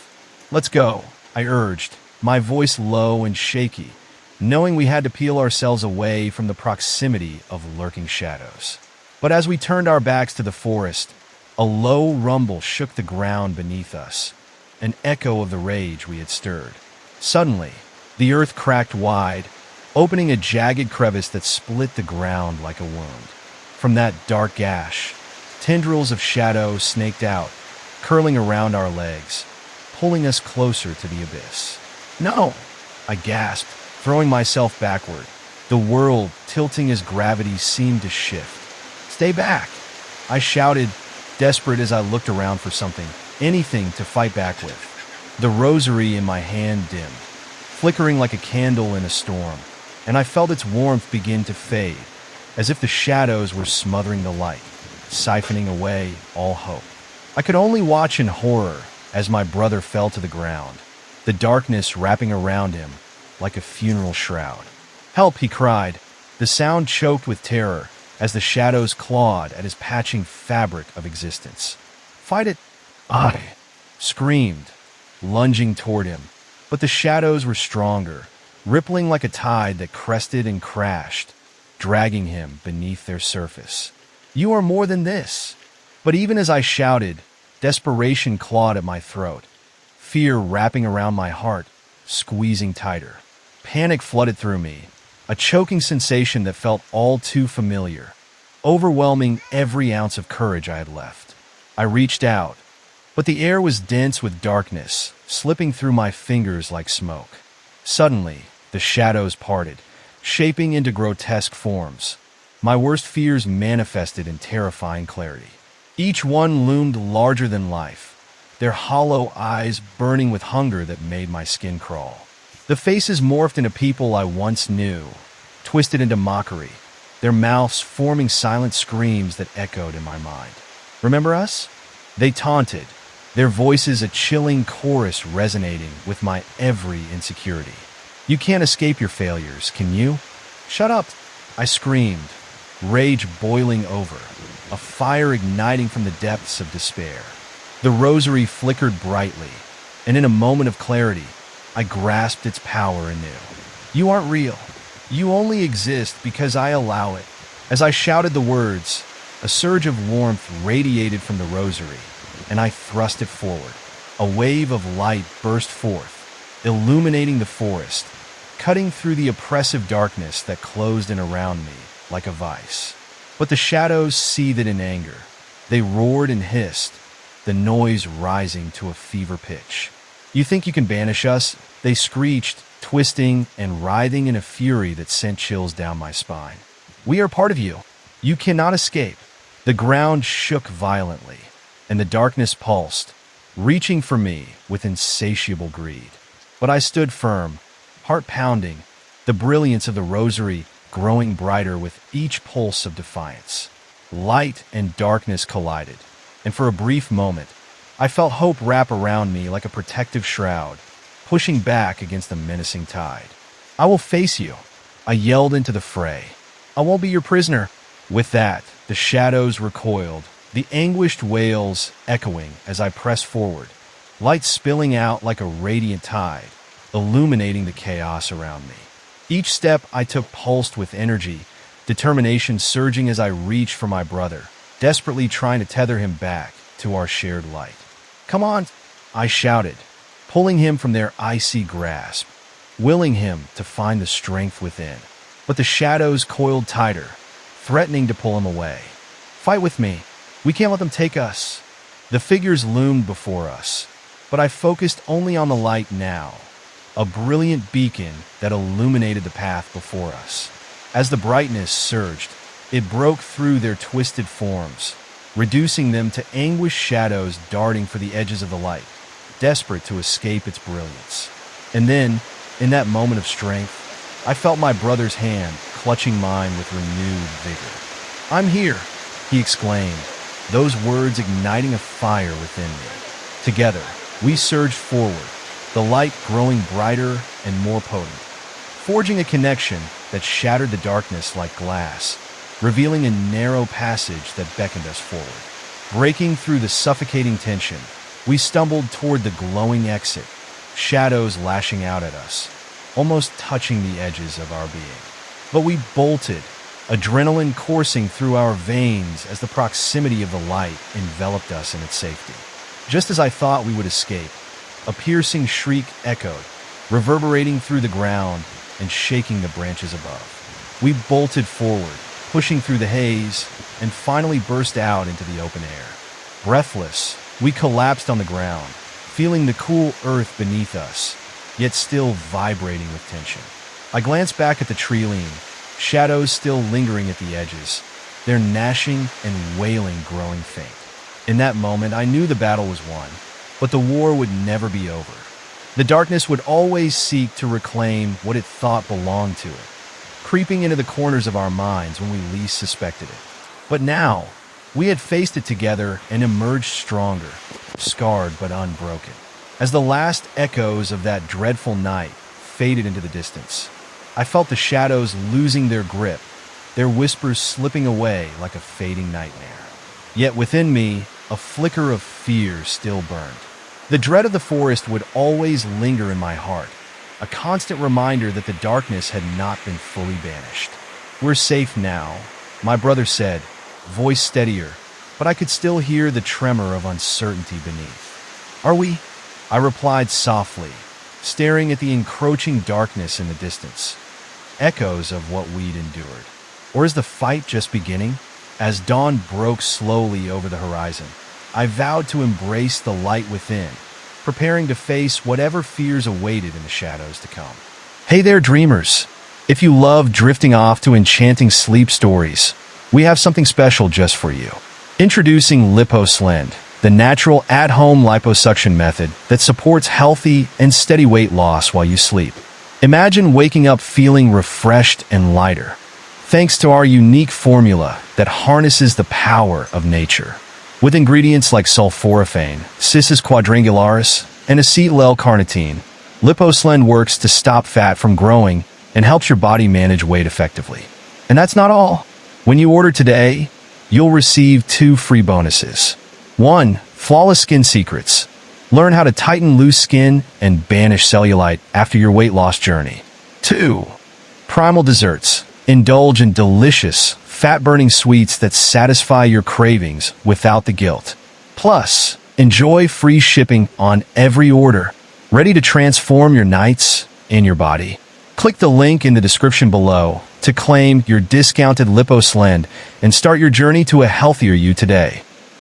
"Let's go," I urged, my voice low and shaky, knowing we had to peel ourselves away from the proximity of lurking shadows. But as we turned our backs to the forest, a low rumble shook the ground beneath us, an echo of the rage we had stirred. Suddenly, the earth cracked wide, opening a jagged crevice that split the ground like a wound. From that dark gash, tendrils of shadow snaked out, curling around our legs, pulling us closer to the abyss. "No!" I gasped, throwing myself backward, the world tilting as gravity seemed to shift. "Stay back!" I shouted, desperate as I looked around for something, anything to fight back with. The rosary in my hand dimmed, flickering like a candle in a storm, and I felt its warmth begin to fade, as if the shadows were smothering the light, siphoning away all hope. I could only watch in horror as my brother fell to the ground, the darkness wrapping around him like a funeral shroud. "Help!" he cried, the sound choked with terror as the shadows clawed at his patching fabric of existence. "Fight it!" I screamed, lunging toward him, but the shadows were stronger, rippling like a tide that crested and crashed, dragging him beneath their surface. "You are more than this!" But even as I shouted, desperation clawed at my throat, fear wrapping around my heart, squeezing tighter. Panic flooded through me, a choking sensation that felt all too familiar, overwhelming every ounce of courage I had left. I reached out, but the air was dense with darkness, slipping through my fingers like smoke. Suddenly, the shadows parted, shaping into grotesque forms. My worst fears manifested in terrifying clarity. Each one loomed larger than life, their hollow eyes burning with hunger that made my skin crawl. The faces morphed into people I once knew, twisted into mockery, their mouths forming silent screams that echoed in my mind. "Remember us?" They taunted, their voices a chilling chorus resonating with my every insecurity. "You can't escape your failures, can you?" "Shut up!" I screamed, rage boiling over, a fire igniting from the depths of despair. The rosary flickered brightly, and in a moment of clarity, I grasped its power anew. "You aren't real. You only exist because I allow it." As I shouted the words, a surge of warmth radiated from the rosary, and I thrust it forward. A wave of light burst forth, illuminating the forest, cutting through the oppressive darkness that closed in around me like a vice. But the shadows seethed in anger. They roared and hissed, the noise rising to a fever pitch. "You think you can banish us?" they screeched, twisting and writhing in a fury that sent chills down my spine. "We are part of you. You cannot escape." The ground shook violently, and the darkness pulsed, reaching for me with insatiable greed. But I stood firm, heart pounding, the brilliance of the rosary growing brighter with each pulse of defiance. Light and darkness collided, and for a brief moment, I felt hope wrap around me like a protective shroud, pushing back against the menacing tide. "I will face you," I yelled into the fray. "I won't be your prisoner." With that, the shadows recoiled, the anguished wails echoing as I pressed forward, light spilling out like a radiant tide, illuminating the chaos around me. Each step I took pulsed with energy, determination surging as I reached for my brother, desperately trying to tether him back to our shared light. "Come on," I shouted, pulling him from their icy grasp, willing him to find the strength within. But the shadows coiled tighter, threatening to pull him away. "Fight with me. We can't let them take us." The figures loomed before us, but I focused only on the light now, a brilliant beacon that illuminated the path before us. As the brightness surged, it broke through their twisted forms, reducing them to anguished shadows darting for the edges of the light, desperate to escape its brilliance. And then, in that moment of strength, I felt my brother's hand clutching mine with renewed vigor. "I'm here," he exclaimed, those words igniting a fire within me. Together, we surged forward, the light growing brighter and more potent, forging a connection that shattered the darkness like glass, revealing a narrow passage that beckoned us forward. Breaking through the suffocating tension, we stumbled toward the glowing exit, shadows lashing out at us, almost touching the edges of our being. But we bolted, adrenaline coursing through our veins as the proximity of the light enveloped us in its safety. Just as I thought we would escape, a piercing shriek echoed, reverberating through the ground and shaking the branches above. We bolted forward, pushing through the haze, and finally burst out into the open air. Breathless, we collapsed on the ground, feeling the cool earth beneath us, yet still vibrating with tension. I glanced back at the tree line, shadows still lingering at the edges, their gnashing and wailing growing faint. In that moment, I knew the battle was won, but the war would never be over. The darkness would always seek to reclaim what it thought belonged to it. creeping into the corners of our minds when we least suspected it. But now, we had faced it together and emerged stronger, scarred but unbroken. As the last echoes of that dreadful night faded into the distance, I felt the shadows losing their grip, their whispers slipping away like a fading nightmare. Yet within me, a flicker of fear still burned. The dread of the forest would always linger in my heart, a constant reminder that the darkness had not been fully banished. "We're safe now," my brother said, voice steadier, but I could still hear the tremor of uncertainty beneath. "Are we?" I replied softly, staring at the encroaching darkness in the distance. Echoes of what we'd endured. Or is the fight just beginning? As dawn broke slowly over the horizon, I vowed to embrace the light within, preparing to face whatever fears awaited in the shadows to come. Hey there, dreamers! If you love drifting off to enchanting sleep stories, we have something special just for you. Introducing LipoSlend, the natural at-home liposuction method that supports healthy and steady weight loss while you sleep. Imagine waking up feeling refreshed and lighter, thanks to our unique formula that harnesses the power of nature. With ingredients like sulforaphane, cis quadrangularis, and acetyl-L-carnitine, LipoSlend works to stop fat from growing and helps your body manage weight effectively. And that's not all. When you order today, you'll receive 2 free bonuses. 1. Flawless skin secrets. Learn how to tighten loose skin and banish cellulite after your weight loss journey. 2. Primal desserts. Indulge in delicious, fat-burning sweets that satisfy your cravings without the guilt. Plus, enjoy free shipping on every order. Ready to transform your nights and your body? Click the link in the description below to claim your discounted LipoSlend and start your journey to a healthier you today.